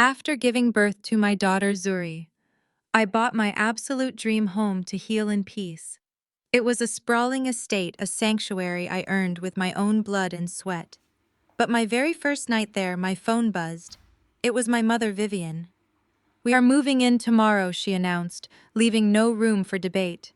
After giving birth to my daughter Zuri, I bought my absolute dream home to heal in peace. It was a sprawling estate, a sanctuary I earned with my own blood and sweat. But my very first night there, my phone buzzed. It was my mother, Vivian. "We are moving in tomorrow," she announced, leaving no room for debate.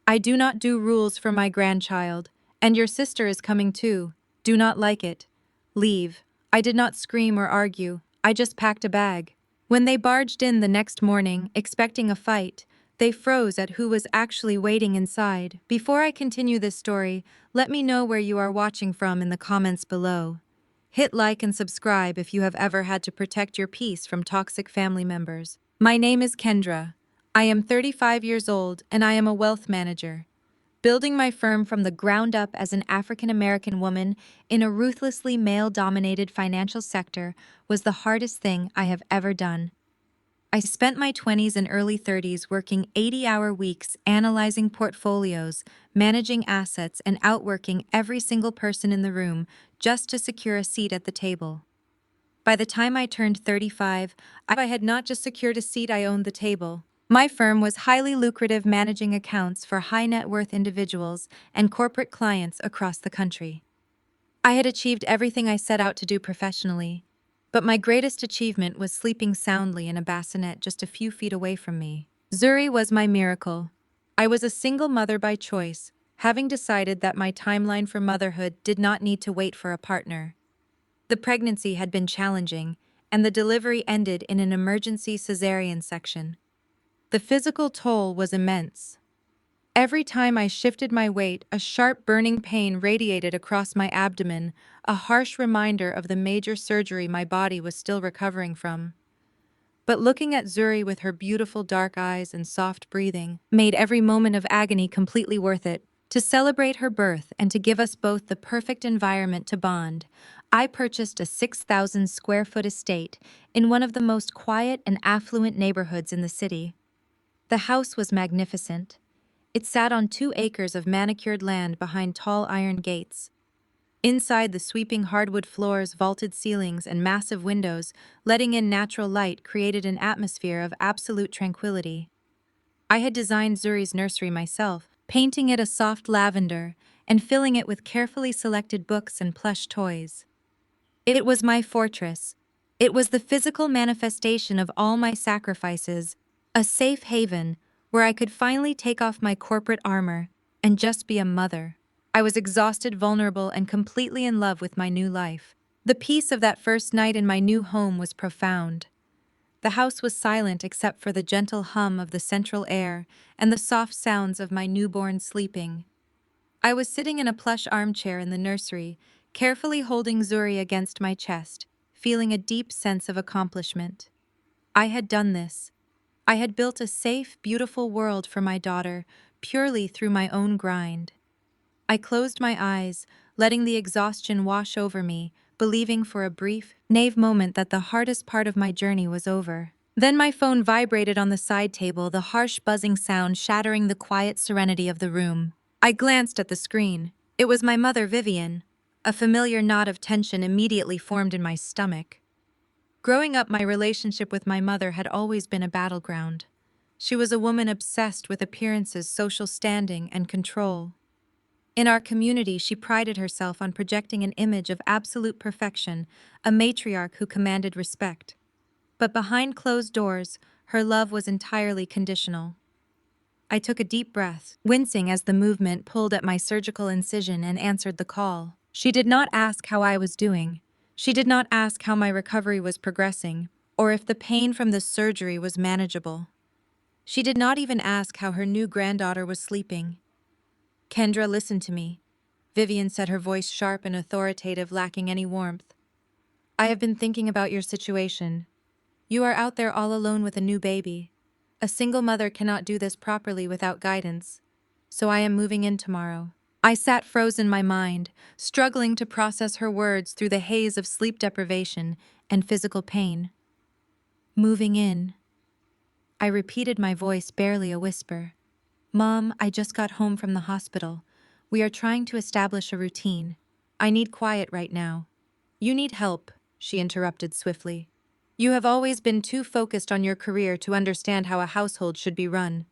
"I do not do rules for my grandchild, and your sister is coming too. Do not like it. Leave." I did not scream or argue, I just packed a bag. When they barged in the next morning, expecting a fight, they froze at who was actually waiting inside. Before I continue this story, let me know where you are watching from in the comments below. Hit like and subscribe if you have ever had to protect your peace from toxic family members. My name is Kendra. I am 35 years old and I am a wealth manager. Building my firm from the ground up as an African American woman in a ruthlessly male-dominated financial sector was the hardest thing I have ever done. I spent my 20s and early 30s working 80-hour weeks analyzing portfolios, managing assets, and outworking every single person in the room just to secure a seat at the table. By the time I turned 35, I had not just secured a seat, I owned the table. My firm was highly lucrative, managing accounts for high net worth individuals and corporate clients across the country. I had achieved everything I set out to do professionally, but my greatest achievement was sleeping soundly in a bassinet just a few feet away from me. Zuri was my miracle. I was a single mother by choice, having decided that my timeline for motherhood did not need to wait for a partner. The pregnancy had been challenging, and the delivery ended in an emergency cesarean section. The physical toll was immense. Every time I shifted my weight, a sharp burning pain radiated across my abdomen, a harsh reminder of the major surgery my body was still recovering from. But looking at Zuri with her beautiful dark eyes and soft breathing made every moment of agony completely worth it. To celebrate her birth and to give us both the perfect environment to bond, I purchased a 6,000 square foot estate in one of the most quiet and affluent neighborhoods in the city. The house was magnificent. It sat on 2 acres of manicured land behind tall iron gates. Inside, the sweeping hardwood floors, vaulted ceilings, and massive windows, letting in natural light, created an atmosphere of absolute tranquility. I had designed Zuri's nursery myself, painting it a soft lavender and filling it with carefully selected books and plush toys. It was my fortress. It was the physical manifestation of all my sacrifices, a safe haven where I could finally take off my corporate armor and just be a mother. I was exhausted, vulnerable, and completely in love with my new life. The peace of that first night in my new home was profound. The house was silent except for the gentle hum of the central air and the soft sounds of my newborn sleeping. I was sitting in a plush armchair in the nursery, carefully holding Zuri against my chest, feeling a deep sense of accomplishment. I had done this. I had built a safe, beautiful world for my daughter, purely through my own grind. I closed my eyes, letting the exhaustion wash over me, believing for a brief, naive moment that the hardest part of my journey was over. Then my phone vibrated on the side table, the harsh buzzing sound shattering the quiet serenity of the room. I glanced at the screen. It was my mother, Vivian. A familiar knot of tension immediately formed in my stomach. Growing up, my relationship with my mother had always been a battleground. She was a woman obsessed with appearances, social standing, and control. In our community, she prided herself on projecting an image of absolute perfection, a matriarch who commanded respect. But behind closed doors, her love was entirely conditional. I took a deep breath, wincing as the movement pulled at my surgical incision and answered the call. She did not ask how I was doing. She did not ask how my recovery was progressing, or if the pain from the surgery was manageable. She did not even ask how her new granddaughter was sleeping. "Kendra, listen to me," Vivian said, her voice sharp and authoritative, lacking any warmth. "I have been thinking about your situation. You are out there all alone with a new baby. A single mother cannot do this properly without guidance. So I am moving in tomorrow." I sat frozen, my mind, struggling to process her words through the haze of sleep deprivation and physical pain. "Moving in," I repeated, my voice barely a whisper. "Mom, I just got home from the hospital. We are trying to establish a routine. I need quiet right now." "You need help," she interrupted swiftly. You have always been too focused on your career to understand how a household should be run.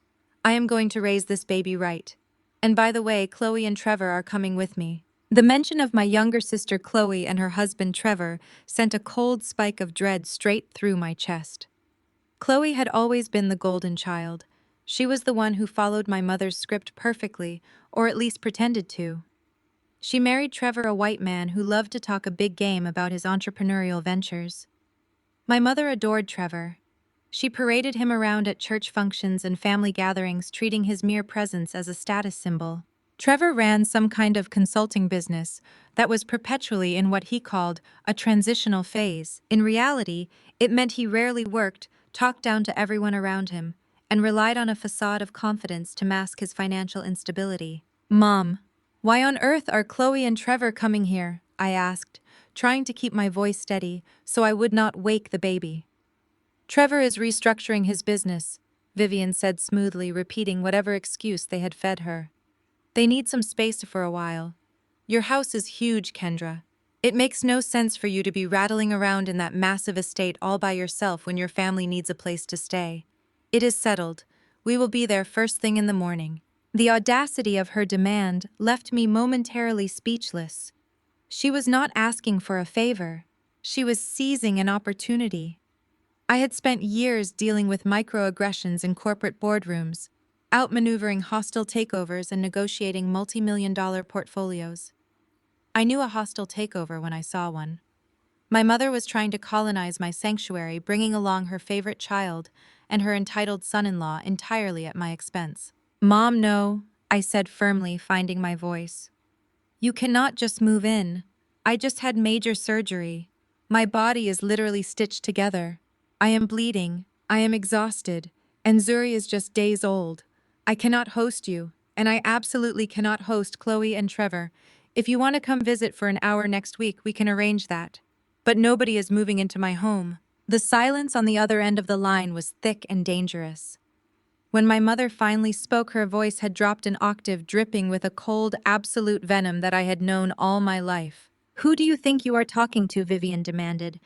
I am going to raise this baby right. And by the way, Chloe and Trevor are coming with me. The mention of my younger sister Chloe and her husband Trevor sent a cold spike of dread straight through my chest. Chloe had always been the golden child. She was the one who followed my mother's script perfectly, or at least pretended to. She married Trevor, a white man who loved to talk a big game about his entrepreneurial ventures. My mother adored Trevor. She paraded him around at church functions and family gatherings, treating his mere presence as a status symbol. Trevor ran some kind of consulting business that was perpetually in what he called a transitional phase. In reality, it meant he rarely worked, talked down to everyone around him, and relied on a facade of confidence to mask his financial instability. "Mom, why on earth are Chloe and Trevor coming here?" I asked, trying to keep my voice steady so I would not wake the baby. "Trevor is restructuring his business," Vivian said smoothly, repeating whatever excuse they had fed her. "They need some space for a while. Your house is huge, Kendra. It makes no sense for you to be rattling around in that massive estate all by yourself when your family needs a place to stay. It is settled. We will be there first thing in the morning." The audacity of her demand left me momentarily speechless. She was not asking for a favor. She was seizing an opportunity. I had spent years dealing with microaggressions in corporate boardrooms, outmaneuvering hostile takeovers and negotiating multi-million-dollar portfolios. I knew a hostile takeover when I saw one. My mother was trying to colonize my sanctuary, bringing along her favorite child and her entitled son-in-law entirely at my expense. "Mom, no," I said firmly, finding my voice. "You cannot just move in. I just had major surgery. My body is literally stitched together. I am bleeding, I am exhausted, and Zuri is just days old. I cannot host you, and I absolutely cannot host Chloe and Trevor. If you want to come visit for an hour next week, we can arrange that. But nobody is moving into my home." The silence on the other end of the line was thick and dangerous. When my mother finally spoke, her voice had dropped an octave, dripping with a cold, absolute venom that I had known all my life. "Who do you think you are talking to?" Vivian demanded.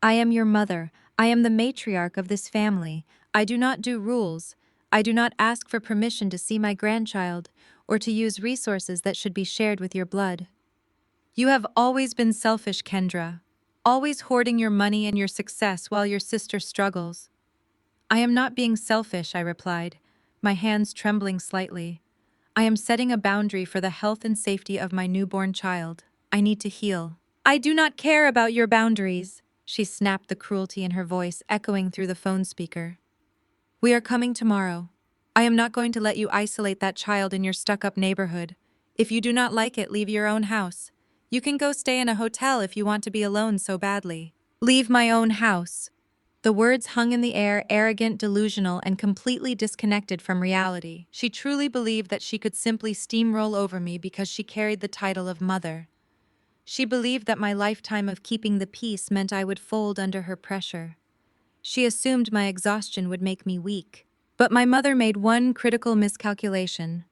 "I am your mother. I am the matriarch of this family. I do not do rules. I do not ask for permission to see my grandchild or to use resources that should be shared with your blood. You have always been selfish, Kendra, always hoarding your money and your success while your sister struggles." "I am not being selfish," I replied, my hands trembling slightly. "I am setting a boundary for the health and safety of my newborn child. I need to heal." "I do not care about your boundaries," she snapped, the cruelty in her voice echoing through the phone speaker. "We are coming tomorrow. I am not going to let you isolate that child in your stuck-up neighborhood. If you do not like it, leave your own house. You can go stay in a hotel if you want to be alone so badly." "Leave my own house." The words hung in the air, arrogant, delusional, and completely disconnected from reality. She truly believed that she could simply steamroll over me because she carried the title of mother. She believed that my lifetime of keeping the peace meant I would fold under her pressure. She assumed my exhaustion would make me weak. But my mother made one critical miscalculation.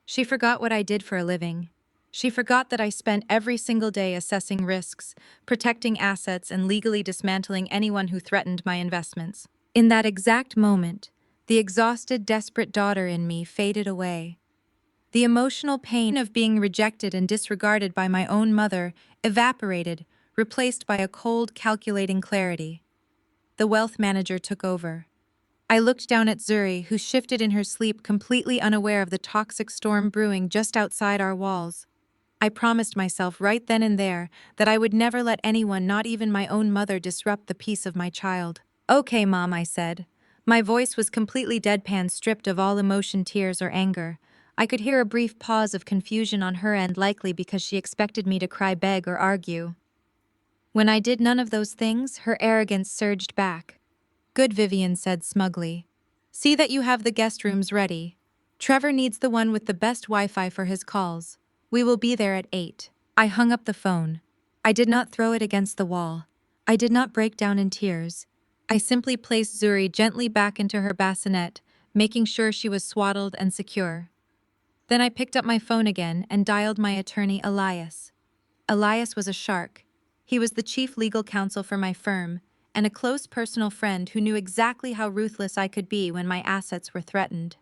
She forgot what I did for a living. She forgot that I spent every single day assessing risks, protecting assets, and legally dismantling anyone who threatened my investments. In that exact moment, the exhausted, desperate daughter in me faded away. The emotional pain of being rejected and disregarded by my own mother evaporated, replaced by a cold, calculating clarity. The wealth manager took over. I looked down at Zuri, who shifted in her sleep, completely unaware of the toxic storm brewing just outside our walls. I promised myself right then and there that I would never let anyone, not even my own mother, disrupt the peace of my child. "Okay, Mom," I said. My voice was completely deadpan, stripped of all emotion, tears, or anger. I could hear a brief pause of confusion on her end, likely because she expected me to cry, beg, or argue. When I did none of those things, her arrogance surged back. "Good," Vivian said smugly. "See that you have the guest rooms ready. Trevor needs the one with the best Wi-Fi for his calls. We will be there at 8. I hung up the phone. I did not throw it against the wall. I did not break down in tears. I simply placed Zuri gently back into her bassinet, making sure she was swaddled and secure. Then I picked up my phone again and dialed my attorney, Elias. Elias was a shark. He was the chief legal counsel for my firm, and a close personal friend who knew exactly how ruthless I could be when my assets were threatened.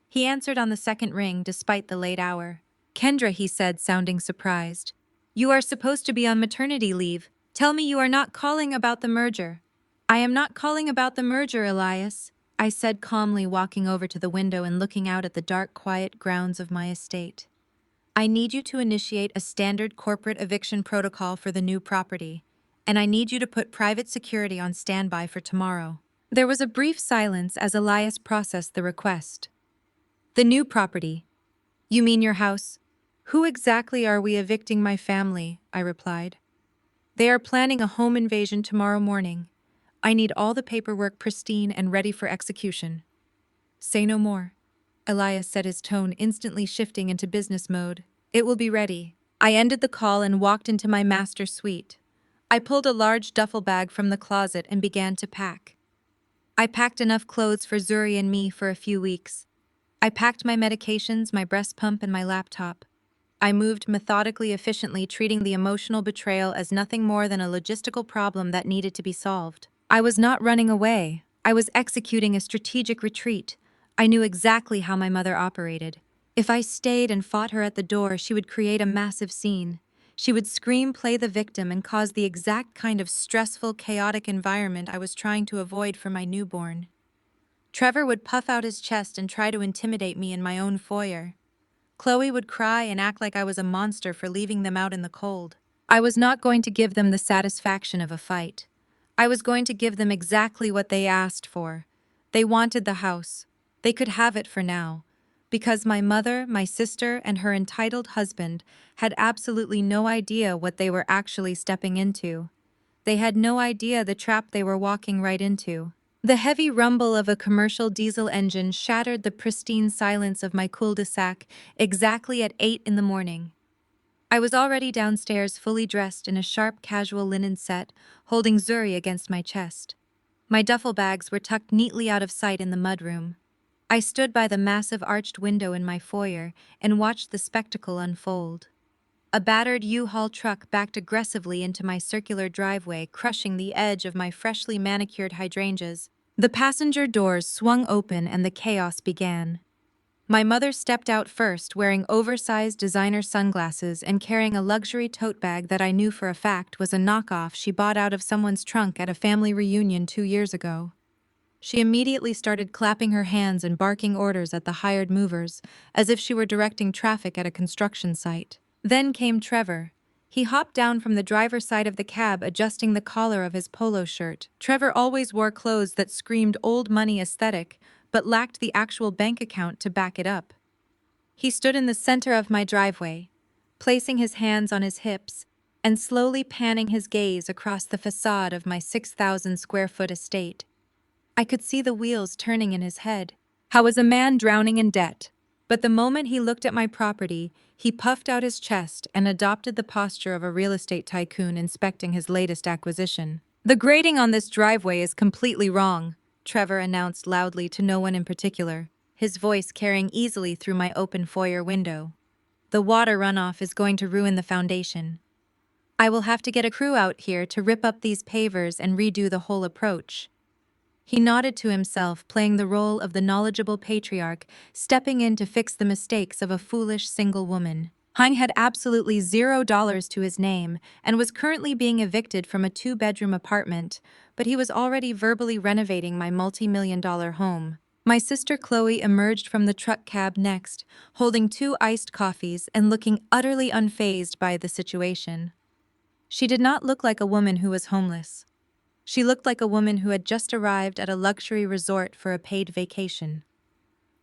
He answered on the second ring despite the late hour. "Kendra," he said, sounding surprised. "You are supposed to be on maternity leave. Tell me you are not calling about the merger." "I am not calling about the merger, Elias," I said calmly, walking over to the window and looking out at the dark, quiet grounds of my estate. "I need you to initiate a standard corporate eviction protocol for the new property, and I need you to put private security on standby for tomorrow." There was a brief silence as Elias processed the request. "The new property? You mean your house?" "Who exactly are we evicting? My family," I replied. "They are planning a home invasion tomorrow morning. I need all the paperwork pristine and ready for execution." "Say no more," Elias said, his tone instantly shifting into business mode. "It will be ready." I ended the call and walked into my master suite. I pulled a large duffel bag from the closet and began to pack. I packed enough clothes for Zuri and me for a few weeks. I packed my medications, my breast pump, and my laptop. I moved methodically, efficiently, treating the emotional betrayal as nothing more than a logistical problem that needed to be solved. I was not running away. I was executing a strategic retreat. I knew exactly how my mother operated. If I stayed and fought her at the door, she would create a massive scene. She would scream, play the victim, and cause the exact kind of stressful, chaotic environment I was trying to avoid for my newborn. Trevor would puff out his chest and try to intimidate me in my own foyer. Chloe would cry and act like I was a monster for leaving them out in the cold. I was not going to give them the satisfaction of a fight. I was going to give them exactly what they asked for. They wanted the house. They could have it for now. Because my mother, my sister, and her entitled husband had absolutely no idea what they were actually stepping into. They had no idea the trap they were walking right into. The heavy rumble of a commercial diesel engine shattered the pristine silence of my cul-de-sac exactly at 8 in the morning. I was already downstairs, fully dressed in a sharp, casual linen set, holding Zuri against my chest. My duffel bags were tucked neatly out of sight in the mudroom. I stood by the massive arched window in my foyer and watched the spectacle unfold. A battered U-Haul truck backed aggressively into my circular driveway, crushing the edge of my freshly manicured hydrangeas. The passenger doors swung open and the chaos began. My mother stepped out first, wearing oversized designer sunglasses and carrying a luxury tote bag that I knew for a fact was a knockoff she bought out of someone's trunk at a family reunion 2 years ago. She immediately started clapping her hands and barking orders at the hired movers, as if she were directing traffic at a construction site. Then came Trevor. He hopped down from the driver's side of the cab, adjusting the collar of his polo shirt. Trevor always wore clothes that screamed old money aesthetic, but lacked the actual bank account to back it up. He stood in the center of my driveway, placing his hands on his hips and slowly panning his gaze across the facade of my 6,000 square foot estate. I could see the wheels turning in his head. How was a man drowning in debt? But the moment he looked at my property, he puffed out his chest and adopted the posture of a real estate tycoon inspecting his latest acquisition. "The grading on this driveway is completely wrong," Trevor announced loudly to no one in particular, his voice carrying easily through my open foyer window. "The water runoff is going to ruin the foundation. I will have to get a crew out here to rip up these pavers and redo the whole approach." He nodded to himself, playing the role of the knowledgeable patriarch, stepping in to fix the mistakes of a foolish single woman. Hein had absolutely $0 to his name and was currently being evicted from a 2-bedroom apartment, but he was already verbally renovating my multi-million-dollar home. My sister Chloe emerged from the truck cab next, holding 2 iced coffees and looking utterly unfazed by the situation. She did not look like a woman who was homeless. She looked like a woman who had just arrived at a luxury resort for a paid vacation.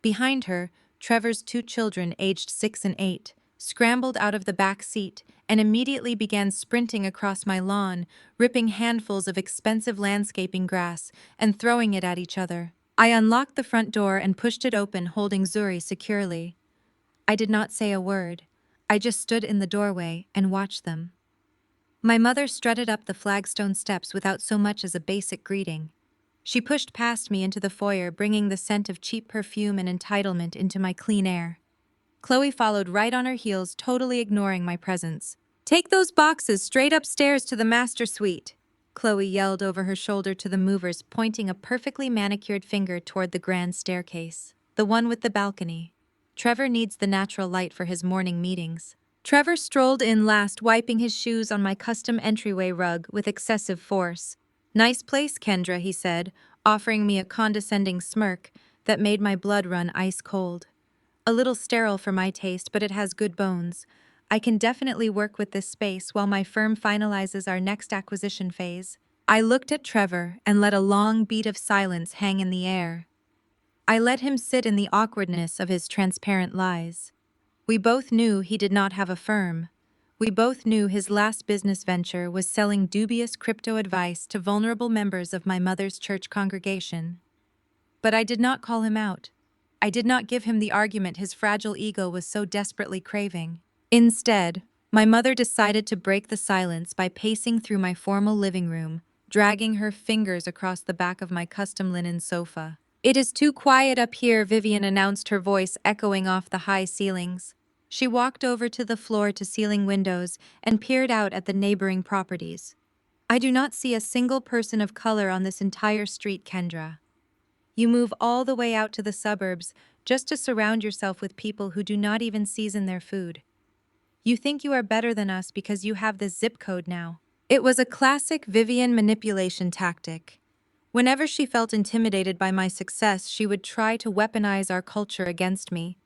Behind her, Trevor's 2 children, aged 6 and 8, scrambled out of the back seat and immediately began sprinting across my lawn, ripping handfuls of expensive landscaping grass and throwing it at each other. I unlocked the front door and pushed it open, holding Zuri securely. I did not say a word. I just stood in the doorway and watched them. My mother strutted up the flagstone steps without so much as a basic greeting. She pushed past me into the foyer, bringing the scent of cheap perfume and entitlement into my clean air. Chloe followed right on her heels, totally ignoring my presence. "Take those boxes straight upstairs to the master suite," Chloe yelled over her shoulder to the movers, pointing a perfectly manicured finger toward the grand staircase. The one with the balcony. Trevor needs the natural light for his morning meetings. Trevor strolled in last, wiping his shoes on my custom entryway rug with excessive force. "Nice place, Kendra," he said, offering me a condescending smirk that made my blood run ice cold. A little sterile for my taste, but it has good bones. I can definitely work with this space while my firm finalizes our next acquisition phase. I looked at Trevor and let a long beat of silence hang in the air. I let him sit in the awkwardness of his transparent lies. We both knew he did not have a firm. We both knew his last business venture was selling dubious crypto advice to vulnerable members of my mother's church congregation. But I did not call him out. I did not give him the argument his fragile ego was so desperately craving. Instead, my mother decided to break the silence by pacing through my formal living room, dragging her fingers across the back of my custom linen sofa. "It is too quiet up here," Vivian announced, her voice echoing off the high ceilings. She walked over to the floor-to-ceiling windows and peered out at the neighboring properties. "I do not see a single person of color on this entire street, Kendra. You move all the way out to the suburbs just to surround yourself with people who do not even season their food. You think you are better than us because you have this zip code now." It was a classic Vivian manipulation tactic. Whenever she felt intimidated by my success, she would try to weaponize our culture against me.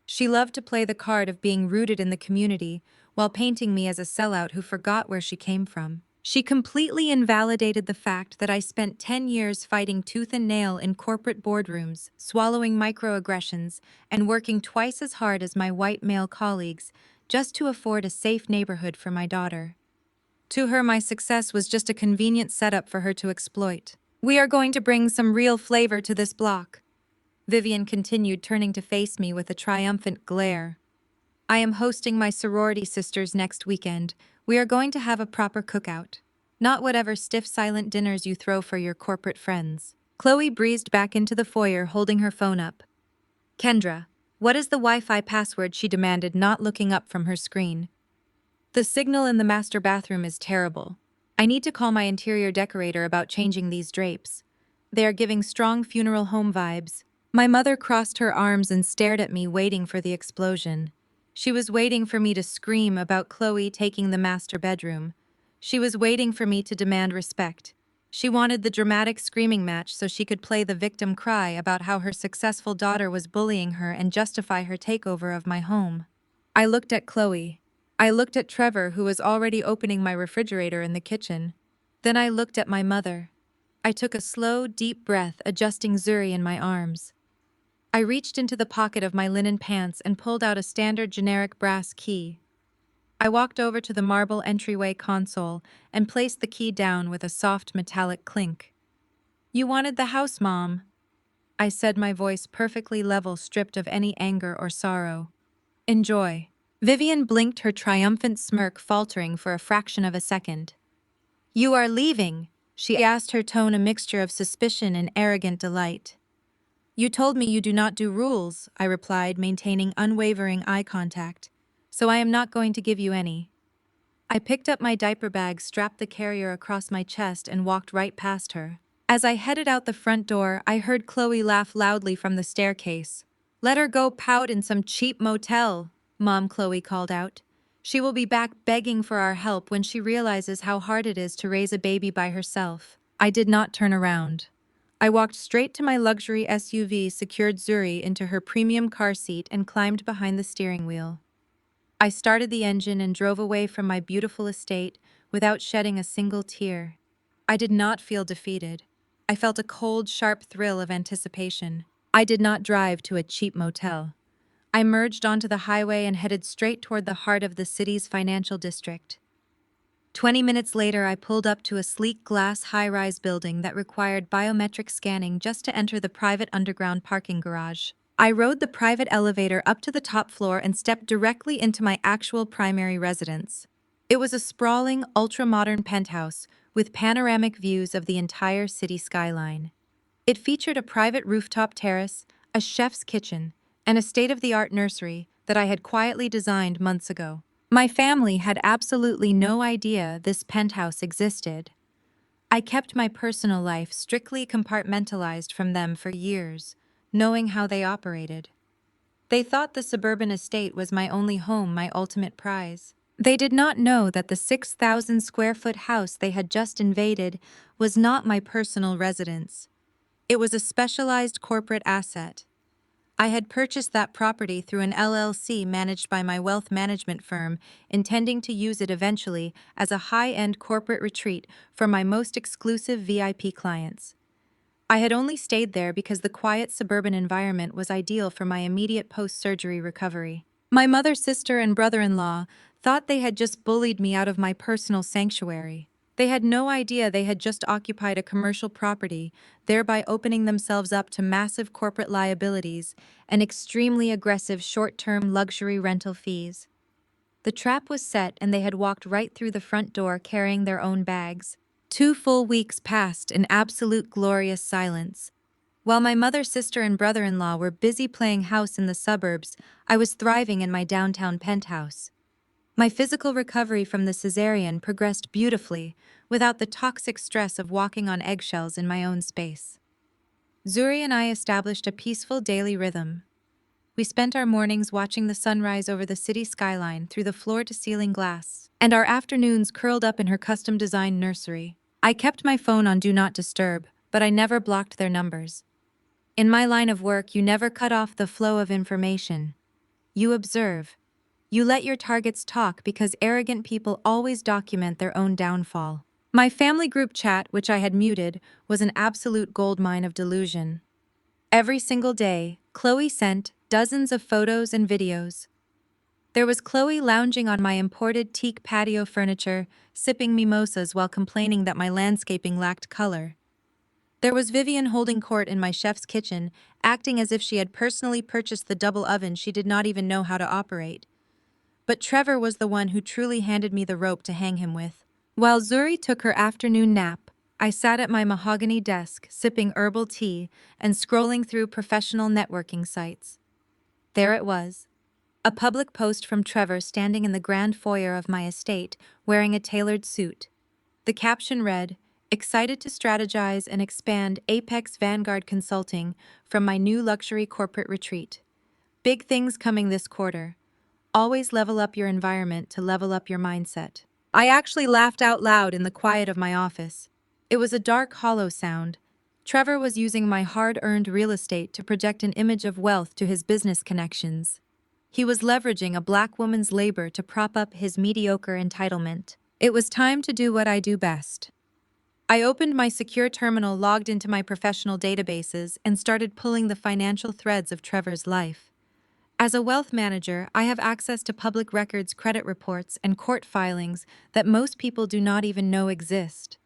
She loved to play the card of being rooted in the community while painting me as a sellout who forgot where she came from. She completely invalidated the fact that I spent 10 years fighting tooth and nail in corporate boardrooms, swallowing microaggressions, and working twice as hard as my white male colleagues just to afford a safe neighborhood for my daughter. To her, my success was just a convenient setup for her to exploit. "We are going to bring some real flavor to this block," Vivian continued, turning to face me with a triumphant glare. "I am hosting my sorority sisters next weekend. We are going to have a proper cookout. Not whatever stiff silent dinners you throw for your corporate friends." Chloe breezed back into the foyer, holding her phone up. "Kendra, what is the Wi-Fi password?" she demanded, not looking up from her screen. "The signal in the master bathroom is terrible. I need to call my interior decorator about changing these drapes. They are giving strong funeral home vibes." My mother crossed her arms and stared at me, waiting for the explosion. She was waiting for me to scream about Chloe taking the master bedroom. She was waiting for me to demand respect. She wanted the dramatic screaming match so she could play the victim cry about how her successful daughter was bullying her and justify her takeover of my home. I looked at Chloe. I looked at Trevor, who was already opening my refrigerator in the kitchen. Then I looked at my mother. I took a slow, deep breath, adjusting Zuri in my arms. I reached into the pocket of my linen pants and pulled out a standard generic brass key. I walked over to the marble entryway console and placed the key down with a soft metallic clink. "You wanted the house, Mom," I said, my voice perfectly level, stripped of any anger or sorrow. "Enjoy." Vivian blinked, her triumphant smirk faltering for a fraction of a second. "You are leaving?" she asked, her tone a mixture of suspicion and arrogant delight. "You told me you do not do rules," I replied, maintaining unwavering eye contact. "So I am not going to give you any." I picked up my diaper bag, strapped the carrier across my chest, and walked right past her. As I headed out the front door, I heard Chloe laugh loudly from the staircase. "Let her go pout in some cheap motel," Mom, Chloe called out. "She will be back begging for our help when she realizes how hard it is to raise a baby by herself." I did not turn around. I walked straight to my luxury SUV, secured Zuri into her premium car seat, and climbed behind the steering wheel. I started the engine and drove away from my beautiful estate without shedding a single tear. I did not feel defeated. I felt a cold, sharp thrill of anticipation. I did not drive to a cheap motel. I merged onto the highway and headed straight toward the heart of the city's financial district. 20 minutes later, I pulled up to a sleek glass high-rise building that required biometric scanning just to enter the private underground parking garage. I rode the private elevator up to the top floor and stepped directly into my actual primary residence. It was a sprawling, ultra-modern penthouse with panoramic views of the entire city skyline. It featured a private rooftop terrace, a chef's kitchen, and a state-of-the-art nursery that I had quietly designed months ago. My family had absolutely no idea this penthouse existed. I kept my personal life strictly compartmentalized from them for years, knowing how they operated. They thought the suburban estate was my only home, my ultimate prize. They did not know that the 6,000 square foot house they had just invaded was not my personal residence. It was a specialized corporate asset. I had purchased that property through an LLC managed by my wealth management firm, intending to use it eventually as a high-end corporate retreat for my most exclusive VIP clients. I had only stayed there because the quiet suburban environment was ideal for my immediate post-surgery recovery. My mother, sister, and brother-in-law thought they had just bullied me out of my personal sanctuary. They had no idea they had just occupied a commercial property, thereby opening themselves up to massive corporate liabilities and extremely aggressive short-term luxury rental fees. The trap was set and they had walked right through the front door carrying their own bags. 2 full weeks passed in absolute glorious silence. While my mother, sister, and brother-in-law were busy playing house in the suburbs, I was thriving in my downtown penthouse. My physical recovery from the cesarean progressed beautifully, without the toxic stress of walking on eggshells in my own space. Zuri and I established a peaceful daily rhythm. We spent our mornings watching the sunrise over the city skyline through the floor-to-ceiling glass, and our afternoons curled up in her custom-designed nursery. I kept my phone on Do Not Disturb, but I never blocked their numbers. In my line of work, you never cut off the flow of information. You observe. You let your targets talk because arrogant people always document their own downfall. My family group chat, which I had muted, was an absolute goldmine of delusion. Every single day, Chloe sent dozens of photos and videos. There was Chloe lounging on my imported teak patio furniture, sipping mimosas while complaining that my landscaping lacked color. There was Vivian holding court in my chef's kitchen, acting as if she had personally purchased the double oven she did not even know how to operate. But Trevor was the one who truly handed me the rope to hang him with. While Zuri took her afternoon nap, I sat at my mahogany desk, sipping herbal tea and scrolling through professional networking sites. There it was. A public post from Trevor standing in the grand foyer of my estate, wearing a tailored suit. The caption read, "Excited to strategize and expand Apex Vanguard Consulting from my new luxury corporate retreat. Big things coming this quarter. Always level up your environment to level up your mindset." I actually laughed out loud in the quiet of my office. It was a dark, hollow sound. Trevor was using my hard-earned real estate to project an image of wealth to his business connections. He was leveraging a black woman's labor to prop up his mediocre entitlement. It was time to do what I do best. I opened my secure terminal, logged into my professional databases, and started pulling the financial threads of Trevor's life. As a wealth manager, I have access to public records, credit reports, and court filings that most people do not even know exist.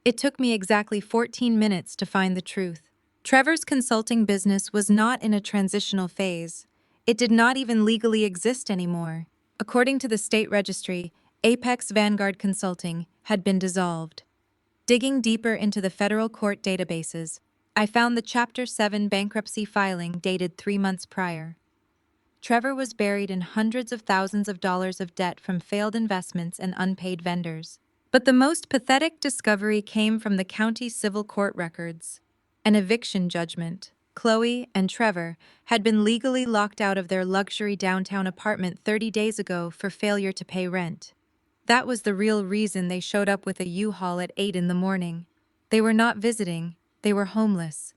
It took me exactly 14 minutes to find the truth. Trevor's consulting business was not in a transitional phase. It did not even legally exist anymore. According to the state registry, Apex Vanguard Consulting had been dissolved. Digging deeper into the federal court databases, I found the Chapter 7 bankruptcy filing dated 3 months prior. Trevor was buried in hundreds of thousands of dollars of debt from failed investments and unpaid vendors. But the most pathetic discovery came from the county civil court records. An eviction judgment. Chloe and Trevor had been legally locked out of their luxury downtown apartment 30 days ago for failure to pay rent. That was the real reason they showed up with a U-Haul at 8 in the morning. They were not visiting, they were homeless.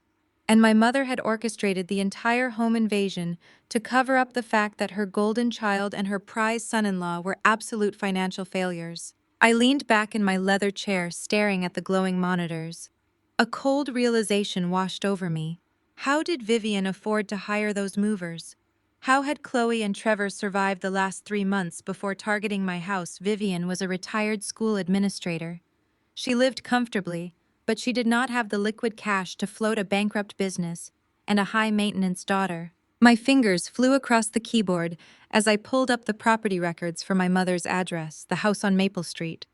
And my mother had orchestrated the entire home invasion to cover up the fact that her golden child and her prized son-in-law were absolute financial failures. I leaned back in my leather chair, staring at the glowing monitors. A cold realization washed over me. How did Vivian afford to hire those movers? How had Chloe and Trevor survived the last 3 months before targeting my house? Vivian was a retired school administrator. She lived comfortably, but she did not have the liquid cash to float a bankrupt business and a high-maintenance daughter. My fingers flew across the keyboard as I pulled up the property records for my mother's address, the house on Maple Street.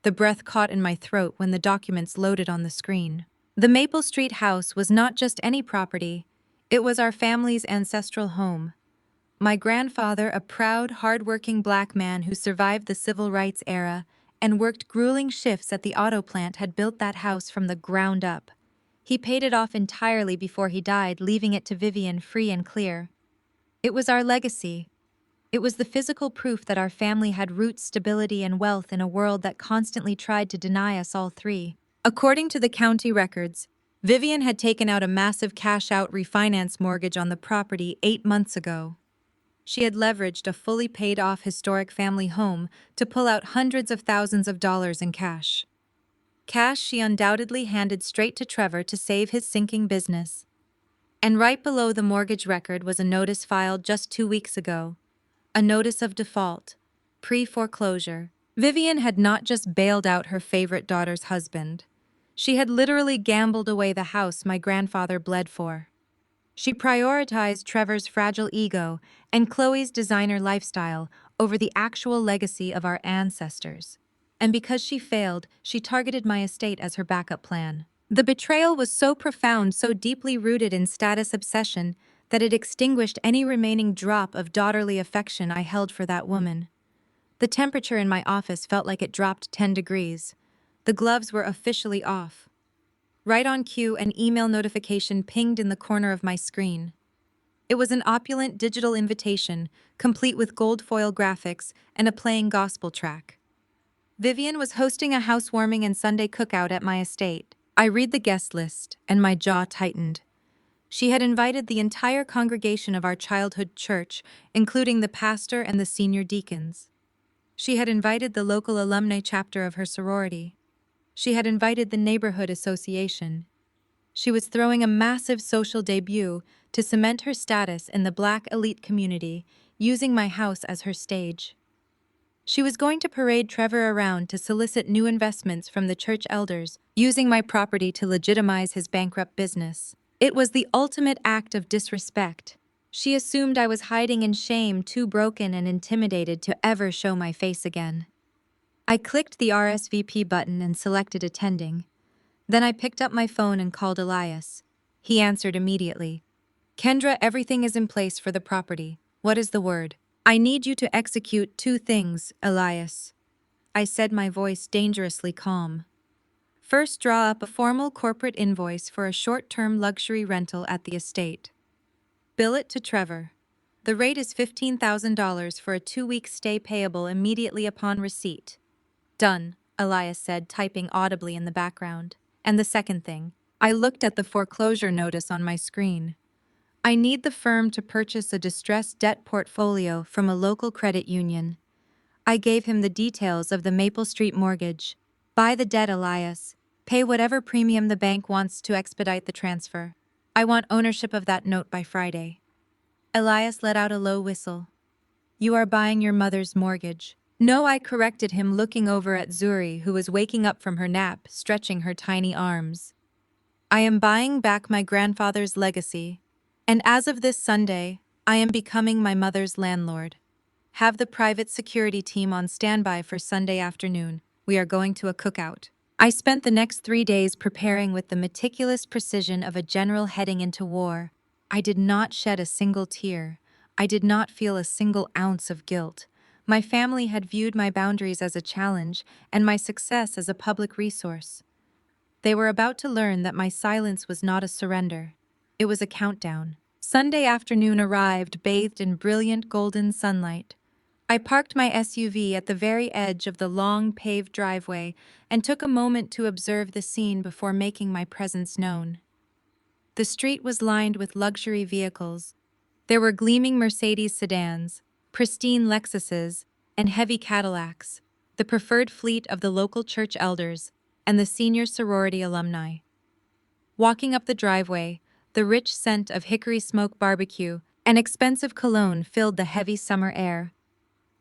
The breath caught in my throat when the documents loaded on the screen. The Maple Street house was not just any property, it was our family's ancestral home. My grandfather, a proud, hard-working black man who survived the civil rights era, and worked grueling shifts at the auto plant had built that house from the ground up. He paid it off entirely before he died, leaving it to Vivian free and clear. It was our legacy. It was the physical proof that our family had roots, stability, and wealth in a world that constantly tried to deny us all three. According to the county records, Vivian had taken out a massive cash-out refinance mortgage on the property 8 months ago. She had leveraged a fully paid-off historic family home to pull out hundreds of thousands of dollars in cash. Cash she undoubtedly handed straight to Trevor to save his sinking business. And right below the mortgage record was a notice filed just 2 weeks ago. A notice of default, pre-foreclosure. Vivian had not just bailed out her favorite daughter's husband. She had literally gambled away the house my grandfather bled for. She prioritized Trevor's fragile ego and Chloe's designer lifestyle over the actual legacy of our ancestors. And because she failed, she targeted my estate as her backup plan. The betrayal was so profound, so deeply rooted in status obsession, that it extinguished any remaining drop of daughterly affection I held for that woman. The temperature in my office felt like it dropped 10 degrees. The gloves were officially off. Right on cue, an email notification pinged in the corner of my screen. It was an opulent digital invitation, complete with gold foil graphics and a playing gospel track. Vivian was hosting a housewarming and Sunday cookout at my estate. I read the guest list, and my jaw tightened. She had invited the entire congregation of our childhood church, including the pastor and the senior deacons. She had invited the local alumni chapter of her sorority. She had invited the neighborhood association. She was throwing a massive social debut to cement her status in the Black elite community, using my house as her stage. She was going to parade Trevor around to solicit new investments from the church elders, using my property to legitimize his bankrupt business. It was the ultimate act of disrespect. She assumed I was hiding in shame, too broken and intimidated to ever show my face again. I clicked the RSVP button and selected attending. Then I picked up my phone and called Elias. He answered immediately. "Kendra, everything is in place for the property. What is the word?" "I need you to execute 2 things, Elias," I said, my voice dangerously calm. "First, draw up a formal corporate invoice for a short-term luxury rental at the estate. Bill it to Trevor. The rate is $15,000 for a 2-week stay, payable immediately upon receipt." "Done," Elias said, typing audibly in the background. "And the second thing." I looked at the foreclosure notice on my screen. "I need the firm to purchase a distressed debt portfolio from a local credit union." I gave him the details of the Maple Street mortgage. "Buy the debt, Elias. Pay whatever premium the bank wants to expedite the transfer. I want ownership of that note by Friday." Elias let out a low whistle. "You are buying your mother's mortgage." "No," I corrected him, looking over at Zuri, who was waking up from her nap, stretching her tiny arms. "I am buying back my grandfather's legacy. And as of this Sunday, I am becoming my mother's landlord. Have the private security team on standby for Sunday afternoon. We are going to a cookout." I spent the next 3 days preparing with the meticulous precision of a general heading into war. I did not shed a single tear. I did not feel a single ounce of guilt. My family had viewed my boundaries as a challenge and my success as a public resource. They were about to learn that my silence was not a surrender. It was a countdown. Sunday afternoon arrived, bathed in brilliant golden sunlight. I parked my SUV at the very edge of the long paved driveway and took a moment to observe the scene before making my presence known. The street was lined with luxury vehicles. There were gleaming Mercedes sedans, pristine Lexuses, and heavy Cadillacs, the preferred fleet of the local church elders and the senior sorority alumni. Walking up the driveway, the rich scent of hickory smoke barbecue and expensive cologne filled the heavy summer air.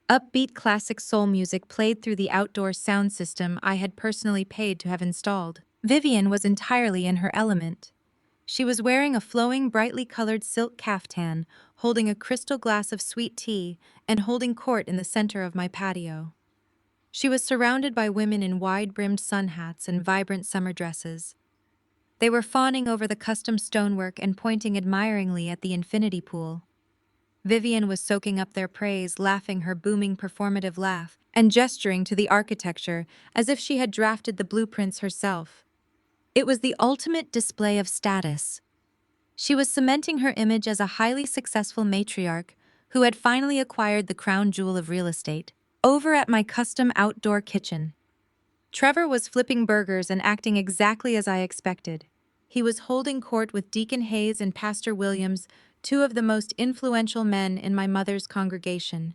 Upbeat classic soul music played through the outdoor sound system I had personally paid to have installed. Vivian was entirely in her element. She was wearing a flowing, brightly colored silk caftan, holding a crystal glass of sweet tea, and holding court in the center of my patio. She was surrounded by women in wide-brimmed sun hats and vibrant summer dresses. They were fawning over the custom stonework and pointing admiringly at the infinity pool. Vivian was soaking up their praise, laughing her booming performative laugh, and gesturing to the architecture as if she had drafted the blueprints herself. It was the ultimate display of status. She was cementing her image as a highly successful matriarch who had finally acquired the crown jewel of real estate. Over at my custom outdoor kitchen, Trevor was flipping burgers and acting exactly as I expected. He was holding court with Deacon Hayes and Pastor Williams, two of the most influential men in my mother's congregation.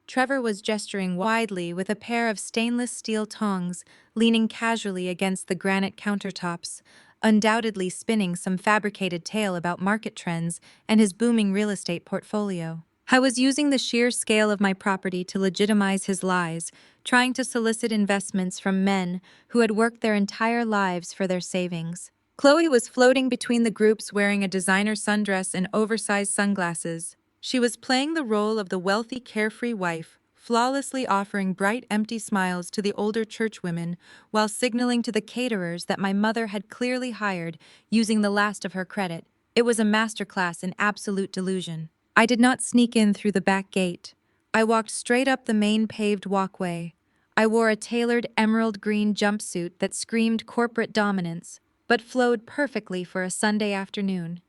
Trevor was gesturing widely with a pair of stainless steel tongs, leaning casually against the granite countertops, undoubtedly spinning some fabricated tale about market trends and his booming real estate portfolio. I was using the sheer scale of my property to legitimize his lies, trying to solicit investments from men who had worked their entire lives for their savings. Chloe was floating between the groups wearing a designer sundress and oversized sunglasses. She was playing the role of the wealthy, carefree wife, flawlessly offering bright, empty smiles to the older churchwomen while signaling to the caterers that my mother had clearly hired using the last of her credit. It was a masterclass in absolute delusion. I did not sneak in through the back gate. I walked straight up the main paved walkway. I wore a tailored emerald green jumpsuit that screamed corporate dominance, but flowed perfectly for a Sunday afternoon.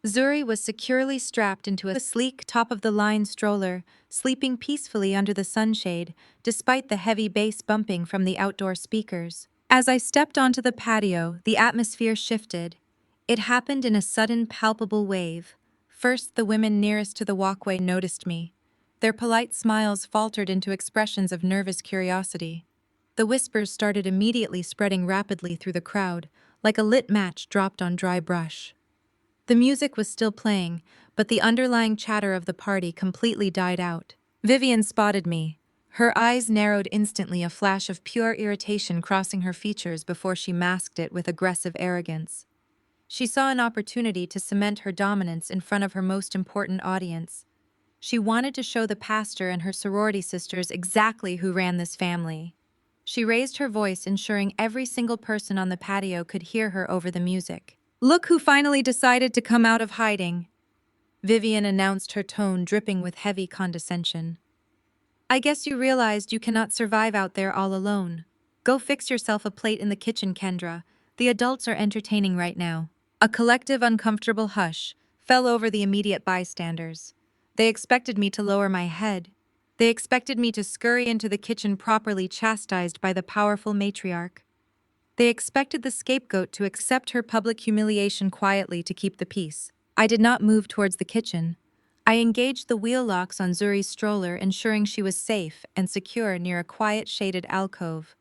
Zuri was securely strapped into a sleek top-of-the-line stroller, sleeping peacefully under the sunshade, despite the heavy bass bumping from the outdoor speakers. As I stepped onto the patio, the atmosphere shifted. It happened in a sudden, palpable wave. First, the women nearest to the walkway noticed me. Their polite smiles faltered into expressions of nervous curiosity. The whispers started immediately spreading rapidly through the crowd, like a lit match dropped on dry brush. The music was still playing, but the underlying chatter of the party completely died out. Vivian spotted me. Her eyes narrowed instantly, a flash of pure irritation crossing her features before she masked it with aggressive arrogance. She saw an opportunity to cement her dominance in front of her most important audience. She wanted to show the pastor and her sorority sisters exactly who ran this family. She raised her voice, ensuring every single person on the patio could hear her over the music. "Look who finally decided to come out of hiding," Vivian announced, her tone dripping with heavy condescension. "I guess you realized you cannot survive out there all alone. Go fix yourself a plate in the kitchen, Kendra. The adults are entertaining right now." A collective uncomfortable hush fell over the immediate bystanders. They expected me to lower my head. They expected me to scurry into the kitchen properly chastised by the powerful matriarch. They expected the scapegoat to accept her public humiliation quietly to keep the peace. I did not move towards the kitchen. I engaged the wheel locks on Zuri's stroller, ensuring she was safe and secure near a quiet, shaded alcove.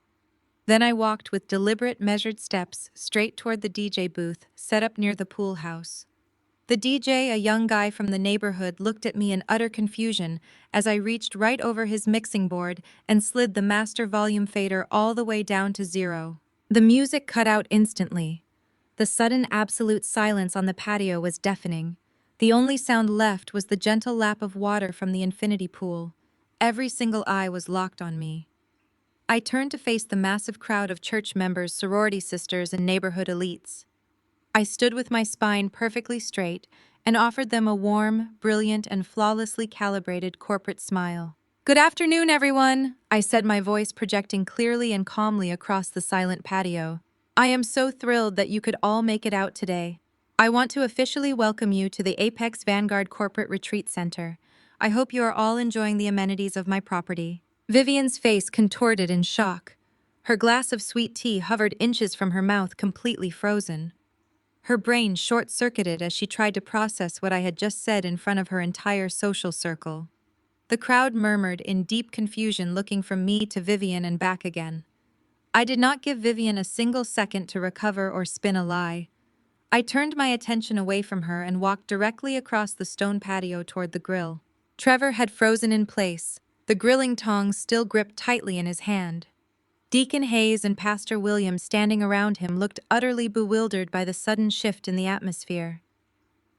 Then I walked with deliberate, measured steps straight toward the DJ booth set up near the pool house. The DJ, a young guy from the neighborhood, looked at me in utter confusion as I reached right over his mixing board and slid the master volume fader all the way down to 0. The music cut out instantly. The sudden absolute silence on the patio was deafening. The only sound left was the gentle lap of water from the infinity pool. Every single eye was locked on me. I turned to face the massive crowd of church members, sorority sisters, and neighborhood elites. I stood with my spine perfectly straight and offered them a warm, brilliant, and flawlessly calibrated corporate smile. "Good afternoon, everyone," I said, my voice projecting clearly and calmly across the silent patio. "I am so thrilled that you could all make it out today. I want to officially welcome you to the Apex Vanguard Corporate Retreat Center. I hope you are all enjoying the amenities of my property." Vivian's face contorted in shock. Her glass of sweet tea hovered inches from her mouth, completely frozen. Her brain short-circuited as she tried to process what I had just said in front of her entire social circle. The crowd murmured in deep confusion, looking from me to Vivian and back again. I did not give Vivian a single second to recover or spin a lie. I turned my attention away from her and walked directly across the stone patio toward the grill. Trevor had frozen in place, the grilling tongs still gripped tightly in his hand. Deacon Hayes and Pastor Williams, standing around him, looked utterly bewildered by the sudden shift in the atmosphere.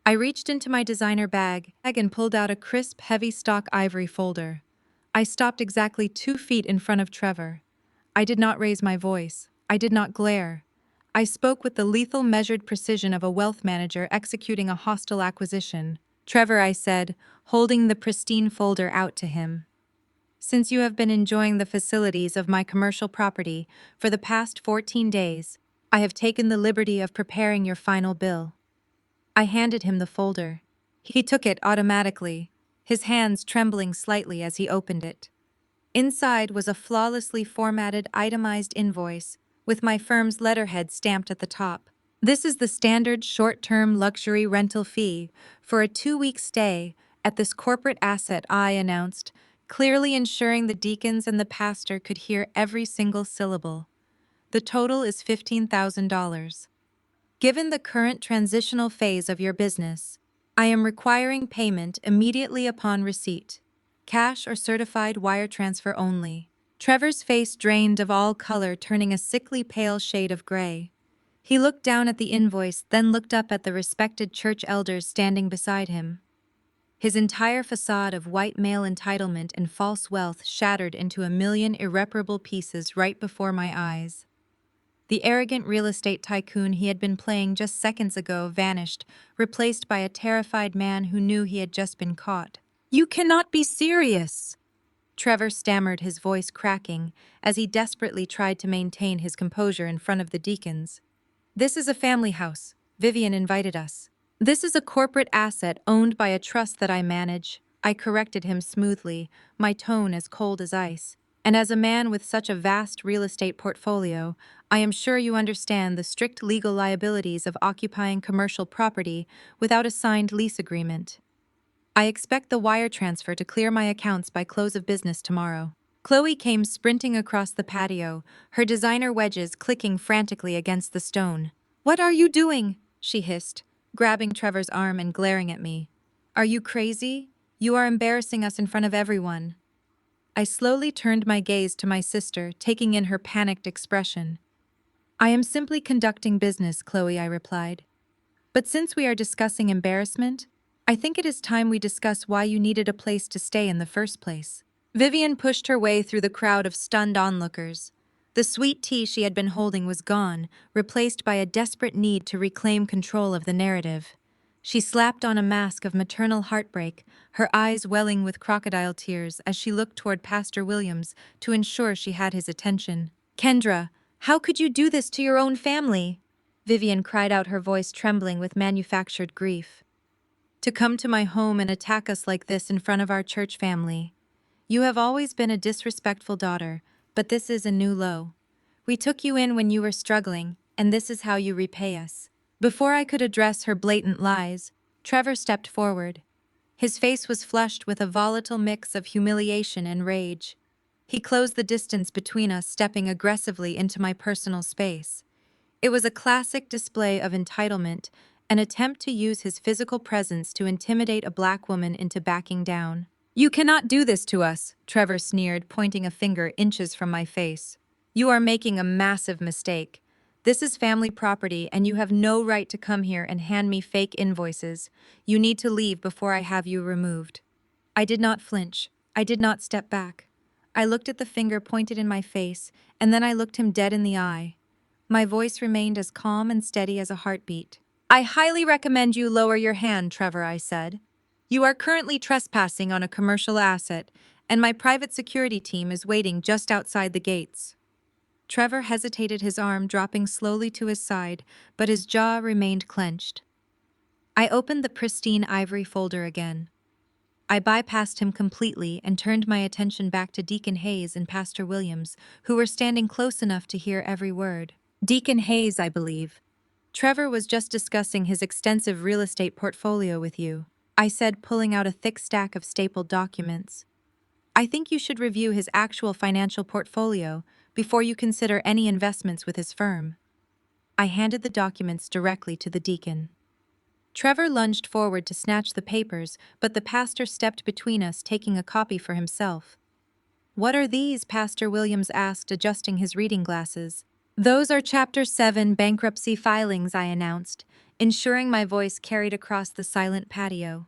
I reached into my designer bag and pulled out a crisp, heavy stock ivory folder. I stopped exactly 2 feet in front of Trevor. I did not raise my voice. I did not glare. I spoke with the lethal, measured precision of a wealth manager executing a hostile acquisition. Trevor, I said, holding the pristine folder out to him. Since you have been enjoying the facilities of my commercial property for the past 14 days, I have taken the liberty of preparing your final bill. I handed him the folder. He took it automatically, his hands trembling slightly as he opened it. Inside was a flawlessly formatted itemized invoice with my firm's letterhead stamped at the top. This is the standard short-term luxury rental fee for a 2-week stay at this corporate asset, I announced, clearly ensuring the deacons and the pastor could hear every single syllable. The total is $15,000. Given the current transitional phase of your business, I am requiring payment immediately upon receipt. Cash or certified wire transfer only. Trevor's face drained of all color, turning a sickly pale shade of gray. He looked down at the invoice, then looked up at the respected church elders standing beside him. His entire facade of white male entitlement and false wealth shattered into a million irreparable pieces right before my eyes. The arrogant real estate tycoon he had been playing just seconds ago vanished, replaced by a terrified man who knew he had just been caught. "You cannot be serious!" Trevor stammered, his voice cracking, as he desperately tried to maintain his composure in front of the deacons. "This is a family house. Vivian invited us. This is a corporate asset owned by a trust that I manage." I corrected him smoothly, my tone as cold as ice. "And as a man with such a vast real estate portfolio, I am sure you understand the strict legal liabilities of occupying commercial property without a signed lease agreement. I expect the wire transfer to clear my accounts by close of business tomorrow." Chloe came sprinting across the patio, her designer wedges clicking frantically against the stone. "What are you doing?" she hissed, grabbing Trevor's arm and glaring at me. "Are you crazy? You are embarrassing us in front of everyone." I slowly turned my gaze to my sister, taking in her panicked expression. "I am simply conducting business, Chloe," I replied. "But since we are discussing embarrassment, I think it is time we discuss why you needed a place to stay in the first place." Vivian pushed her way through the crowd of stunned onlookers. The sweet tea she had been holding was gone, replaced by a desperate need to reclaim control of the narrative. She slapped on a mask of maternal heartbreak, her eyes welling with crocodile tears as she looked toward Pastor Williams to ensure she had his attention. "Kendra, how could you do this to your own family?" Vivian cried out, her voice trembling with manufactured grief. "To come to my home and attack us like this in front of our church family. You have always been a disrespectful daughter, but this is a new low. We took you in when you were struggling, and this is how you repay us." Before I could address her blatant lies, Trevor stepped forward. His face was flushed with a volatile mix of humiliation and rage. He closed the distance between us, stepping aggressively into my personal space. It was a classic display of entitlement, an attempt to use his physical presence to intimidate a black woman into backing down. "You cannot do this to us," Trevor sneered, pointing a finger inches from my face. "You are making a massive mistake. This is family property, and you have no right to come here and hand me fake invoices. You need to leave before I have you removed." I did not flinch. I did not step back. I looked at the finger pointed in my face, and then I looked him dead in the eye. My voice remained as calm and steady as a heartbeat. "I highly recommend you lower your hand, Trevor," I said. "You are currently trespassing on a commercial asset, and my private security team is waiting just outside the gates." Trevor hesitated, his arm dropping slowly to his side, but his jaw remained clenched. I opened the pristine ivory folder again. I bypassed him completely and turned my attention back to Deacon Hayes and Pastor Williams, who were standing close enough to hear every word. "Deacon Hayes, I believe. Trevor was just discussing his extensive real estate portfolio with you," I said, pulling out a thick stack of stapled documents. "I think you should review his actual financial portfolio before you consider any investments with his firm." I handed the documents directly to the deacon. Trevor lunged forward to snatch the papers, but the pastor stepped between us, taking a copy for himself. "What are these?" Pastor Williams asked, adjusting his reading glasses. "Those are Chapter 7 bankruptcy filings," I announced, ensuring my voice carried across the silent patio.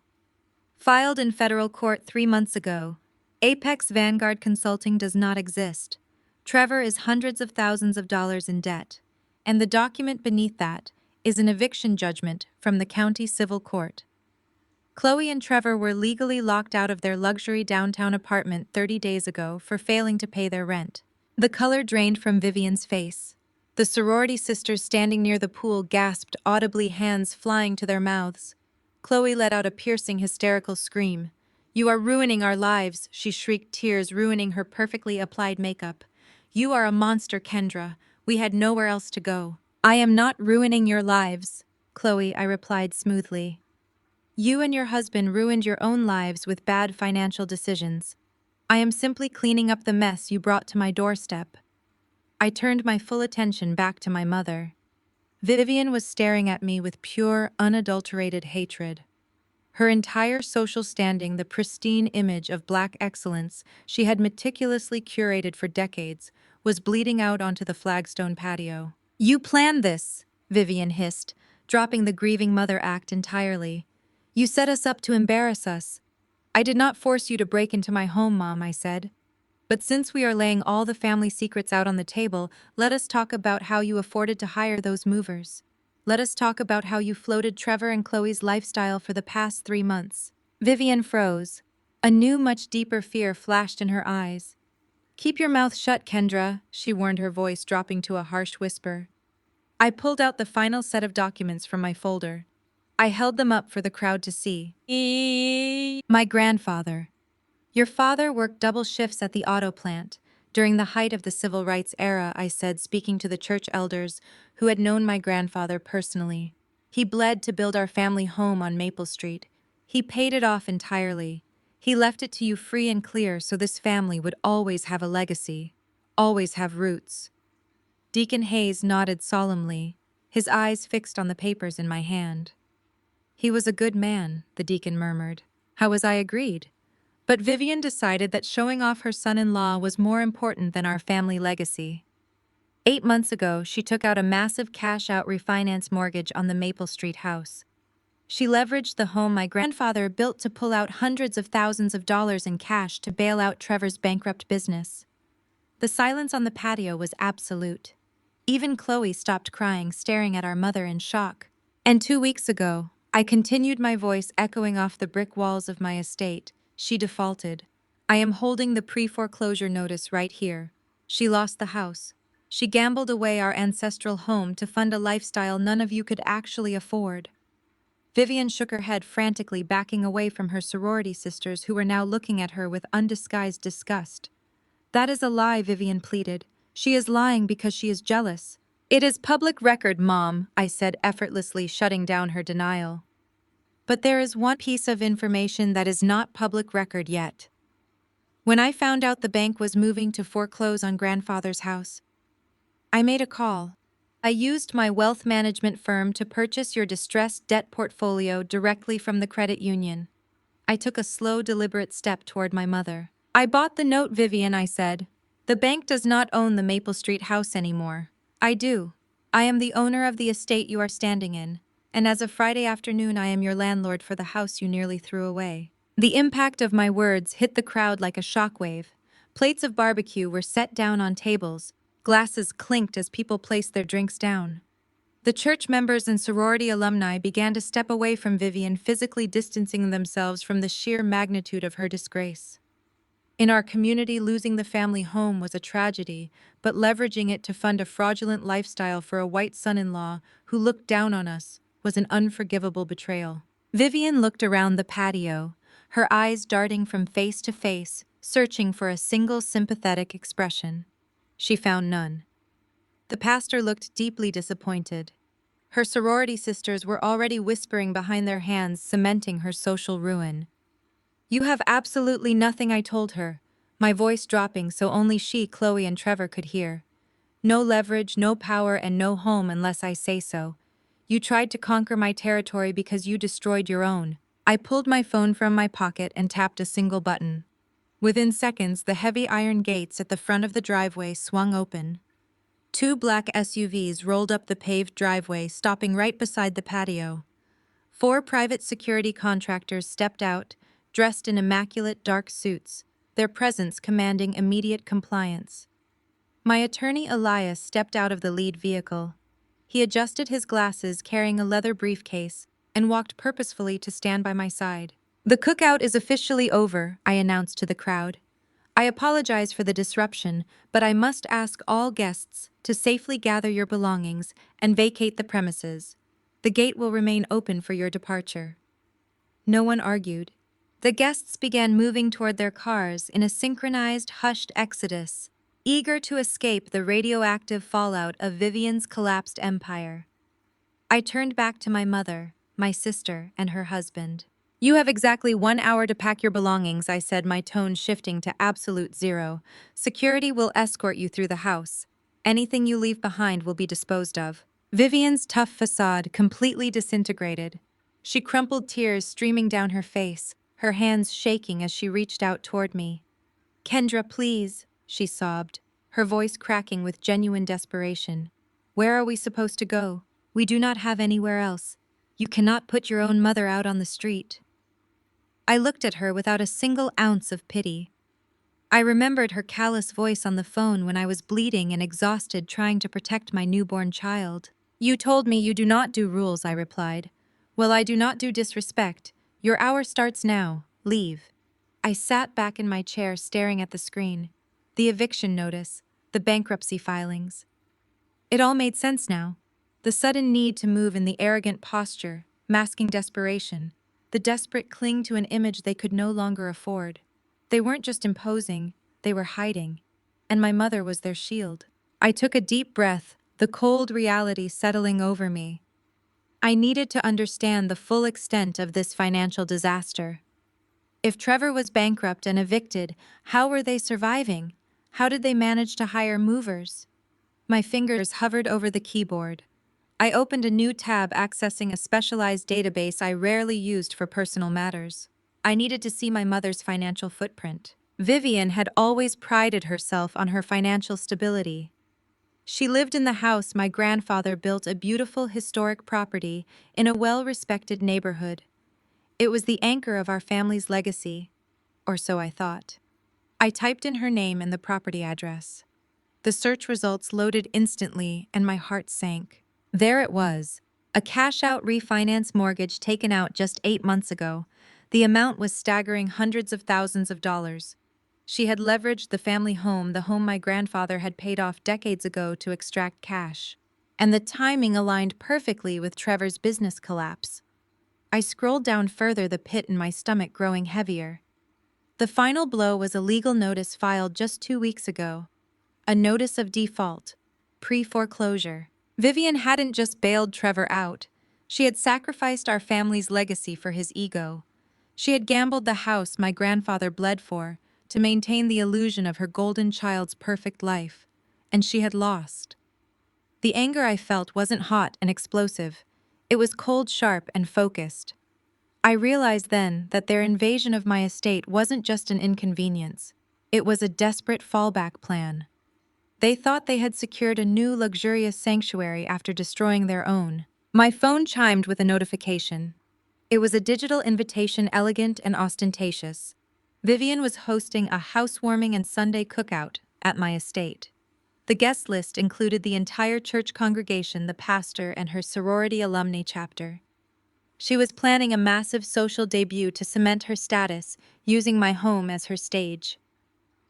"Filed in federal court 3 months ago. Apex Vanguard Consulting does not exist. Trevor is hundreds of thousands of dollars in debt. And the document beneath that is an eviction judgment from the county civil court." Chloe and Trevor were legally locked out of their luxury downtown apartment 30 days ago for failing to pay their rent. The color drained from Vivian's face. The sorority sisters standing near the pool gasped audibly, hands flying to their mouths. Chloe let out a piercing, hysterical scream. "You are ruining our lives," she shrieked, tears ruining her perfectly applied makeup. "You are a monster, Kendra. We had nowhere else to go." "I am not ruining your lives, Chloe," I replied smoothly. "You and your husband ruined your own lives with bad financial decisions. I am simply cleaning up the mess you brought to my doorstep." I turned my full attention back to my mother. Vivian was staring at me with pure, unadulterated hatred. Her entire social standing, the pristine image of Black excellence she had meticulously curated for decades, was bleeding out onto the flagstone patio. "You planned this," Vivian hissed, dropping the grieving mother act entirely. "You set us up to embarrass us." "I did not force you to break into my home, Mom," I said. "But since we are laying all the family secrets out on the table, let us talk about how you afforded to hire those movers. Let us talk about how you floated Trevor and Chloe's lifestyle for the past 3 months." Vivian froze. A new, much deeper fear flashed in her eyes. "Keep your mouth shut, Kendra," she warned, her voice dropping to a harsh whisper. I pulled out the final set of documents from my folder. I held them up for the crowd to see. My grandfather. "Your father worked double shifts at the auto plant. During the height of the civil rights era," I said, speaking to the church elders who had known my grandfather personally. "He bled to build our family home on Maple Street. He paid it off entirely. He left it to you free and clear so this family would always have a legacy, always have roots." Deacon Hayes nodded solemnly, his eyes fixed on the papers in my hand. "He was a good man," the deacon murmured. How was I agreed? But Vivian decided that showing off her son-in-law was more important than our family legacy. 8 months ago, she took out a massive cash-out refinance mortgage on the Maple Street house. She leveraged the home my grandfather built to pull out hundreds of thousands of dollars in cash to bail out Trevor's bankrupt business. The silence on the patio was absolute. Even Chloe stopped crying, staring at our mother in shock. "And 2 weeks ago," I continued, my voice echoing off the brick walls of my estate, "she defaulted. I am holding the pre-foreclosure notice right here. She lost the house. She gambled away our ancestral home to fund a lifestyle none of you could actually afford." Vivian shook her head frantically, backing away from her sorority sisters who were now looking at her with undisguised disgust. "That is a lie," Vivian pleaded. "She is lying because she is jealous." "It is public record, Mom," I said, effortlessly shutting down her denial. "But there is one piece of information that is not public record yet. When I found out the bank was moving to foreclose on grandfather's house, I made a call. I used my wealth management firm to purchase your distressed debt portfolio directly from the credit union." I took a slow, deliberate step toward my mother. "I bought the note, Vivian," I said. "The bank does not own the Maple Street house anymore. I do. I am the owner of the estate you are standing in, and as of Friday afternoon I am your landlord for the house you nearly threw away." The impact of my words hit the crowd like a shockwave. Plates of barbecue were set down on tables, glasses clinked as people placed their drinks down. The church members and sorority alumni began to step away from Vivian, physically distancing themselves from the sheer magnitude of her disgrace. In our community, losing the family home was a tragedy, but leveraging it to fund a fraudulent lifestyle for a white son-in-law who looked down on us was an unforgivable betrayal. Vivian looked around the patio, her eyes darting from face to face, searching for a single sympathetic expression. She found none. The pastor looked deeply disappointed. Her sorority sisters were already whispering behind their hands, cementing her social ruin. "You have absolutely nothing," I told her, my voice dropping so only she, Chloe, and Trevor could hear. "No leverage, no power, and no home unless I say so. You tried to conquer my territory because you destroyed your own." I pulled my phone from my pocket and tapped a single button. Within seconds, the heavy iron gates at the front of the driveway swung open. 2 black SUVs rolled up the paved driveway, stopping right beside the patio. 4 private security contractors stepped out, dressed in immaculate dark suits, their presence commanding immediate compliance. My attorney Elias stepped out of the lead vehicle. He adjusted his glasses, carrying a leather briefcase, and walked purposefully to stand by my side. The cookout is officially over, I announced to the crowd. I apologize for the disruption, but I must ask all guests to safely gather your belongings and vacate the premises. The gate will remain open for your departure. No one argued. The guests began moving toward their cars in a synchronized, hushed exodus, eager to escape the radioactive fallout of Vivian's collapsed empire. I turned back to my mother, my sister, and her husband. You have exactly 1 hour to pack your belongings, I said, my tone shifting to absolute zero. Security will escort you through the house. Anything you leave behind will be disposed of. Vivian's tough facade completely disintegrated. She crumpled, tears streaming down her face, her hands shaking as she reached out toward me. Kendra, please, she sobbed, her voice cracking with genuine desperation. Where are we supposed to go? We do not have anywhere else. You cannot put your own mother out on the street. I looked at her without a single ounce of pity. I remembered her callous voice on the phone when I was bleeding and exhausted trying to protect my newborn child. You told me you do not do rules, I replied. Well, I do not do disrespect. Your hour starts now. Leave. I sat back in my chair staring at the screen. The eviction notice, the bankruptcy filings. It all made sense now. The sudden need to move in the arrogant posture, masking desperation. The desperate cling to an image they could no longer afford. They weren't just imposing, they were hiding. And my mother was their shield. I took a deep breath, the cold reality settling over me. I needed to understand the full extent of this financial disaster. If Trevor was bankrupt and evicted, how were they surviving? How did they manage to hire movers? My fingers hovered over the keyboard. I opened a new tab accessing a specialized database I rarely used for personal matters. I needed to see my mother's financial footprint. Vivian had always prided herself on her financial stability. She lived in the house my grandfather built, a beautiful historic property in a well-respected neighborhood. It was the anchor of our family's legacy, or so I thought. I typed in her name and the property address. The search results loaded instantly and my heart sank. There it was, a cash-out refinance mortgage taken out just 8 months ago. The amount was staggering hundreds of thousands of dollars. She had leveraged the family home, the home my grandfather had paid off decades ago, to extract cash. And the timing aligned perfectly with Trevor's business collapse. I scrolled down further, the pit in my stomach growing heavier. The final blow was a legal notice filed just 2 weeks ago. A notice of default, pre-foreclosure. Vivian hadn't just bailed Trevor out. She had sacrificed our family's legacy for his ego. She had gambled the house my grandfather bled for to maintain the illusion of her golden child's perfect life. And she had lost. The anger I felt wasn't hot and explosive. It was cold, sharp, and focused. I realized then that their invasion of my estate wasn't just an inconvenience. It was a desperate fallback plan. They thought they had secured a new luxurious sanctuary after destroying their own. My phone chimed with a notification. It was a digital invitation, elegant and ostentatious. Vivian was hosting a housewarming and Sunday cookout at my estate. The guest list included the entire church congregation, the pastor, and her sorority alumni chapter. She was planning a massive social debut to cement her status, using my home as her stage.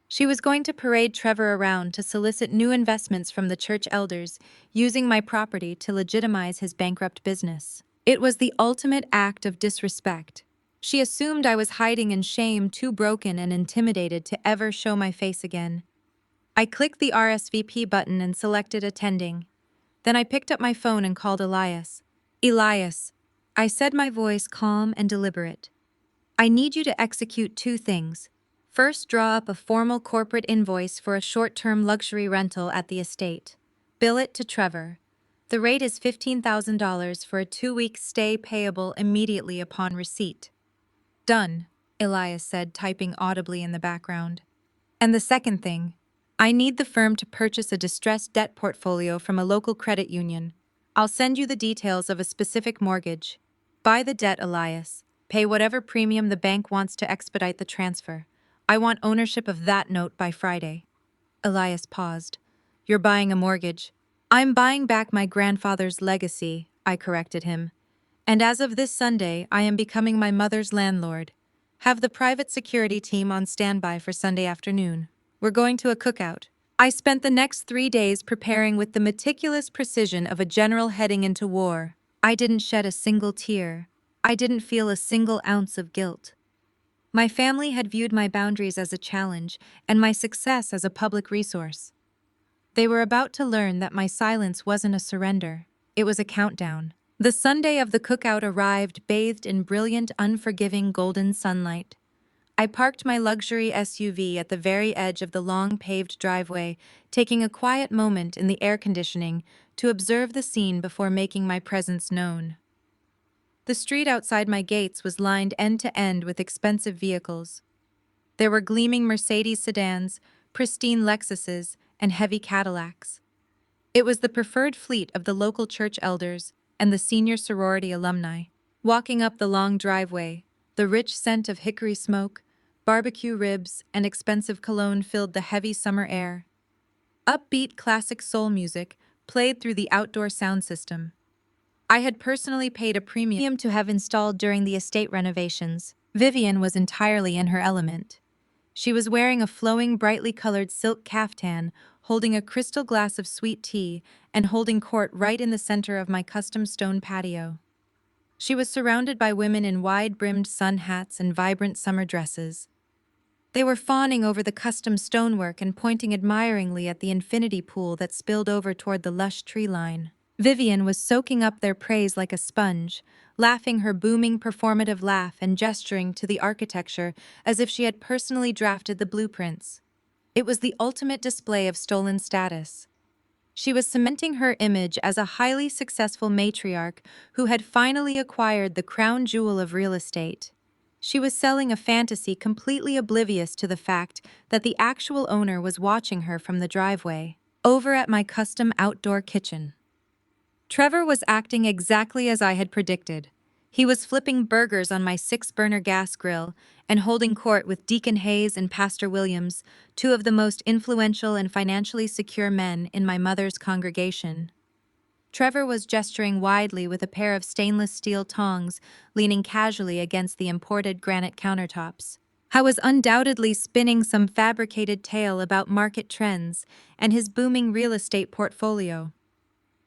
She was going to parade Trevor around to solicit new investments from the church elders, using my property to legitimize his bankrupt business. It was the ultimate act of disrespect. She assumed I was hiding in shame, too broken and intimidated to ever show my face again. I clicked the RSVP button and selected attending. Then I picked up my phone and called Elias. Elias, I said, my voice calm and deliberate. I need you to execute 2 things. First, draw up a formal corporate invoice for a short-term luxury rental at the estate. Bill it to Trevor. The rate is $15,000 for a 2-week stay, payable immediately upon receipt. Done, Elias said, typing audibly in the background. And the second thing, I need the firm to purchase a distressed debt portfolio from a local credit union. I'll send you the details of a specific mortgage. Buy the debt, Elias. Pay whatever premium the bank wants to expedite the transfer. I want ownership of that note by Friday. Elias paused. You're buying a mortgage. I'm buying back my grandfather's legacy, I corrected him. And as of this Sunday, I am becoming my mother's landlord. Have the private security team on standby for Sunday afternoon. We're going to a cookout. I spent the next 3 days preparing with the meticulous precision of a general heading into war. I didn't shed a single tear. I didn't feel a single ounce of guilt. My family had viewed my boundaries as a challenge and my success as a public resource. They were about to learn that my silence wasn't a surrender. It was a countdown. The Sunday of the cookout arrived bathed in brilliant, unforgiving golden sunlight. I parked my luxury SUV at the very edge of the long paved driveway, taking a quiet moment in the air conditioning to observe the scene before making my presence known. The street outside my gates was lined end to end with expensive vehicles. There were gleaming Mercedes sedans, pristine Lexuses, and heavy Cadillacs. It was the preferred fleet of the local church elders and the senior sorority alumni. Walking up the long driveway, the rich scent of hickory smoke, barbecue ribs, and expensive cologne filled the heavy summer air. Upbeat classic soul music played through the outdoor sound system. I had personally paid a premium to have installed during the estate renovations. Vivian was entirely in her element. She was wearing a flowing, brightly colored silk caftan, holding a crystal glass of sweet tea, and holding court right in the center of my custom stone patio. She was surrounded by women in wide-brimmed sun hats and vibrant summer dresses. They were fawning over the custom stonework and pointing admiringly at the infinity pool that spilled over toward the lush tree line. Vivian was soaking up their praise like a sponge, laughing her booming performative laugh and gesturing to the architecture as if she had personally drafted the blueprints. It was the ultimate display of stolen status. She was cementing her image as a highly successful matriarch who had finally acquired the crown jewel of real estate. She was selling a fantasy completely oblivious to the fact that the actual owner was watching her from the driveway, over at my custom outdoor kitchen. Trevor was acting exactly as I had predicted. He was flipping burgers on my 6-burner gas grill and holding court with Deacon Hayes and Pastor Williams, two of the most influential and financially secure men in my mother's congregation. Trevor was gesturing widely with a pair of stainless steel tongs, leaning casually against the imported granite countertops. I was undoubtedly spinning some fabricated tale about market trends and his booming real estate portfolio.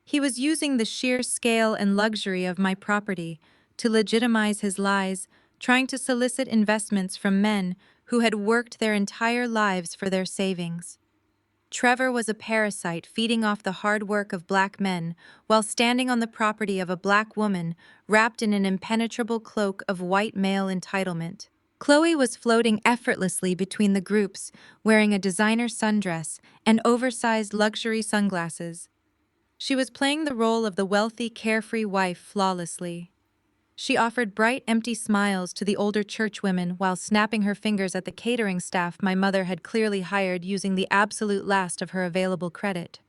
He was using the sheer scale and luxury of my property to legitimize his lies, trying to solicit investments from men who had worked their entire lives for their savings. Trevor was a parasite feeding off the hard work of black men while standing on the property of a black woman wrapped in an impenetrable cloak of white male entitlement. Chloe was floating effortlessly between the groups, wearing a designer sundress and oversized luxury sunglasses. She was playing the role of the wealthy, carefree wife flawlessly. She offered bright, empty smiles to the older churchwomen while snapping her fingers at the catering staff my mother had clearly hired using the absolute last of her available credit.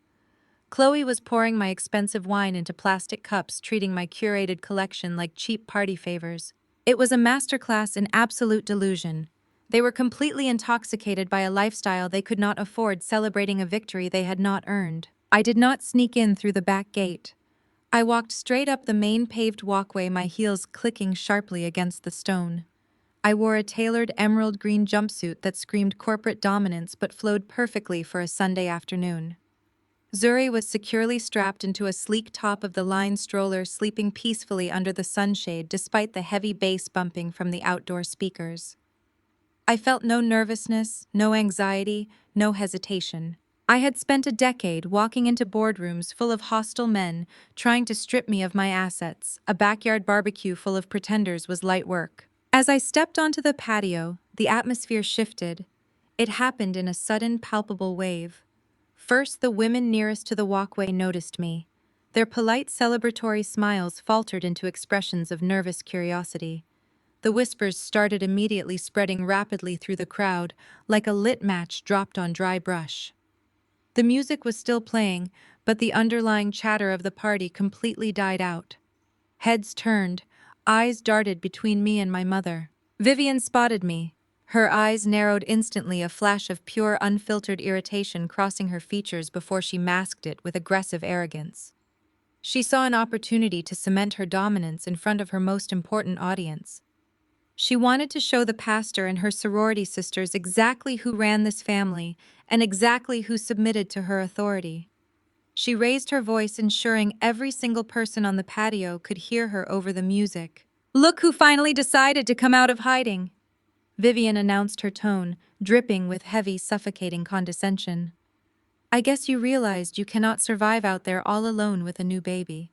Chloe was pouring my expensive wine into plastic cups, treating my curated collection like cheap party favors. It was a masterclass in absolute delusion. They were completely intoxicated by a lifestyle they could not afford, celebrating a victory they had not earned. I did not sneak in through the back gate. I walked straight up the main paved walkway, my heels clicking sharply against the stone. I wore a tailored emerald green jumpsuit that screamed corporate dominance but flowed perfectly for a Sunday afternoon. Zuri was securely strapped into a sleek top-of-the-line stroller, sleeping peacefully under the sunshade despite the heavy bass bumping from the outdoor speakers. I felt no nervousness, no anxiety, no hesitation. I had spent a decade walking into boardrooms full of hostile men, trying to strip me of my assets. A backyard barbecue full of pretenders was light work. As I stepped onto the patio, the atmosphere shifted. It happened in a sudden, palpable wave. First, the women nearest to the walkway noticed me. Their polite, celebratory smiles faltered into expressions of nervous curiosity. The whispers started immediately, spreading rapidly through the crowd, like a lit match dropped on dry brush. The music was still playing, but the underlying chatter of the party completely died out. Heads turned, eyes darted between me and my mother. Vivian spotted me. Her eyes narrowed instantly, a flash of pure, unfiltered irritation crossing her features before she masked it with aggressive arrogance. She saw an opportunity to cement her dominance in front of her most important audience. She wanted to show the pastor and her sorority sisters exactly who ran this family and exactly who submitted to her authority. She raised her voice, ensuring every single person on the patio could hear her over the music. "Look who finally decided to come out of hiding," Vivian announced, her tone dripping with heavy, suffocating condescension. "I guess you realized you cannot survive out there all alone with a new baby.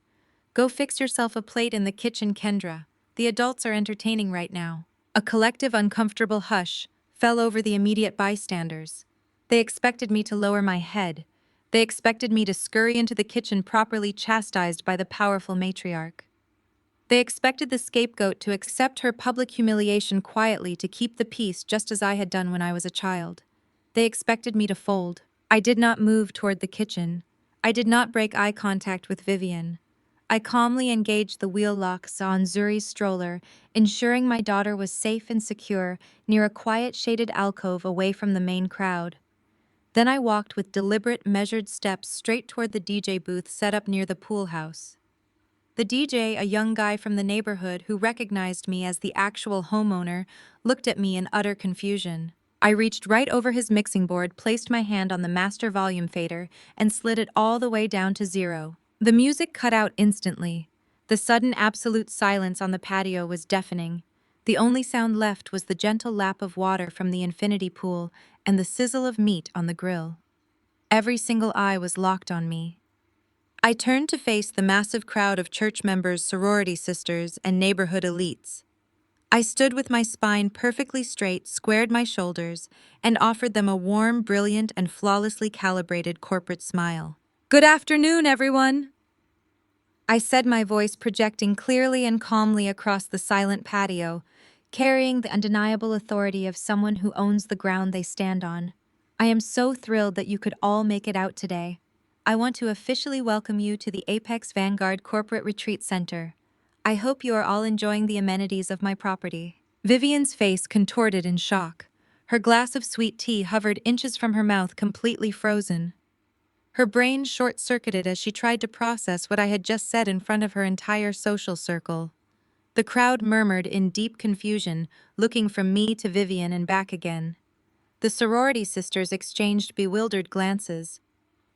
Go fix yourself a plate in the kitchen, Kendra. The adults are entertaining right now." A collective uncomfortable hush fell over the immediate bystanders. They expected me to lower my head. They expected me to scurry into the kitchen properly chastised by the powerful matriarch. They expected the scapegoat to accept her public humiliation quietly to keep the peace, just as I had done when I was a child. They expected me to fold. I did not move toward the kitchen. I did not break eye contact with Vivian. I calmly engaged the wheel locks on Zuri's stroller, ensuring my daughter was safe and secure near a quiet shaded alcove away from the main crowd. Then I walked with deliberate, measured steps straight toward the DJ booth set up near the pool house. The DJ, a young guy from the neighborhood who recognized me as the actual homeowner, looked at me in utter confusion. I reached right over his mixing board, placed my hand on the master volume fader, and slid it all the way down to 0. The music cut out instantly. The sudden absolute silence on the patio was deafening. The only sound left was the gentle lap of water from the infinity pool and the sizzle of meat on the grill. Every single eye was locked on me. I turned to face the massive crowd of church members, sorority sisters, and neighborhood elites. I stood with my spine perfectly straight, squared my shoulders, and offered them a warm, brilliant, and flawlessly calibrated corporate smile. "Good afternoon, everyone," I said, my voice projecting clearly and calmly across the silent patio, carrying the undeniable authority of someone who owns the ground they stand on. "I am so thrilled that you could all make it out today. I want to officially welcome you to the Apex Vanguard Corporate Retreat Center. I hope you are all enjoying the amenities of my property." Vivian's face contorted in shock. Her glass of sweet tea hovered inches from her mouth, completely frozen. Her brain short-circuited as she tried to process what I had just said in front of her entire social circle. The crowd murmured in deep confusion, looking from me to Vivian and back again. The sorority sisters exchanged bewildered glances.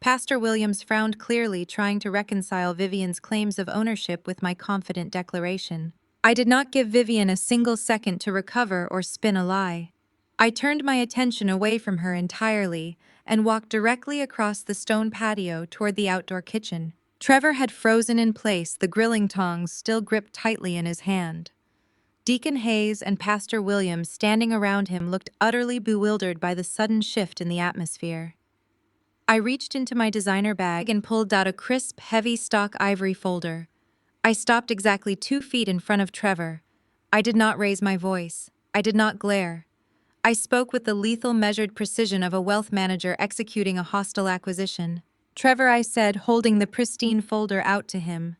Pastor Williams frowned clearly, trying to reconcile Vivian's claims of ownership with my confident declaration. I did not give Vivian a single second to recover or spin a lie. I turned my attention away from her entirely and walked directly across the stone patio toward the outdoor kitchen. Trevor had frozen in place, the grilling tongs still gripped tightly in his hand. Deacon Hayes and Pastor Williams, standing around him, looked utterly bewildered by the sudden shift in the atmosphere. I reached into my designer bag and pulled out a crisp, heavy stock ivory folder. I stopped exactly 2 feet in front of Trevor. I did not raise my voice. I did not glare. I spoke with the lethal, measured precision of a wealth manager executing a hostile acquisition. "Trevor," I said, holding the pristine folder out to him,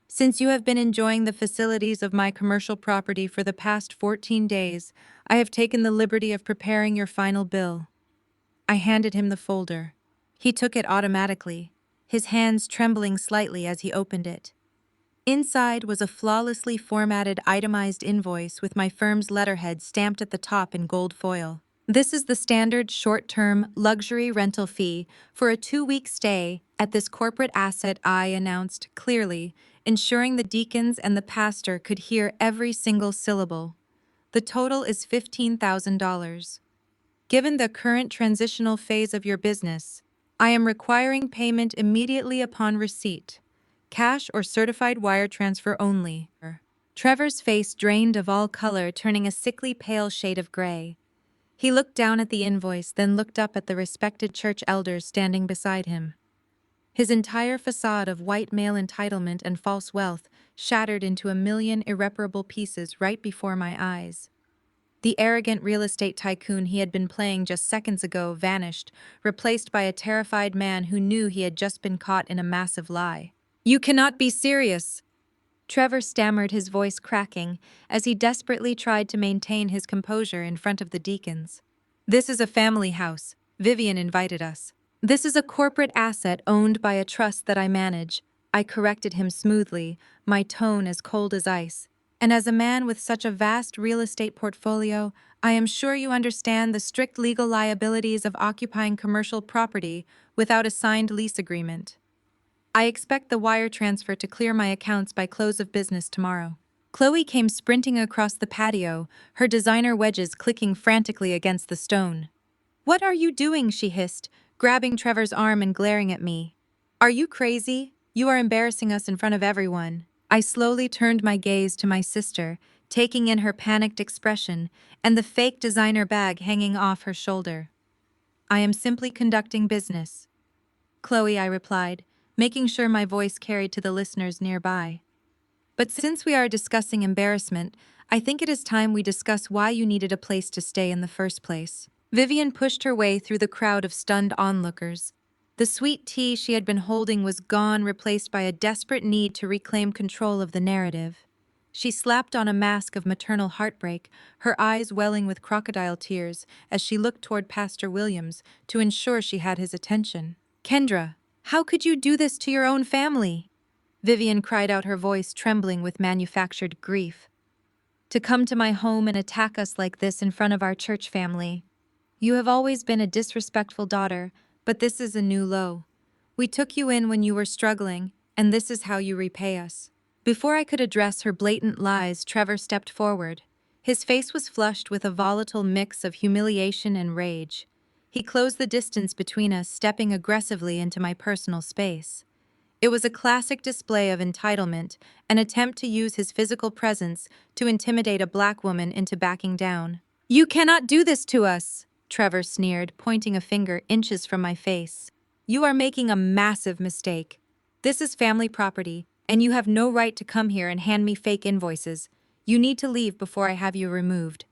"since you have been enjoying the facilities of my commercial property for the past 14 days, I have taken the liberty of preparing your final bill." I handed him the folder. He took it automatically, his hands trembling slightly as he opened it. Inside was a flawlessly formatted, itemized invoice with my firm's letterhead stamped at the top in gold foil. "This is the standard short-term luxury rental fee for a 2-week stay at this corporate asset," I announced clearly, ensuring the deacons and the pastor could hear every single syllable. "The total is $15,000. Given the current transitional phase of your business, I am requiring payment immediately upon receipt. Cash or certified wire transfer only." Trevor's face drained of all color, turning a sickly pale shade of gray. He looked down at the invoice, then looked up at the respected church elders standing beside him. His entire facade of white male entitlement and false wealth shattered into a million irreparable pieces right before my eyes. The arrogant real estate tycoon he had been playing just seconds ago vanished, replaced by a terrified man who knew he had just been caught in a massive lie. "You cannot be serious," Trevor stammered, his voice cracking, as he desperately tried to maintain his composure in front of the deacons. "This is a family house. Vivian invited us. This is a corporate asset owned by a trust that I manage. I corrected him smoothly, my tone as cold as ice. And as a man with such a vast real estate portfolio, I am sure you understand the strict legal liabilities of occupying commercial property without a signed lease agreement. I expect the wire transfer to clear my accounts by close of business tomorrow. Chloe came sprinting across the patio, her designer wedges clicking frantically against the stone. "What are you doing?" she hissed, grabbing Trevor's arm and glaring at me. "Are you crazy? You are embarrassing us in front of everyone." I slowly turned my gaze to my sister, taking in her panicked expression and the fake designer bag hanging off her shoulder. "I am simply conducting business." "Chloe," I replied, making sure my voice carried to the listeners nearby. "But since we are discussing embarrassment, I think it is time we discuss why you needed a place to stay in the first place." Vivian pushed her way through the crowd of stunned onlookers. The sweet tea she had been holding was gone, replaced by a desperate need to reclaim control of the narrative. She slapped on a mask of maternal heartbreak, her eyes welling with crocodile tears as she looked toward Pastor Williams to ensure she had his attention. "Kendra, how could you do this to your own family?" Vivian cried out, her voice trembling with manufactured grief. "To come to my home and attack us like this in front of our church family. You have always been a disrespectful daughter, but this is a new low. We took you in when you were struggling, and this is how you repay us." Before I could address her blatant lies, Trevor stepped forward. His face was flushed with a volatile mix of humiliation and rage. He closed the distance between us, stepping aggressively into my personal space. It was a classic display of entitlement, an attempt to use his physical presence to intimidate a black woman into backing down. "You cannot do this to us," Trevor sneered, pointing a finger inches from my face. "You are making a massive mistake. This is family property, and you have no right to come here and hand me fake invoices. You need to leave before I have you removed."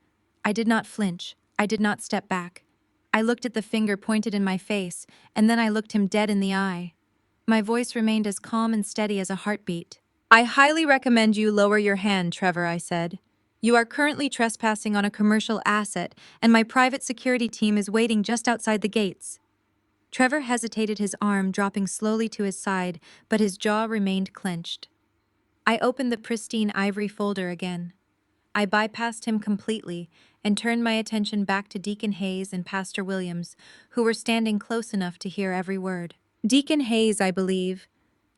I did not flinch. I did not step back. I looked at the finger pointed in my face, and then I looked him dead in the eye. My voice remained as calm and steady as a heartbeat. "I highly recommend you lower your hand, Trevor," I said. "You are currently trespassing on a commercial asset, and my private security team is waiting just outside the gates." Trevor hesitated, his arm dropping slowly to his side, but his jaw remained clenched. I opened the pristine ivory folder again. I bypassed him completely and turned my attention back to Deacon Hayes and Pastor Williams, who were standing close enough to hear every word. "Deacon Hayes, I believe.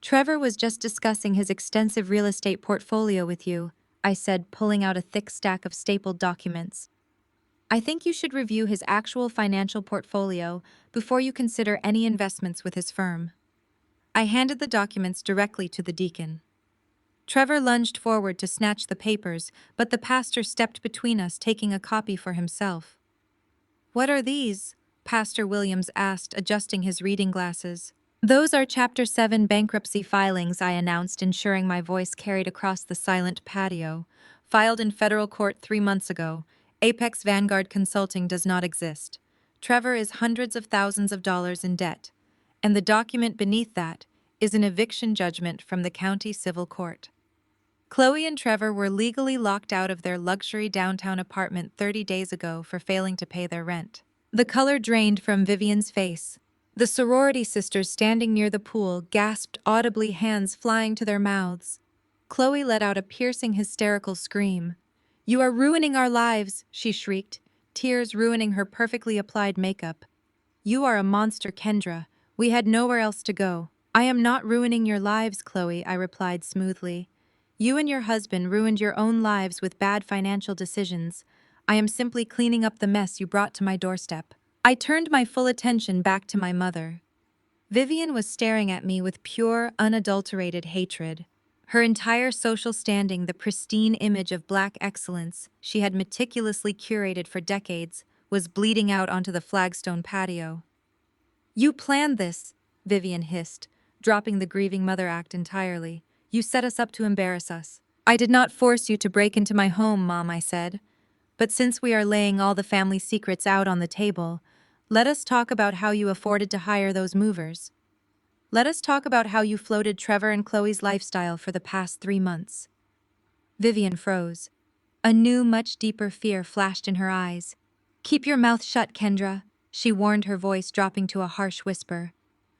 Trevor was just discussing his extensive real estate portfolio with you," I said, pulling out a thick stack of stapled documents. "I think you should review his actual financial portfolio before you consider any investments with his firm." I handed the documents directly to the deacon. Trevor lunged forward to snatch the papers, but the pastor stepped between us, taking a copy for himself. "What are these?" Pastor Williams asked, adjusting his reading glasses. "Those are Chapter 7 bankruptcy filings," I announced, ensuring my voice carried across the silent patio. "Filed in federal court 3 months ago. Apex Vanguard Consulting does not exist. Trevor is hundreds of thousands of dollars in debt. And the document beneath that is an eviction judgment from the county civil court." Chloe and Trevor were legally locked out of their luxury downtown apartment 30 days ago for failing to pay their rent. The color drained from Vivian's face. The sorority sisters standing near the pool gasped audibly, hands flying to their mouths. Chloe let out a piercing, hysterical scream. "You are ruining our lives," she shrieked, tears ruining her perfectly applied makeup. "You are a monster, Kendra. We had nowhere else to go." "I am not ruining your lives, Chloe," I replied smoothly. "You and your husband ruined your own lives with bad financial decisions. I am simply cleaning up the mess you brought to my doorstep." I turned my full attention back to my mother. Vivian was staring at me with pure, unadulterated hatred. Her entire social standing, the pristine image of black excellence she had meticulously curated for decades, was bleeding out onto the flagstone patio. "You planned this," Vivian hissed, dropping the grieving mother act entirely. "You set us up to embarrass us." "I did not force you to break into my home, Mom," I said. "But since we are laying all the family secrets out on the table, let us talk about how you afforded to hire those movers. Let us talk about how you floated Trevor and Chloe's lifestyle for the past 3 months." Vivian froze. A new, much deeper fear flashed in her eyes. "Keep your mouth shut, Kendra," she warned, her voice dropping to a harsh whisper.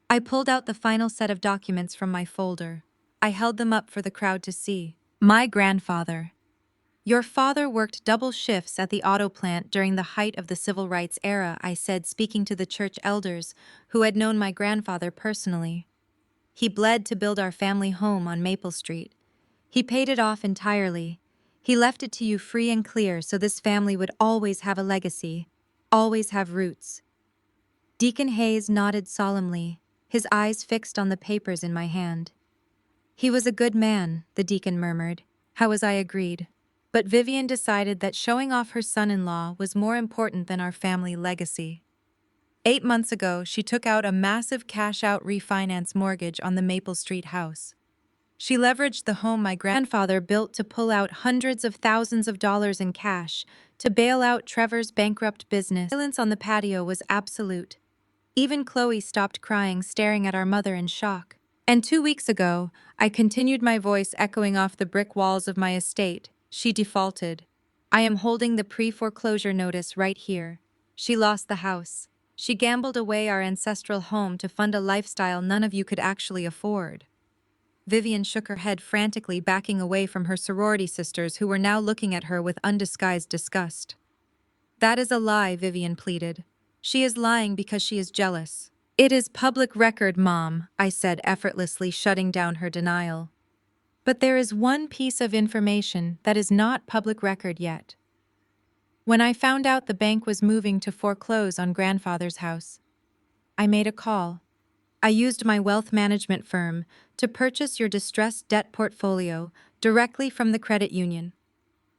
I pulled out the final set of documents from my folder. I held them up for the crowd to see. My grandfather. Your father worked double shifts at the auto plant during the height of the civil rights era, I said, speaking to the church elders who had known my grandfather personally. He bled to build our family home on Maple Street. He paid it off entirely. He left it to you free and clear so this family would always have a legacy, always have roots. Deacon Hayes nodded solemnly, his eyes fixed on the papers in my hand. He was a good man, the deacon murmured, how as I agreed. But Vivian decided that showing off her son-in-law was more important than our family legacy. 8 months ago, she took out a massive cash-out refinance mortgage on the Maple Street house. She leveraged the home my grandfather built to pull out hundreds of thousands of dollars in cash to bail out Trevor's bankrupt business. Silence on the patio was absolute. Even Chloe stopped crying, staring at our mother in shock. And 2 weeks ago, I continued, my voice echoing off the brick walls of my estate. She defaulted. I am holding the pre-foreclosure notice right here. She lost the house. She gambled away our ancestral home to fund a lifestyle none of you could actually afford. Vivian shook her head frantically, backing away from her sorority sisters who were now looking at her with undisguised disgust. That is a lie, Vivian pleaded. She is lying because she is jealous. It is public record, Mom, I said effortlessly, shutting down her denial. But there is one piece of information that is not public record yet. When I found out the bank was moving to foreclose on grandfather's house, I made a call. I used my wealth management firm to purchase your distressed debt portfolio directly from the credit union.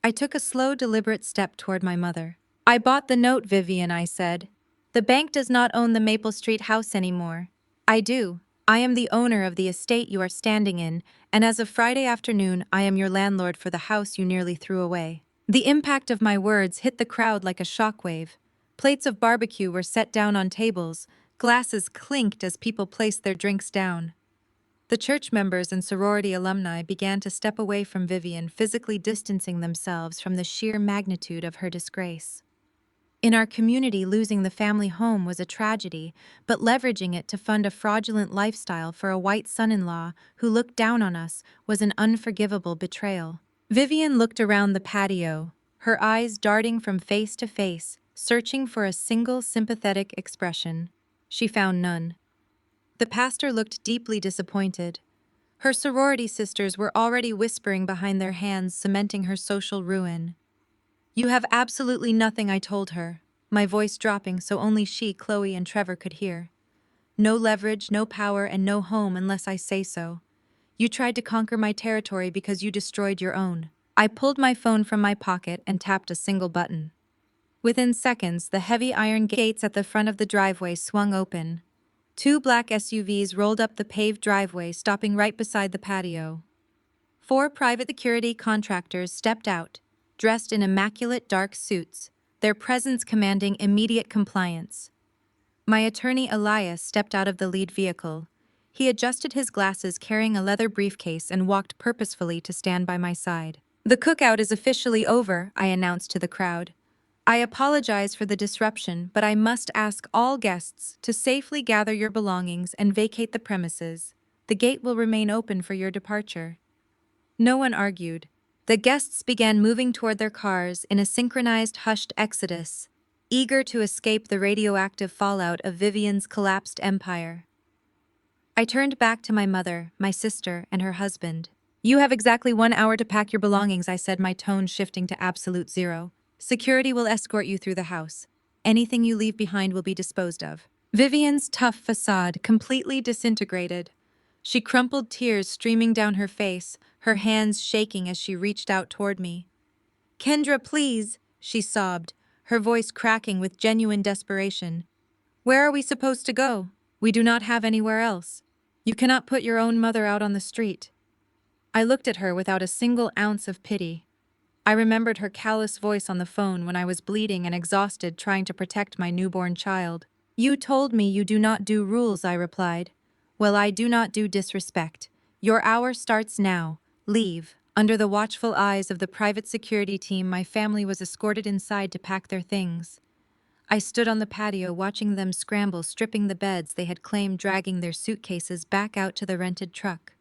I took a slow, deliberate step toward my mother. I bought the note, Vivian, I said. The bank does not own the Maple Street house anymore. I do. I am the owner of the estate you are standing in, and as of Friday afternoon, I am your landlord for the house you nearly threw away. The impact of my words hit the crowd like a shockwave. Plates of barbecue were set down on tables, glasses clinked as people placed their drinks down. The church members and sorority alumni began to step away from Vivian, physically distancing themselves from the sheer magnitude of her disgrace. In our community, losing the family home was a tragedy, but leveraging it to fund a fraudulent lifestyle for a white son-in-law who looked down on us was an unforgivable betrayal. Vivian looked around the patio, her eyes darting from face to face, searching for a single sympathetic expression. She found none. The pastor looked deeply disappointed. Her sorority sisters were already whispering behind their hands, cementing her social ruin. You have absolutely nothing, I told her, my voice dropping so only she, Chloe, and Trevor could hear. No leverage, no power, and no home unless I say so. You tried to conquer my territory because you destroyed your own. I pulled my phone from my pocket and tapped a single button. Within seconds, the heavy iron gates at the front of the driveway swung open. 2 black SUVs rolled up the paved driveway, stopping right beside the patio. 4 private security contractors stepped out, dressed in immaculate dark suits, their presence commanding immediate compliance. My attorney Elias stepped out of the lead vehicle. He adjusted his glasses, carrying a leather briefcase, and walked purposefully to stand by my side. The cookout is officially over, I announced to the crowd. I apologize for the disruption, but I must ask all guests to safely gather your belongings and vacate the premises. The gate will remain open for your departure. No one argued. The guests began moving toward their cars in a synchronized, hushed exodus, eager to escape the radioactive fallout of Vivian's collapsed empire. I turned back to my mother, my sister, and her husband. You have exactly 1 hour to pack your belongings, I said, my tone shifting to absolute zero. Security will escort you through the house. Anything you leave behind will be disposed of. Vivian's tough facade completely disintegrated. She crumpled, tears streaming down her face, her hands shaking as she reached out toward me. Kendra, please, she sobbed, her voice cracking with genuine desperation. Where are we supposed to go? We do not have anywhere else. You cannot put your own mother out on the street. I looked at her without a single ounce of pity. I remembered her callous voice on the phone when I was bleeding and exhausted trying to protect my newborn child. You told me you do not do rules, I replied. Well, I do not do disrespect. Your hour starts now. Leave. Under the watchful eyes of the private security team, my family was escorted inside to pack their things. I stood on the patio watching them scramble, stripping the beds they had claimed, dragging their suitcases back out to the rented truck.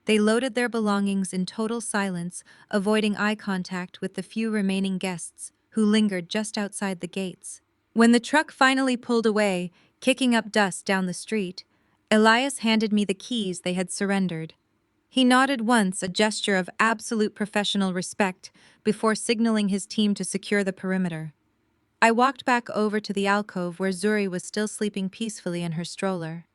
They loaded their belongings in total silence, avoiding eye contact with the few remaining guests who lingered just outside the gates. When the truck finally pulled away, kicking up dust down the street, Elias handed me the keys they had surrendered. He nodded once, a gesture of absolute professional respect, before signaling his team to secure the perimeter. I walked back over to the alcove where Zuri was still sleeping peacefully in her stroller.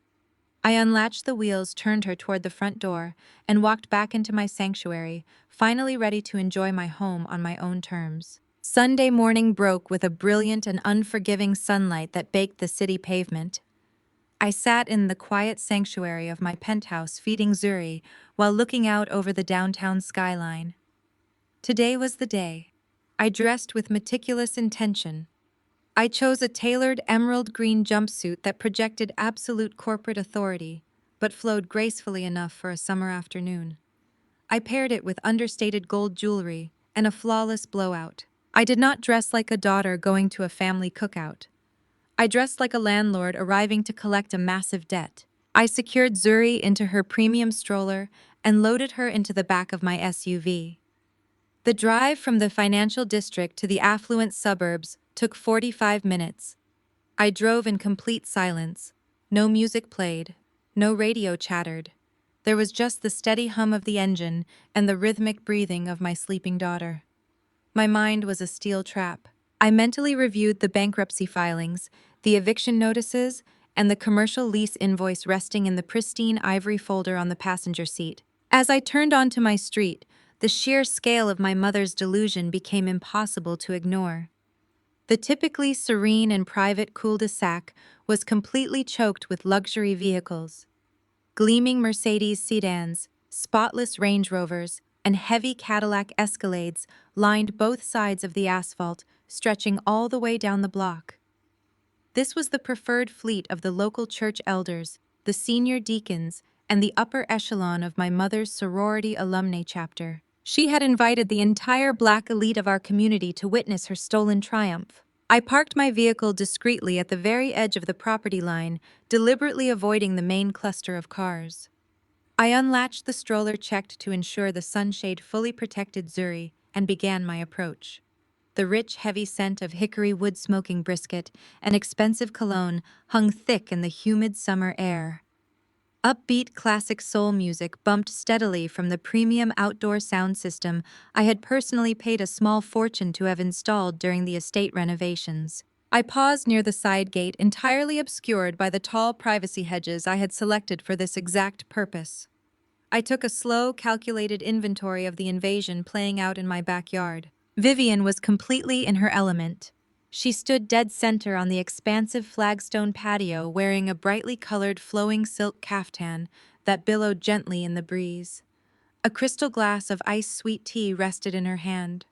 I unlatched the wheels, turned her toward the front door, and walked back into my sanctuary, finally ready to enjoy my home on my own terms. Sunday morning broke with a brilliant and unforgiving sunlight that baked the city pavement. I sat in the quiet sanctuary of my penthouse feeding Zuri while looking out over the downtown skyline. Today was the day. I dressed with meticulous intention. I chose a tailored emerald green jumpsuit that projected absolute corporate authority, but flowed gracefully enough for a summer afternoon. I paired it with understated gold jewelry and a flawless blowout. I did not dress like a daughter going to a family cookout. I dressed like a landlord arriving to collect a massive debt. I secured Zuri into her premium stroller and loaded her into the back of my SUV. The drive from the financial district to the affluent suburbs took 45 minutes. I drove in complete silence. No music played. No radio chattered. There was just the steady hum of the engine and the rhythmic breathing of my sleeping daughter. My mind was a steel trap. I mentally reviewed the bankruptcy filings, the eviction notices, and the commercial lease invoice resting in the pristine ivory folder on the passenger seat. As I turned onto my street, the sheer scale of my mother's delusion became impossible to ignore. The typically serene and private cul-de-sac was completely choked with luxury vehicles. Gleaming Mercedes sedans, spotless Range Rovers, and heavy Cadillac Escalades lined both sides of the asphalt, stretching all the way down the block. This was the preferred fleet of the local church elders, the senior deacons, and the upper echelon of my mother's sorority alumnae chapter. She had invited the entire black elite of our community to witness her stolen triumph. I parked my vehicle discreetly at the very edge of the property line, deliberately avoiding the main cluster of cars. I unlatched the stroller, checked to ensure the sunshade fully protected Zuri, and began my approach. The rich, heavy scent of hickory wood smoking brisket and expensive cologne hung thick in the humid summer air. Upbeat classic soul music bumped steadily from the premium outdoor sound system I had personally paid a small fortune to have installed during the estate renovations. I paused near the side gate, entirely obscured by the tall privacy hedges I had selected for this exact purpose. I took a slow, calculated inventory of the invasion playing out in my backyard. Vivian was completely in her element. She stood dead center on the expansive flagstone patio wearing a brightly colored flowing silk caftan that billowed gently in the breeze. A crystal glass of iced sweet tea rested in her hand.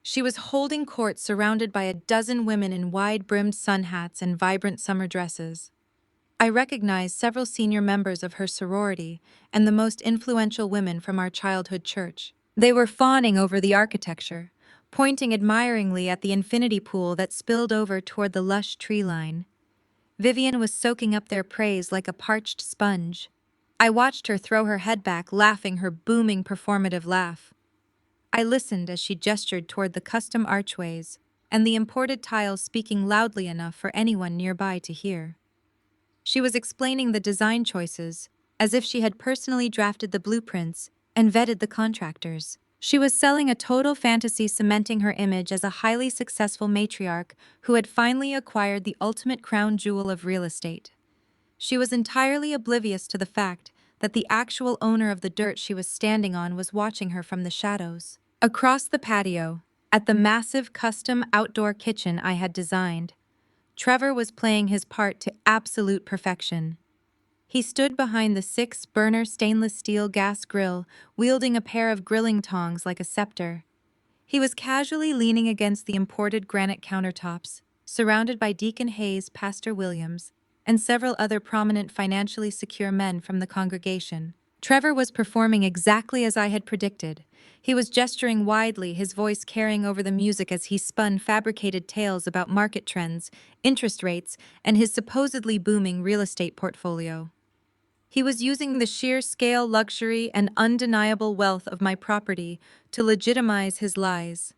She was holding court surrounded by a dozen women in wide-brimmed sun hats and vibrant summer dresses. I recognized several senior members of her sorority and the most influential women from our childhood church. They were fawning over the architecture, pointing admiringly at the infinity pool that spilled over toward the lush tree line. Vivian was soaking up their praise like a parched sponge. I watched her throw her head back, laughing her booming performative laugh. I listened as she gestured toward the custom archways and the imported tiles, speaking loudly enough for anyone nearby to hear. She was explaining the design choices, as if she had personally drafted the blueprints and vetted the contractors. She was selling a total fantasy, cementing her image as a highly successful matriarch who had finally acquired the ultimate crown jewel of real estate. She was entirely oblivious to the fact that the actual owner of the dirt she was standing on was watching her from the shadows. Across the patio, at the massive custom outdoor kitchen I had designed, Trevor was playing his part to absolute perfection. He stood behind the 6-burner stainless steel gas grill, wielding a pair of grilling tongs like a scepter. He was casually leaning against the imported granite countertops, surrounded by Deacon Hayes, Pastor Williams, and several other prominent financially secure men from the congregation. Trevor was performing exactly as I had predicted. He was gesturing widely, his voice carrying over the music as he spun fabricated tales about market trends, interest rates, and his supposedly booming real estate portfolio. He was using the sheer scale, luxury, and undeniable wealth of my property to legitimize his lies.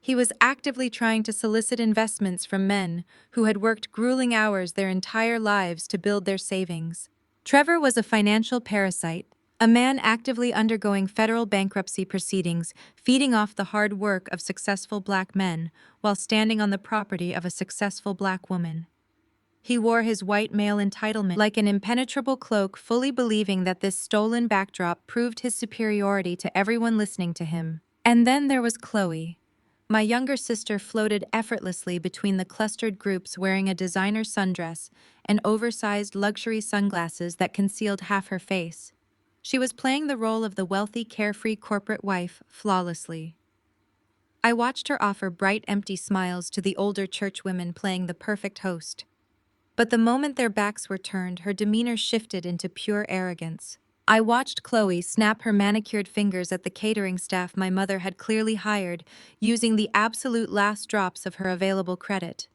He was actively trying to solicit investments from men who had worked grueling hours their entire lives to build their savings. Trevor was a financial parasite, a man actively undergoing federal bankruptcy proceedings, feeding off the hard work of successful black men while standing on the property of a successful black woman. He wore his white male entitlement like an impenetrable cloak, fully believing that this stolen backdrop proved his superiority to everyone listening to him. And then there was Chloe. My younger sister floated effortlessly between the clustered groups, wearing a designer sundress and oversized luxury sunglasses that concealed half her face. She was playing the role of the wealthy, carefree corporate wife flawlessly. I watched her offer bright, empty smiles to the older churchwomen, playing the perfect host. But the moment their backs were turned, her demeanor shifted into pure arrogance. I watched Chloe snap her manicured fingers at the catering staff my mother had clearly hired, using the absolute last drops of her available credit.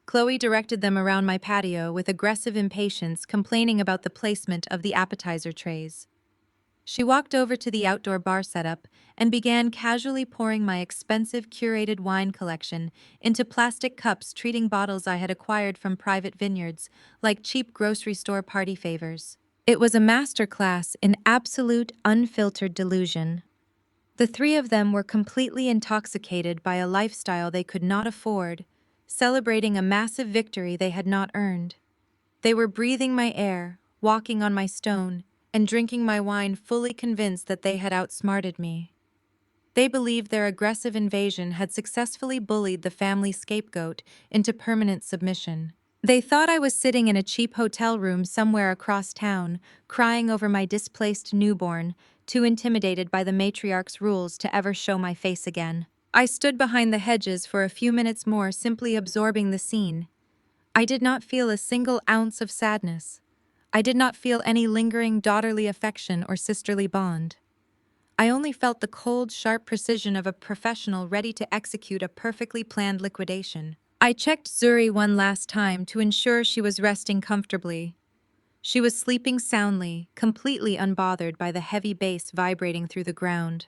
Chloe directed them around my patio with aggressive impatience, complaining about the placement of the appetizer trays. She walked over to the outdoor bar setup and began casually pouring my expensive curated wine collection into plastic cups, treating bottles I had acquired from private vineyards like cheap grocery store party favors. It was a masterclass in absolute, unfiltered delusion. The three of them were completely intoxicated by a lifestyle they could not afford, celebrating a massive victory they had not earned. They were breathing my air, walking on my stone, and drinking my wine, fully convinced that they had outsmarted me. They believed their aggressive invasion had successfully bullied the family scapegoat into permanent submission. They thought I was sitting in a cheap hotel room somewhere across town, crying over my displaced newborn, too intimidated by the matriarch's rules to ever show my face again. I stood behind the hedges for a few minutes more, simply absorbing the scene. I did not feel a single ounce of sadness. I did not feel any lingering daughterly affection or sisterly bond. I only felt the cold, sharp precision of a professional ready to execute a perfectly planned liquidation. I checked Zuri one last time to ensure she was resting comfortably. She was sleeping soundly, completely unbothered by the heavy bass vibrating through the ground.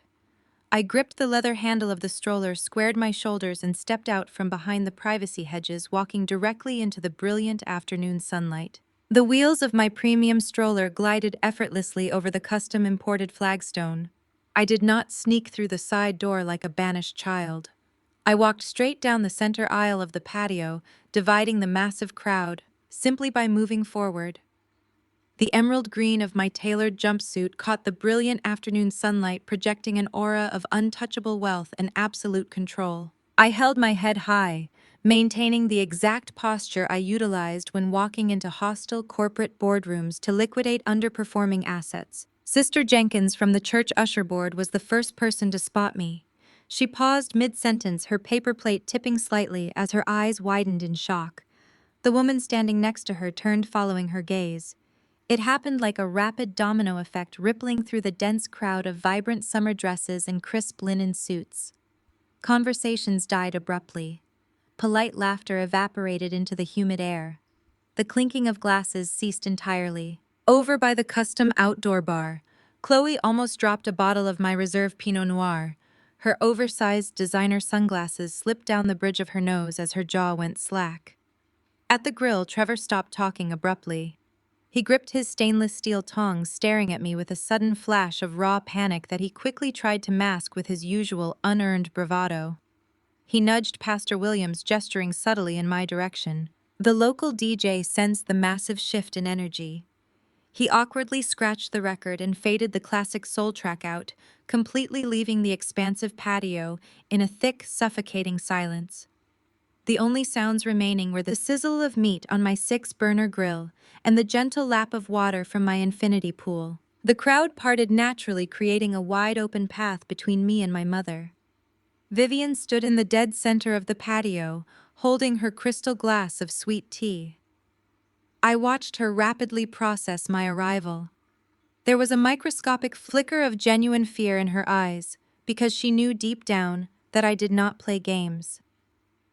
I gripped the leather handle of the stroller, squared my shoulders, and stepped out from behind the privacy hedges, walking directly into the brilliant afternoon sunlight. The wheels of my premium stroller glided effortlessly over the custom-imported flagstone. I did not sneak through the side door like a banished child. I walked straight down the center aisle of the patio, dividing the massive crowd, simply by moving forward. The emerald green of my tailored jumpsuit caught the brilliant afternoon sunlight, projecting an aura of untouchable wealth and absolute control. I held my head high, maintaining the exact posture I utilized when walking into hostile corporate boardrooms to liquidate underperforming assets. Sister Jenkins from the church usher board was the first person to spot me. She paused mid-sentence, her paper plate tipping slightly as her eyes widened in shock. The woman standing next to her turned, following her gaze. It happened like a rapid domino effect, rippling through the dense crowd of vibrant summer dresses and crisp linen suits. Conversations died abruptly. Polite laughter evaporated into the humid air. The clinking of glasses ceased entirely. Over by the custom outdoor bar, Chloe almost dropped a bottle of my reserve Pinot Noir. Her oversized designer sunglasses slipped down the bridge of her nose as her jaw went slack. At the grill, Trevor stopped talking abruptly. He gripped his stainless steel tongs, staring at me with a sudden flash of raw panic that he quickly tried to mask with his usual unearned bravado. He nudged Pastor Williams, gesturing subtly in my direction. The local DJ sensed the massive shift in energy. He awkwardly scratched the record and faded the classic soul track out, completely leaving the expansive patio in a thick, suffocating silence. The only sounds remaining were the sizzle of meat on my 6-burner grill and the gentle lap of water from my infinity pool. The crowd parted naturally, creating a wide-open path between me and my mother. Vivian stood in the dead center of the patio, holding her crystal glass of sweet tea. I watched her rapidly process my arrival. There was a microscopic flicker of genuine fear in her eyes, because she knew deep down that I did not play games.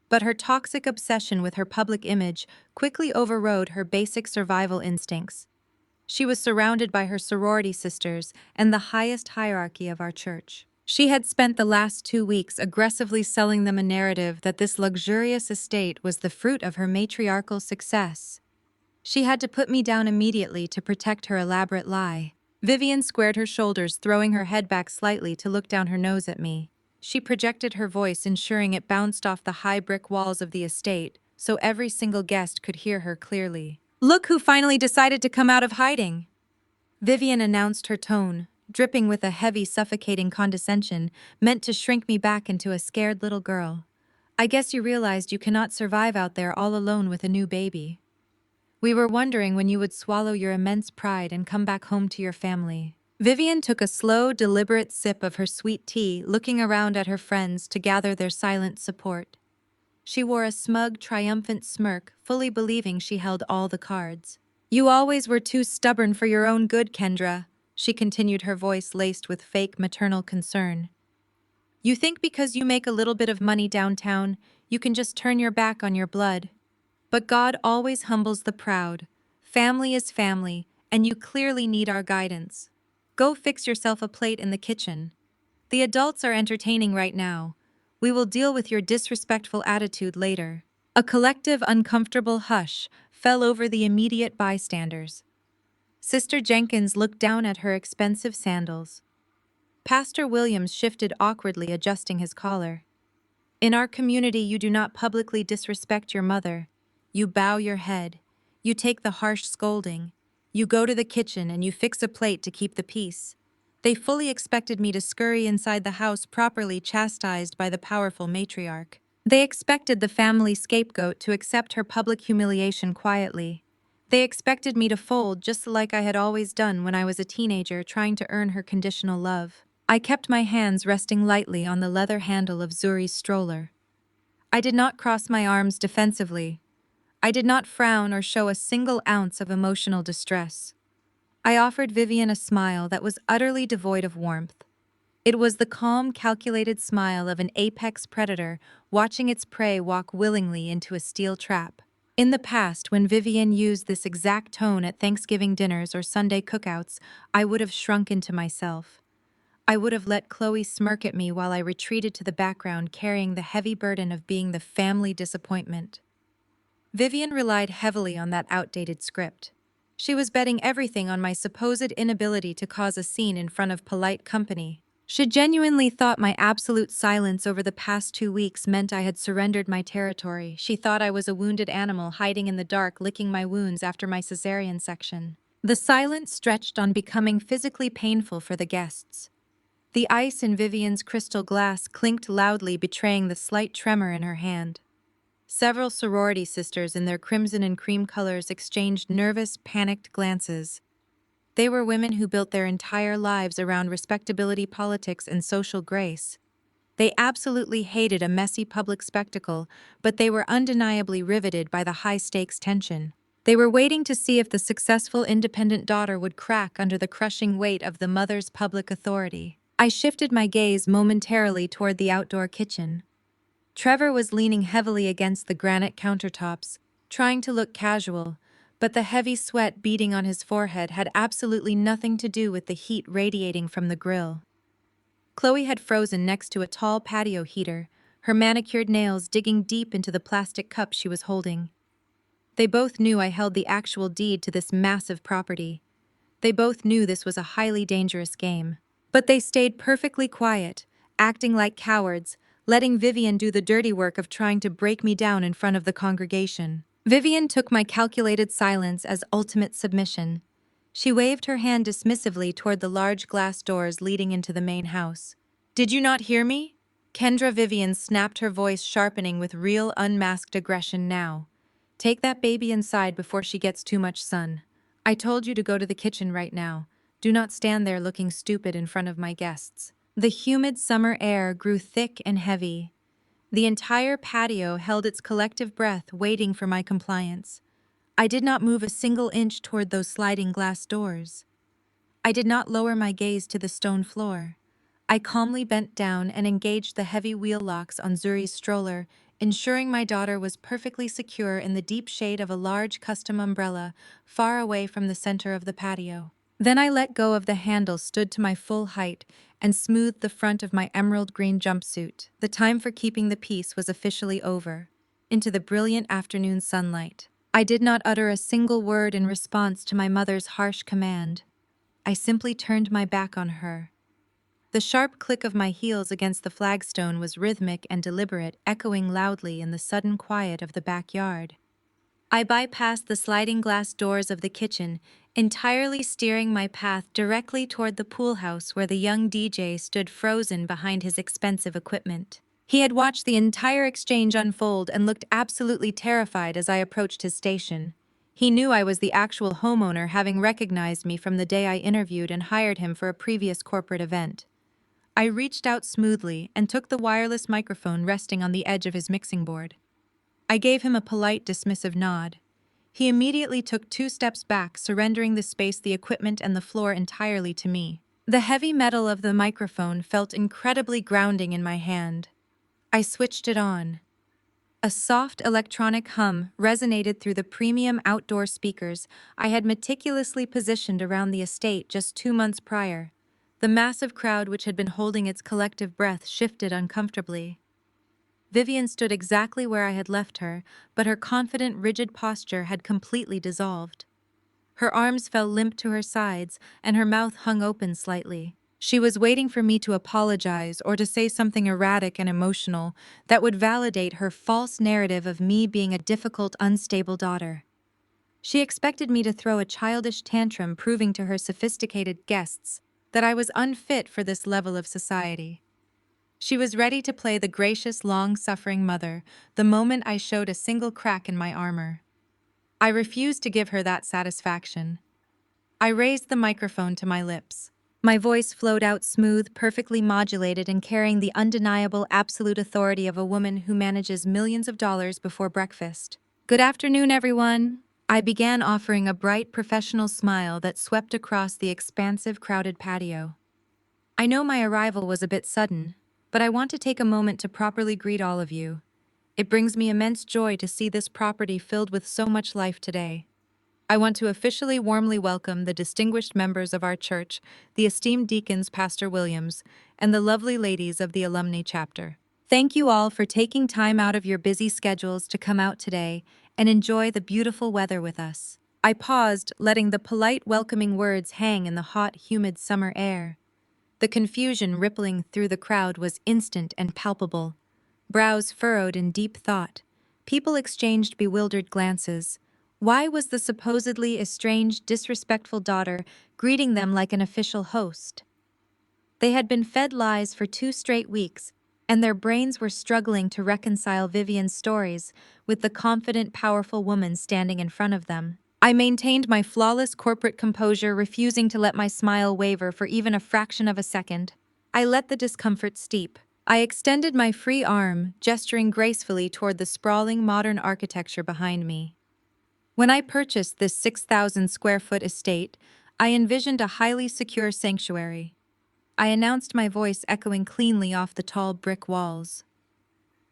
But her toxic obsession with her public image quickly overrode her basic survival instincts. She was surrounded by her sorority sisters and the highest hierarchy of our church. She had spent the last 2 weeks aggressively selling them a narrative that this luxurious estate was the fruit of her matriarchal success. She had to put me down immediately to protect her elaborate lie. Vivian squared her shoulders, throwing her head back slightly to look down her nose at me. She projected her voice, ensuring it bounced off the high brick walls of the estate, so every single guest could hear her clearly. "Look who finally decided to come out of hiding!" Vivian announced, her tone, dripping with a heavy, suffocating condescension, meant to shrink me back into a scared little girl. "I guess you realized you cannot survive out there all alone with a new baby. We were wondering when you would swallow your immense pride and come back home to your family." Vivian took a slow, deliberate sip of her sweet tea, looking around at her friends to gather their silent support. She wore a smug, triumphant smirk, fully believing she held all the cards. "You always were too stubborn for your own good, Kendra," she continued, her voice laced with fake maternal concern. "You think because you make a little bit of money downtown, you can just turn your back on your blood. But God always humbles the proud. Family is family, and you clearly need our guidance. Go fix yourself a plate in the kitchen. The adults are entertaining right now. We will deal with your disrespectful attitude later." A collective, uncomfortable hush fell over the immediate bystanders. Sister Jenkins looked down at her expensive sandals. Pastor Williams shifted awkwardly, adjusting his collar. "In our community, you do not publicly disrespect your mother. You bow your head. You take the harsh scolding. You go to the kitchen and you fix a plate to keep the peace." They fully expected me to scurry inside the house, properly chastised by the powerful matriarch. They expected the family scapegoat to accept her public humiliation quietly. They expected me to fold just like I had always done when I was a teenager, trying to earn her conditional love. I kept my hands resting lightly on the leather handle of Zuri's stroller. I did not cross my arms defensively. I did not frown or show a single ounce of emotional distress. I offered Vivian a smile that was utterly devoid of warmth. It was the calm, calculated smile of an apex predator watching its prey walk willingly into a steel trap. In the past, when Vivian used this exact tone at Thanksgiving dinners or Sunday cookouts, I would have shrunk into myself. I would have let Chloe smirk at me while I retreated to the background, carrying the heavy burden of being the family disappointment. Vivian relied heavily on that outdated script. She was betting everything on my supposed inability to cause a scene in front of polite company. She genuinely thought my absolute silence over the past 2 weeks meant I had surrendered my territory. She thought I was a wounded animal hiding in the dark, licking my wounds after my cesarean section. The silence stretched on, becoming physically painful for the guests. The ice in Vivian's crystal glass clinked loudly, betraying the slight tremor in her hand. Several sorority sisters in their crimson and cream colors exchanged nervous, panicked glances. They were women who built their entire lives around respectability, politics, and social grace. They absolutely hated a messy public spectacle, but they were undeniably riveted by the high-stakes tension. They were waiting to see if the successful independent daughter would crack under the crushing weight of the mother's public authority. I shifted my gaze momentarily toward the outdoor kitchen. Trevor was leaning heavily against the granite countertops, trying to look casual, but the heavy sweat beading on his forehead had absolutely nothing to do with the heat radiating from the grill. Chloe had frozen next to a tall patio heater, her manicured nails digging deep into the plastic cup she was holding. They both knew I held the actual deed to this massive property. They both knew this was a highly dangerous game. But they stayed perfectly quiet, acting like cowards, letting Vivian do the dirty work of trying to break me down in front of the congregation. Vivian took my calculated silence as ultimate submission. She waved her hand dismissively toward the large glass doors leading into the main house. "Did you not hear me?" Kendra Vivian snapped, her voice sharpening with real unmasked aggression now. "Take that baby inside before she gets too much sun. I told you to go to the kitchen right now. Do not stand there looking stupid in front of my guests." The humid summer air grew thick and heavy. The entire patio held its collective breath, waiting for my compliance. I did not move a single inch toward those sliding glass doors. I did not lower my gaze to the stone floor. I calmly bent down and engaged the heavy wheel locks on Zuri's stroller, ensuring my daughter was perfectly secure in the deep shade of a large custom umbrella far away from the center of the patio. Then I let go of the handle, stood to my full height, and smoothed the front of my emerald green jumpsuit. The time for keeping the peace was officially over. Into the brilliant afternoon sunlight. I did not utter a single word in response to my mother's harsh command. I simply turned my back on her. The sharp click of my heels against the flagstone was rhythmic and deliberate, echoing loudly in the sudden quiet of the backyard. I bypassed the sliding glass doors of the kitchen, entirely steering my path directly toward the pool house where the young DJ stood frozen behind his expensive equipment. He had watched the entire exchange unfold and looked absolutely terrified as I approached his station. He knew I was the actual homeowner, having recognized me from the day I interviewed and hired him for a previous corporate event. I reached out smoothly and took the wireless microphone resting on the edge of his mixing board. I gave him a polite, dismissive nod. He immediately took 2 steps back, surrendering the space, the equipment, and the floor entirely to me. The heavy metal of the microphone felt incredibly grounding in my hand. I switched it on. A soft electronic hum resonated through the premium outdoor speakers I had meticulously positioned around the estate just 2 months prior. The massive crowd which had been holding its collective breath shifted uncomfortably. Vivian stood exactly where I had left her, but her confident, rigid posture had completely dissolved. Her arms fell limp to her sides, and her mouth hung open slightly. She was waiting for me to apologize or to say something erratic and emotional that would validate her false narrative of me being a difficult, unstable daughter. She expected me to throw a childish tantrum, proving to her sophisticated guests that I was unfit for this level of society. She was ready to play the gracious, long-suffering mother the moment I showed a single crack in my armor. I refused to give her that satisfaction. I raised the microphone to my lips. My voice flowed out smooth, perfectly modulated, and carrying the undeniable, absolute authority of a woman who manages millions of dollars before breakfast. "Good afternoon, everyone." I began, offering a bright, professional smile that swept across the expansive, crowded patio. "I know my arrival was a bit sudden, but I want to take a moment to properly greet all of you. It brings me immense joy to see this property filled with so much life today. I want to officially warmly welcome the distinguished members of our church, the esteemed deacons Pastor Williams, and the lovely ladies of the alumni chapter. Thank you all for taking time out of your busy schedules to come out today and enjoy the beautiful weather with us." I paused, letting the polite, welcoming words hang in the hot, humid summer air. The confusion rippling through the crowd was instant and palpable. Brows furrowed in deep thought. People exchanged bewildered glances. Why was the supposedly estranged, disrespectful daughter greeting them like an official host? They had been fed lies for 2 straight weeks, and their brains were struggling to reconcile Vivian's stories with the confident, powerful woman standing in front of them. I maintained my flawless corporate composure, refusing to let my smile waver for even a fraction of a second. I let the discomfort steep. I extended my free arm, gesturing gracefully toward the sprawling modern architecture behind me. When I purchased this 6,000 square foot estate, I envisioned a highly secure sanctuary. I announced, my voice echoing cleanly off the tall brick walls.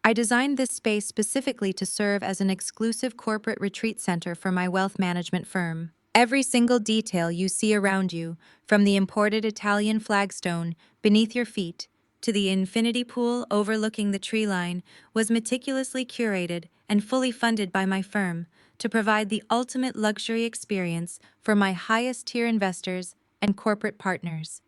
I designed this space specifically to serve as an exclusive corporate retreat center for my wealth management firm. Every single detail you see around you, from the imported Italian flagstone beneath your feet to the infinity pool overlooking the tree line, was meticulously curated and fully funded by my firm to provide the ultimate luxury experience for my highest-tier investors and corporate partners.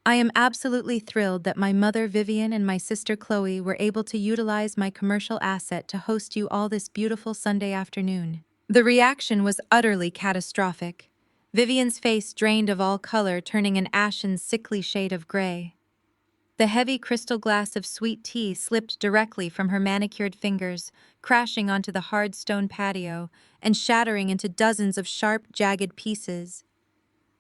I am absolutely thrilled that my mother Vivian and my sister Chloe were able to utilize my commercial asset to host you all this beautiful Sunday afternoon. The reaction was utterly catastrophic. Vivian's face drained of all color, turning an ashen, sickly shade of gray. The heavy crystal glass of sweet tea slipped directly from her manicured fingers, crashing onto the hard stone patio and shattering into dozens of sharp, jagged pieces.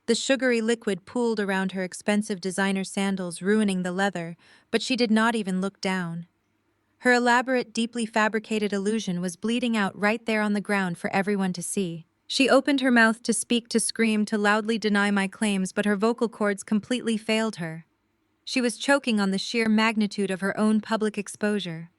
The sugary liquid pooled around her expensive designer sandals, ruining the leather, but she did not even look down. Her elaborate, deeply fabricated illusion was bleeding out right there on the ground for everyone to see. She opened her mouth to speak, to scream, to loudly deny my claims, but her vocal cords completely failed her. She was choking on the sheer magnitude of her own public exposure.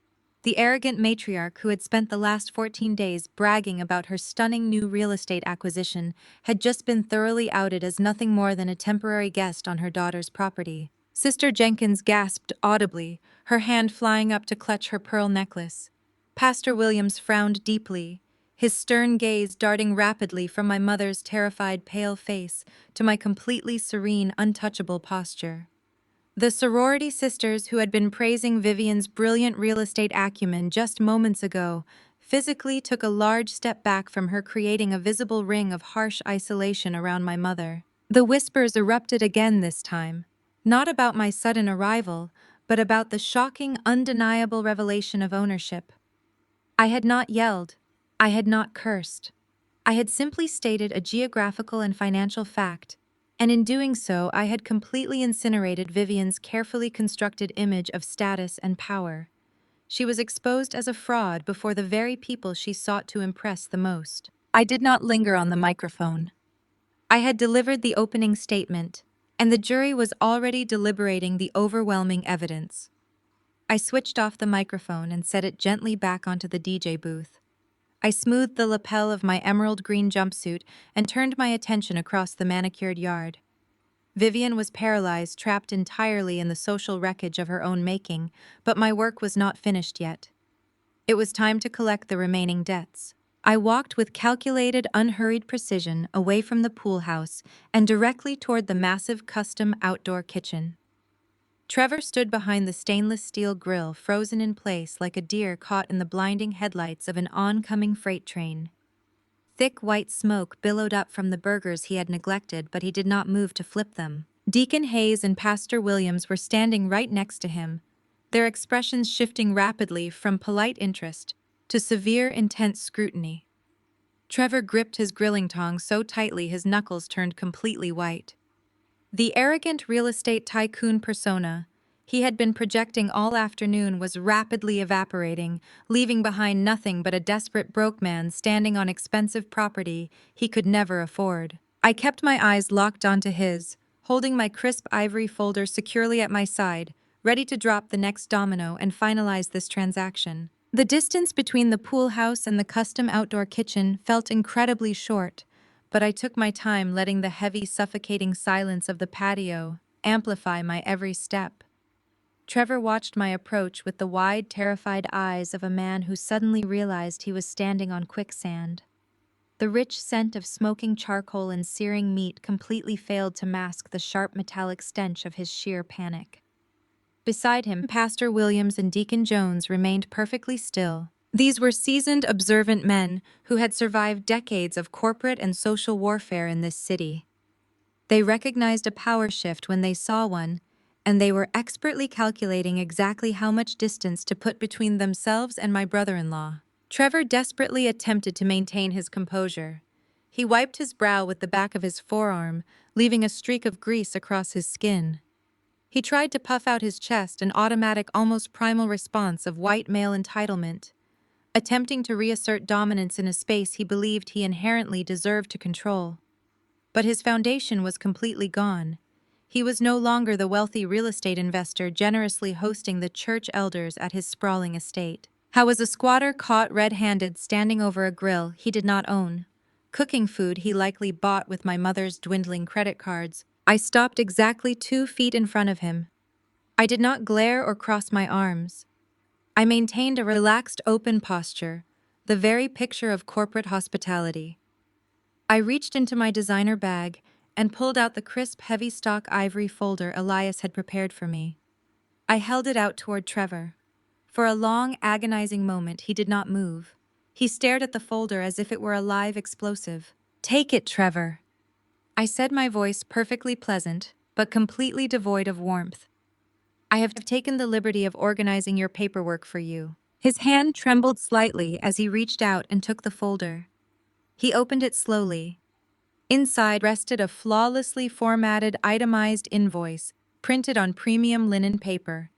The arrogant matriarch who had spent the last 14 days bragging about her stunning new real estate acquisition had just been thoroughly outed as nothing more than a temporary guest on her daughter's property. Sister Jenkins gasped audibly, her hand flying up to clutch her pearl necklace. Pastor Williams frowned deeply, his stern gaze darting rapidly from my mother's terrified pale face to my completely serene, untouchable posture. The sorority sisters who had been praising Vivian's brilliant real estate acumen just moments ago physically took a large step back from her, creating a visible ring of harsh isolation around my mother. The whispers erupted again this time, not about my sudden arrival, but about the shocking, undeniable revelation of ownership. I had not yelled. I had not cursed. I had simply stated a geographical and financial fact, and in doing so, I had completely incinerated Vivian's carefully constructed image of status and power. She was exposed as a fraud before the very people she sought to impress the most. I did not linger on the microphone. I had delivered the opening statement, and the jury was already deliberating the overwhelming evidence. I switched off the microphone and set it gently back onto the DJ booth. I smoothed the lapel of my emerald green jumpsuit and turned my attention across the manicured yard. Vivian was paralyzed, trapped entirely in the social wreckage of her own making, but my work was not finished yet. It was time to collect the remaining debts. I walked with calculated, unhurried precision away from the pool house and directly toward the massive custom outdoor kitchen. Trevor stood behind the stainless steel grill, frozen in place like a deer caught in the blinding headlights of an oncoming freight train. Thick white smoke billowed up from the burgers he had neglected, but he did not move to flip them. Deacon Hayes and Pastor Williams were standing right next to him, their expressions shifting rapidly from polite interest to severe, intense scrutiny. Trevor gripped his grilling tongs so tightly his knuckles turned completely white. The arrogant real estate tycoon persona he had been projecting all afternoon was rapidly evaporating, leaving behind nothing but a desperate broke man standing on expensive property he could never afford. I kept my eyes locked onto his, holding my crisp ivory folder securely at my side, ready to drop the next domino and finalize this transaction. The distance between the pool house and the custom outdoor kitchen felt incredibly short, but I took my time, letting the heavy, suffocating silence of the patio amplify my every step. Trevor watched my approach with the wide, terrified eyes of a man who suddenly realized he was standing on quicksand. The rich scent of smoking charcoal and searing meat completely failed to mask the sharp metallic stench of his sheer panic. Beside him, Pastor Williams and Deacon Jones remained perfectly still. These were seasoned, observant men who had survived decades of corporate and social warfare in this city. They recognized a power shift when they saw one, and they were expertly calculating exactly how much distance to put between themselves and my brother-in-law. Trevor desperately attempted to maintain his composure. He wiped his brow with the back of his forearm, leaving a streak of grease across his skin. He tried to puff out his chest, an automatic, almost primal response of white male entitlement, attempting to reassert dominance in a space he believed he inherently deserved to control. But his foundation was completely gone. He was no longer the wealthy real estate investor generously hosting the church elders at his sprawling estate. How was a squatter caught red-handed standing over a grill he did not own, cooking food he likely bought with my mother's dwindling credit cards? I stopped exactly 2 feet in front of him. I did not glare or cross my arms. I maintained a relaxed, open posture, the very picture of corporate hospitality. I reached into my designer bag and pulled out the crisp, heavy stock ivory folder Elias had prepared for me. I held it out toward Trevor. For a long, agonizing moment, he did not move. He stared at the folder as if it were a live explosive. "Take it, Trevor," I said, my voice perfectly pleasant, but completely devoid of warmth. "I have taken the liberty of organizing your paperwork for you." His hand trembled slightly as he reached out and took the folder. He opened it slowly. Inside rested a flawlessly formatted, itemized invoice, printed on premium linen paper.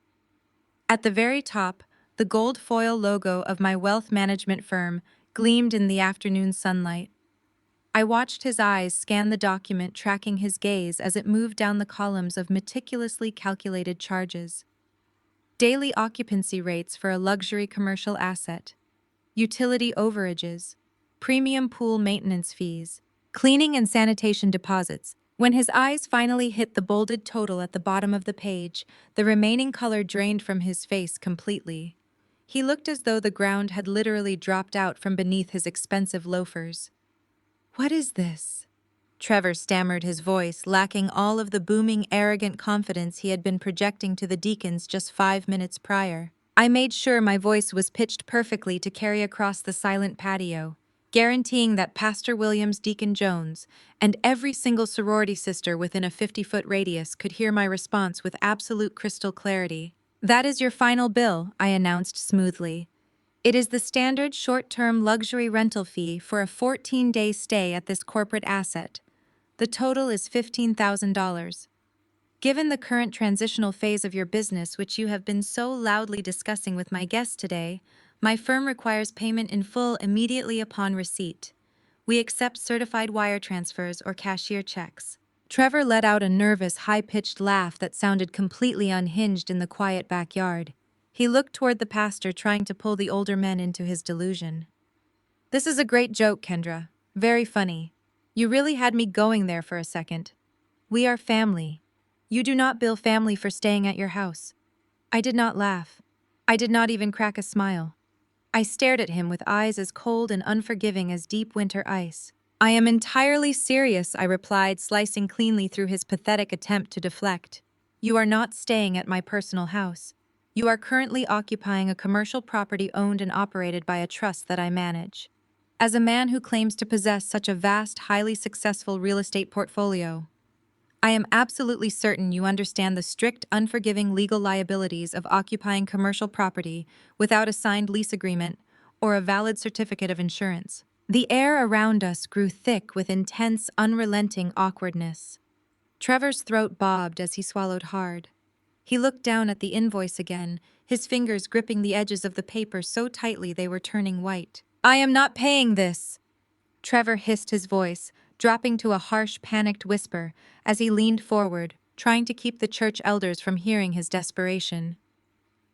At the very top, the gold foil logo of my wealth management firm gleamed in the afternoon sunlight. I watched his eyes scan the document, tracking his gaze as it moved down the columns of meticulously calculated charges. daily occupancy rates for a luxury commercial asset, utility overages, premium pool maintenance fees, cleaning and sanitation deposits. When his eyes finally hit the bolded total at the bottom of the page, the remaining color drained from his face completely. He looked as though the ground had literally dropped out from beneath his expensive loafers. "What is this?" Trevor stammered, his voice lacking all of the booming, arrogant confidence he had been projecting to the deacons just 5 minutes prior. I made sure my voice was pitched perfectly to carry across the silent patio, guaranteeing that Pastor Williams, Deacon Jones, and every single sorority sister within a 50-foot radius could hear my response with absolute crystal clarity. "That is your final bill," I announced smoothly. "It is the standard short-term luxury rental fee for a 14-day stay at this corporate asset. The total is $15,000. Given the current transitional phase of your business, which you have been so loudly discussing with my guests today, my firm requires payment in full immediately upon receipt. We accept certified wire transfers or cashier checks." Trevor let out a nervous, high-pitched laugh that sounded completely unhinged in the quiet backyard. He looked toward the pastor, trying to pull the older men into his delusion. "This is a great joke, Kendra. Very funny. You really had me going there for a second. We are family. You do not bill family for staying at your house." I did not laugh. I did not even crack a smile. I stared at him with eyes as cold and unforgiving as deep winter ice. "I am entirely serious," I replied, slicing cleanly through his pathetic attempt to deflect. "You are not staying at my personal house. You are currently occupying a commercial property owned and operated by a trust that I manage. As a man who claims to possess such a vast, highly successful real estate portfolio, I am absolutely certain you understand the strict, unforgiving legal liabilities of occupying commercial property without a signed lease agreement or a valid certificate of insurance." The air around us grew thick with intense, unrelenting awkwardness. Trevor's throat bobbed as he swallowed hard. He looked down at the invoice again, his fingers gripping the edges of the paper so tightly they were turning white. "I am not paying this!" Trevor hissed, his voice dropping to a harsh, panicked whisper as he leaned forward, trying to keep the church elders from hearing his desperation.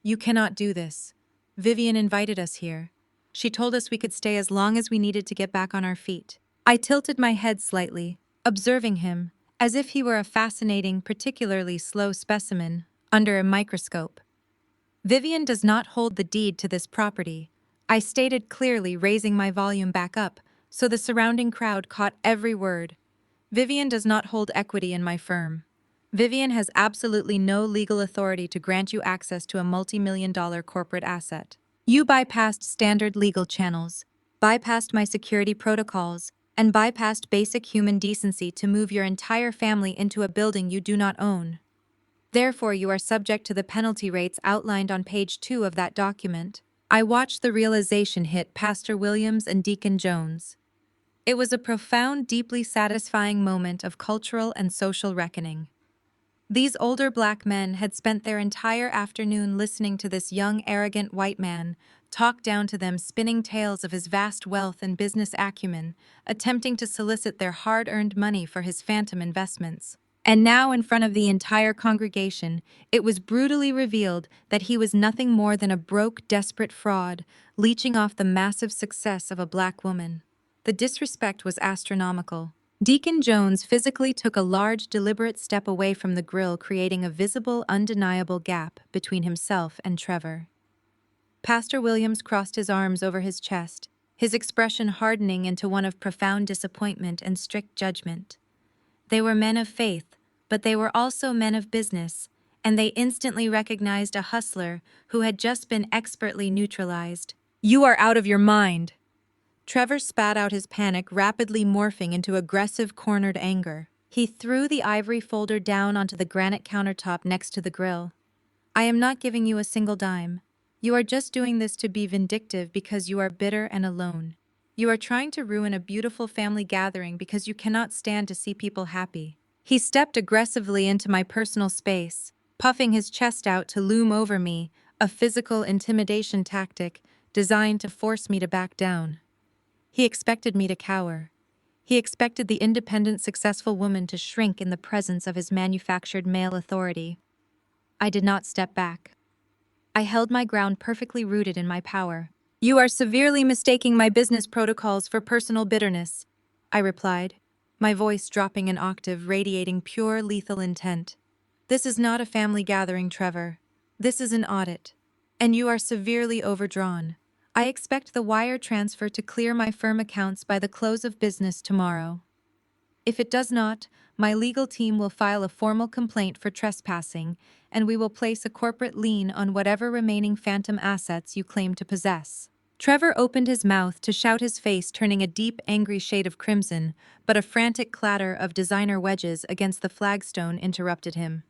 "You cannot do this. Vivian invited us here. She told us we could stay as long as we needed to get back on our feet." I tilted my head slightly, observing him, as if he were a fascinating, particularly slow specimen, under a microscope. "Vivian does not hold the deed to this property," I stated clearly, raising my volume back up so the surrounding crowd caught every word. "Vivian does not hold equity in my firm. Vivian has absolutely no legal authority to grant you access to a multi-million-dollar corporate asset. You bypassed standard legal channels, bypassed my security protocols, and bypassed basic human decency to move your entire family into a building you do not own. Therefore, you are subject to the penalty rates outlined on page 2 of that document." I watched the realization hit Pastor Williams and Deacon Jones. It was a profound, deeply satisfying moment of cultural and social reckoning. These older black men had spent their entire afternoon listening to this young, arrogant white man talk down to them, spinning tales of his vast wealth and business acumen, attempting to solicit their hard-earned money for his phantom investments. And now, in front of the entire congregation, it was brutally revealed that he was nothing more than a broke, desperate fraud, leeching off the massive success of a black woman. The disrespect was astronomical. Deacon Jones physically took a large, deliberate step away from the grill, creating a visible, undeniable gap between himself and Trevor. Pastor Williams crossed his arms over his chest, his expression hardening into one of profound disappointment and strict judgment. They were men of faith, but they were also men of business, and they instantly recognized a hustler who had just been expertly neutralized. "You are out of your mind!" Trevor spat out his panic, rapidly morphing into aggressive, cornered anger. He threw the ivory folder down onto the granite countertop next to the grill. "I am not giving you a single dime. You are just doing this to be vindictive because you are bitter and alone. You are trying to ruin a beautiful family gathering because you cannot stand to see people happy." He stepped aggressively into my personal space, puffing his chest out to loom over me, a physical intimidation tactic designed to force me to back down. He expected me to cower. He expected the independent, successful woman to shrink in the presence of his manufactured male authority. I did not step back. I held my ground, perfectly rooted in my power. "You are severely mistaking my business protocols for personal bitterness," I replied, my voice dropping an octave, radiating pure, lethal intent. "This is not a family gathering, Trevor. This is an audit. And you are severely overdrawn. I expect the wire transfer to clear my firm accounts by the close of business tomorrow. If it does not, my legal team will file a formal complaint for trespassing, and we will place a corporate lien on whatever remaining phantom assets you claim to possess." Trevor opened his mouth to shout, his face turning a deep, angry shade of crimson, but a frantic clatter of designer wedges against the flagstone interrupted him.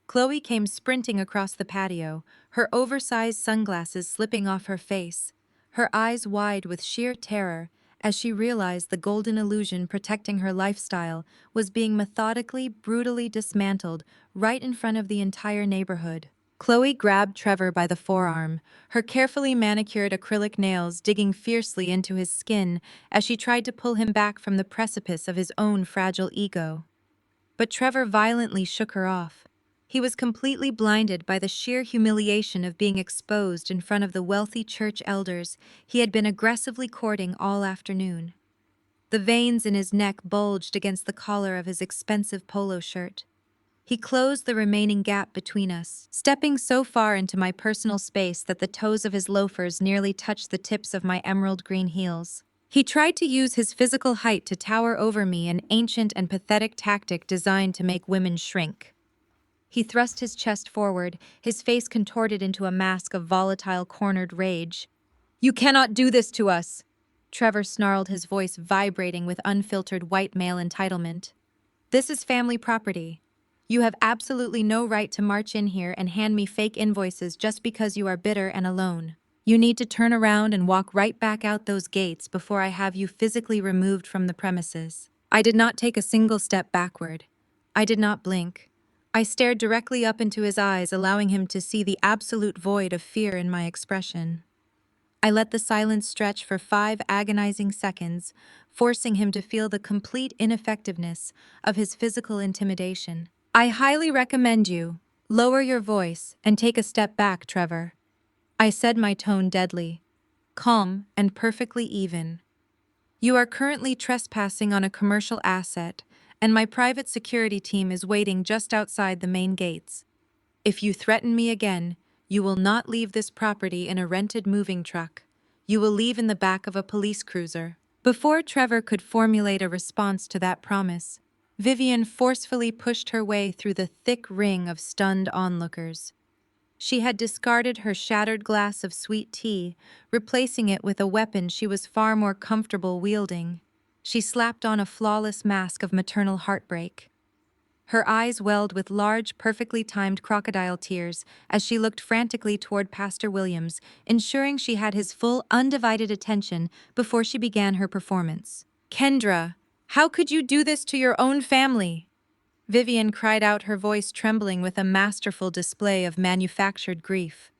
Chloe came sprinting across the patio, her oversized sunglasses slipping off her face, her eyes wide with sheer terror as she realized the golden illusion protecting her lifestyle was being methodically, brutally dismantled right in front of the entire neighborhood. Chloe grabbed Trevor by the forearm, her carefully manicured acrylic nails digging fiercely into his skin as she tried to pull him back from the precipice of his own fragile ego. But Trevor violently shook her off. He was completely blinded by the sheer humiliation of being exposed in front of the wealthy church elders he had been aggressively courting all afternoon. The veins in his neck bulged against the collar of his expensive polo shirt. He closed the remaining gap between us, stepping so far into my personal space that the toes of his loafers nearly touched the tips of my emerald green heels. He tried to use his physical height to tower over me, an ancient and pathetic tactic designed to make women shrink. He thrust his chest forward, his face contorted into a mask of volatile, cornered rage. "You cannot do this to us!" Trevor snarled, his voice vibrating with unfiltered white male entitlement. "This is family property. You have absolutely no right to march in here and hand me fake invoices just because you are bitter and alone. You need to turn around and walk right back out those gates before I have you physically removed from the premises." I did not take a single step backward. I did not blink. I stared directly up into his eyes, allowing him to see the absolute void of fear in my expression. I let the silence stretch for 5 agonizing seconds, forcing him to feel the complete ineffectiveness of his physical intimidation. "I highly recommend you lower your voice and take a step back, Trevor," I said, my tone deadly, calm, and perfectly even. "You are currently trespassing on a commercial asset, and my private security team is waiting just outside the main gates. If you threaten me again, you will not leave this property in a rented moving truck. You will leave in the back of a police cruiser." Before Trevor could formulate a response to that promise, Vivian forcefully pushed her way through the thick ring of stunned onlookers. She had discarded her shattered glass of sweet tea, replacing it with a weapon she was far more comfortable wielding. She slapped on a flawless mask of maternal heartbreak. Her eyes welled with large, perfectly timed crocodile tears as she looked frantically toward Pastor Williams, ensuring she had his full, undivided attention before she began her performance. "Kendra, how could you do this to your own family?" Vivian cried out, her voice trembling with a masterful display of manufactured grief.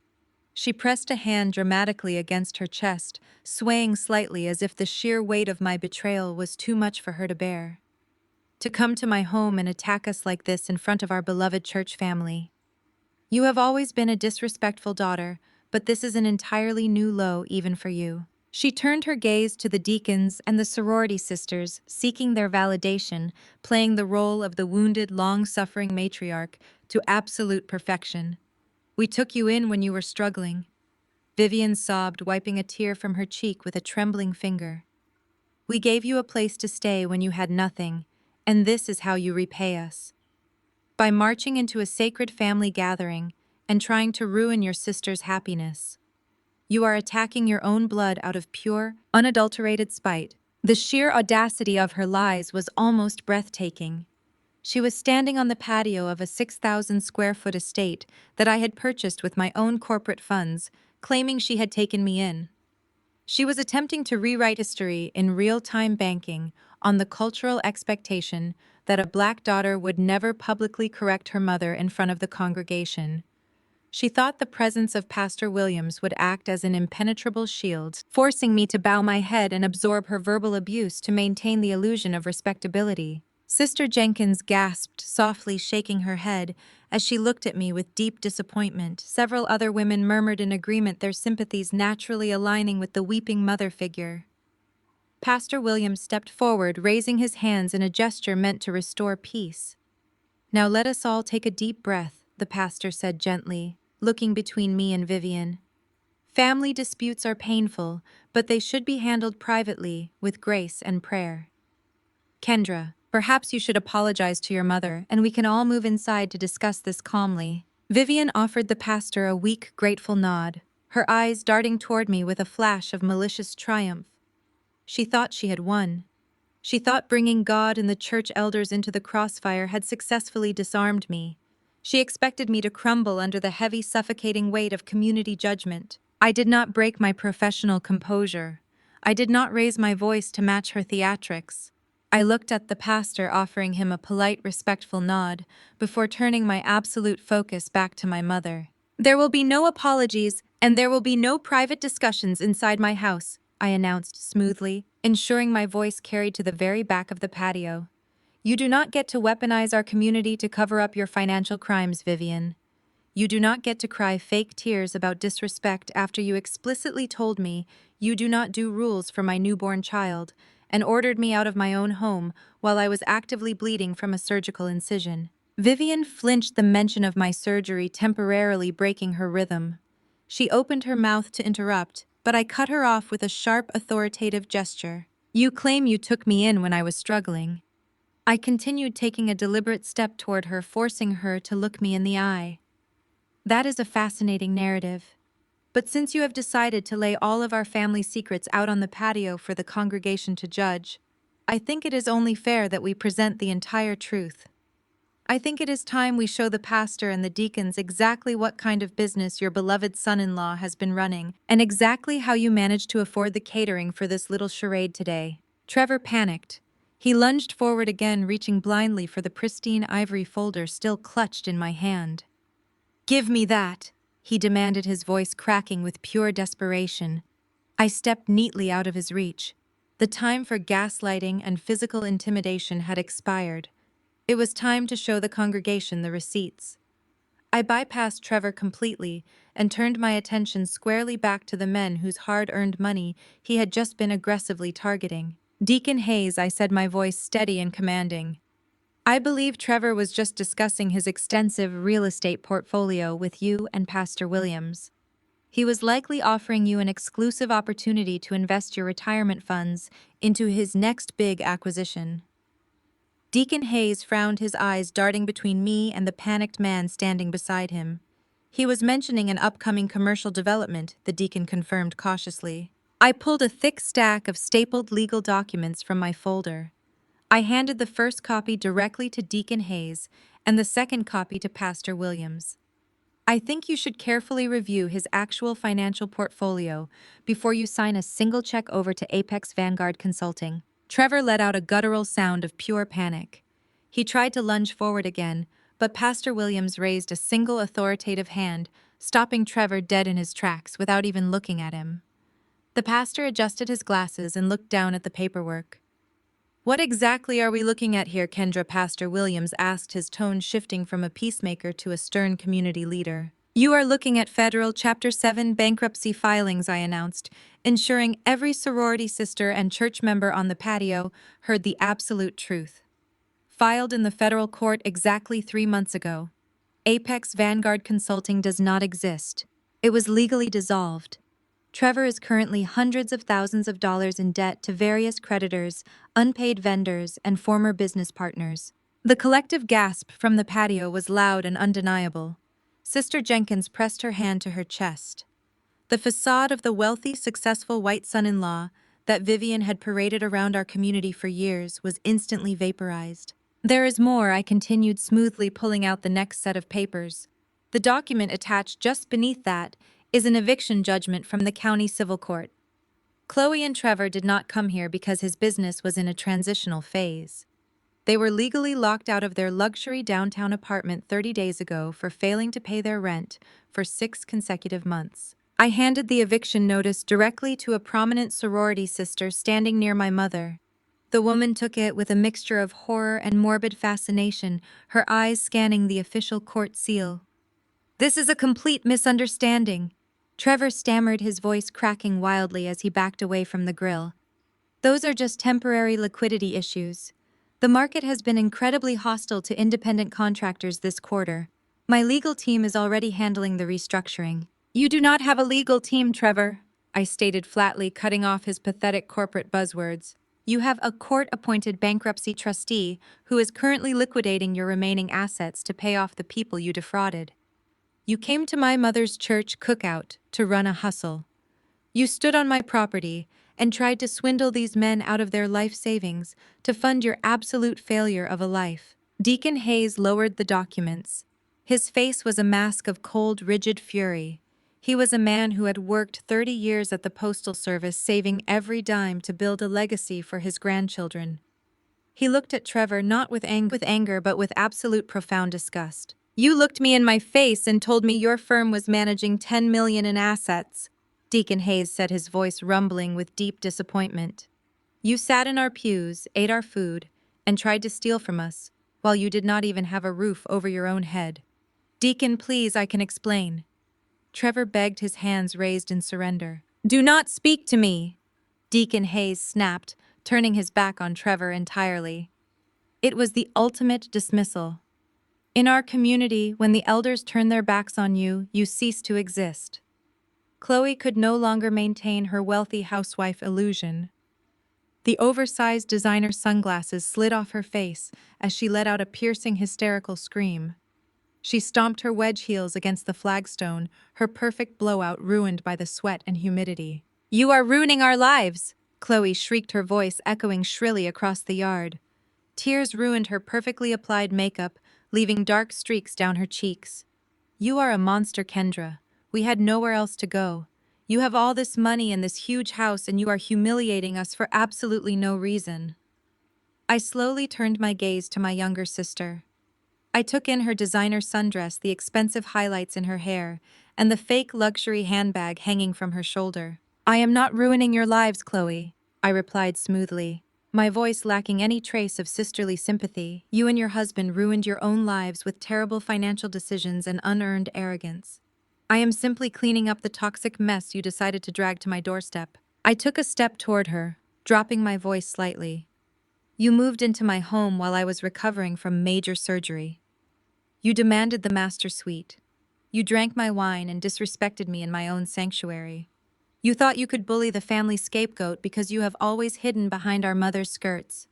She pressed a hand dramatically against her chest, swaying slightly as if the sheer weight of my betrayal was too much for her to bear. "To come to my home and attack us like this in front of our beloved church family. You have always been a disrespectful daughter, but this is an entirely new low even for you." She turned her gaze to the deacons and the sorority sisters, seeking their validation, playing the role of the wounded, long-suffering matriarch to absolute perfection. "We took you in when you were struggling." Vivian sobbed, wiping a tear from her cheek with a trembling finger. "We gave you a place to stay when you had nothing, and this is how you repay us. By marching into a sacred family gathering and trying to ruin your sister's happiness. You are attacking your own blood out of pure, unadulterated spite." The sheer audacity of her lies was almost breathtaking. She was standing on the patio of a 6,000 square foot estate that I had purchased with my own corporate funds, claiming she had taken me in. She was attempting to rewrite history in real-time banking on the cultural expectation that a Black daughter would never publicly correct her mother in front of the congregation. She thought the presence of Pastor Williams would act as an impenetrable shield, forcing me to bow my head and absorb her verbal abuse to maintain the illusion of respectability. Sister Jenkins gasped, softly shaking her head as she looked at me with deep disappointment. Several other women murmured in agreement, their sympathies naturally aligning with the weeping mother figure. Pastor Williams stepped forward, raising his hands in a gesture meant to restore peace. "Now let us all take a deep breath," the pastor said gently, looking between me and Vivian. "Family disputes are painful, but they should be handled privately, with grace and prayer. Kendra, perhaps you should apologize to your mother, and we can all move inside to discuss this calmly." Vivian offered the pastor a weak, grateful nod, her eyes darting toward me with a flash of malicious triumph. She thought she had won. She thought bringing God and the church elders into the crossfire had successfully disarmed me. She expected me to crumble under the heavy, suffocating weight of community judgment. I did not break my professional composure. I did not raise my voice to match her theatrics. I looked at the pastor, offering him a polite, respectful nod, before turning my absolute focus back to my mother. "There will be no apologies, and there will be no private discussions inside my house," I announced smoothly, ensuring my voice carried to the very back of the patio. "You do not get to weaponize our community to cover up your financial crimes, Vivian. You do not get to cry fake tears about disrespect after you explicitly told me you do not do rules for my newborn child and ordered me out of my own home while I was actively bleeding from a surgical incision." Vivian flinched, the mention of my surgery temporarily breaking her rhythm. She opened her mouth to interrupt, but I cut her off with a sharp, authoritative gesture. "You claim you took me in when I was struggling." I continued, taking a deliberate step toward her, forcing her to look me in the eye. "That is a fascinating narrative. But since you have decided to lay all of our family secrets out on the patio for the congregation to judge, I think it is only fair that we present the entire truth. I think it is time we show the pastor and the deacons exactly what kind of business your beloved son-in-law has been running, and exactly how you managed to afford the catering for this little charade today." Trevor panicked. He lunged forward again, reaching blindly for the pristine ivory folder still clutched in my hand. "Give me that," he demanded, his voice cracking with pure desperation. I stepped neatly out of his reach. The time for gaslighting and physical intimidation had expired. It was time to show the congregation the receipts. I bypassed Trevor completely and turned my attention squarely back to the men whose hard-earned money he had just been aggressively targeting. "Deacon Hayes," I said, my voice steady and commanding. "I believe Trevor was just discussing his extensive real estate portfolio with you and Pastor Williams. He was likely offering you an exclusive opportunity to invest your retirement funds into his next big acquisition." Deacon Hayes frowned, his eyes darting between me and the panicked man standing beside him. "He was mentioning an upcoming commercial development," the deacon confirmed cautiously. I pulled a thick stack of stapled legal documents from my folder. I handed the first copy directly to Deacon Hayes and the second copy to Pastor Williams. "I think you should carefully review his actual financial portfolio before you sign a single check over to Apex Vanguard Consulting." Trevor let out a guttural sound of pure panic. He tried to lunge forward again, but Pastor Williams raised a single authoritative hand, stopping Trevor dead in his tracks without even looking at him. The pastor adjusted his glasses and looked down at the paperwork. "What exactly are we looking at here, Kendra?" Pastor Williams asked, his tone shifting from a peacemaker to a stern community leader. "You are looking at federal Chapter 7 bankruptcy filings," I announced, ensuring every sorority sister and church member on the patio heard the absolute truth. "Filed in the federal court exactly 3 months ago. Apex Vanguard Consulting does not exist. It was legally dissolved. Trevor is currently hundreds of thousands of dollars in debt to various creditors, unpaid vendors, and former business partners." The collective gasp from the patio was loud and undeniable. Sister Jenkins pressed her hand to her chest. The facade of the wealthy, successful white son-in-law that Vivian had paraded around our community for years was instantly vaporized. "There is more," I continued, smoothly pulling out the next set of papers. "The document attached just beneath that is an eviction judgment from the county civil court. Chloe and Trevor did not come here because his business was in a transitional phase. They were legally locked out of their luxury downtown apartment 30 days ago for failing to pay their rent for 6 consecutive months." I handed the eviction notice directly to a prominent sorority sister standing near my mother. The woman took it with a mixture of horror and morbid fascination, her eyes scanning the official court seal. "This is a complete misunderstanding." Trevor stammered, his voice cracking wildly as he backed away from the grill. "Those are just temporary liquidity issues. The market has been incredibly hostile to independent contractors this quarter. My legal team is already handling the restructuring." "You do not have a legal team, Trevor," I stated flatly, cutting off his pathetic corporate buzzwords. "You have a court-appointed bankruptcy trustee who is currently liquidating your remaining assets to pay off the people you defrauded. You came to my mother's church cookout to run a hustle. You stood on my property and tried to swindle these men out of their life savings to fund your absolute failure of a life." Deacon Hayes lowered the documents. His face was a mask of cold, rigid fury. He was a man who had worked 30 years at the Postal Service, saving every dime to build a legacy for his grandchildren. He looked at Trevor not with anger but with absolute profound disgust. "You looked me in my face and told me your firm was managing $10 million in assets," Deacon Hayes said, his voice rumbling with deep disappointment. "You sat in our pews, ate our food, and tried to steal from us, while you did not even have a roof over your own head." "Deacon, please, I can explain." Trevor begged, his hands raised in surrender. "Do not speak to me," Deacon Hayes snapped, turning his back on Trevor entirely. It was the ultimate dismissal. In our community, when the elders turn their backs on you, you cease to exist. Chloe could no longer maintain her wealthy housewife illusion. The oversized designer sunglasses slid off her face as she let out a piercing, hysterical scream. She stomped her wedge heels against the flagstone, her perfect blowout ruined by the sweat and humidity. "You are ruining our lives!" Chloe shrieked, her voice echoing shrilly across the yard. Tears ruined her perfectly applied makeup, leaving dark streaks down her cheeks. "You are a monster, Kendra. We had nowhere else to go. You have all this money and this huge house, and you are humiliating us for absolutely no reason." I slowly turned my gaze to my younger sister. I took in her designer sundress, the expensive highlights in her hair, and the fake luxury handbag hanging from her shoulder. "I am not ruining your lives, Chloe," I replied smoothly, my voice lacking any trace of sisterly sympathy. "You and your husband ruined your own lives with terrible financial decisions and unearned arrogance. I am simply cleaning up the toxic mess you decided to drag to my doorstep." I took a step toward her, dropping my voice slightly. "You moved into my home while I was recovering from major surgery. You demanded the master suite. You drank my wine and disrespected me in my own sanctuary. You thought you could bully the family scapegoat because you have always hidden behind our mother's skirts.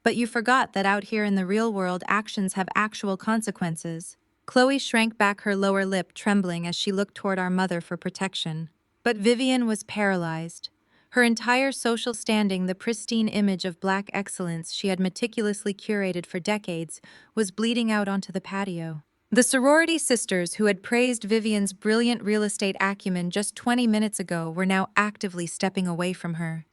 But you forgot that out here in the real world, actions have actual consequences." Chloe shrank back, her lower lip trembling as she looked toward our mother for protection. But Vivian was paralyzed. Her entire social standing, the pristine image of Black excellence she had meticulously curated for decades, was bleeding out onto the patio. The sorority sisters who had praised Vivian's brilliant real estate acumen just 20 minutes ago were now actively stepping away from her.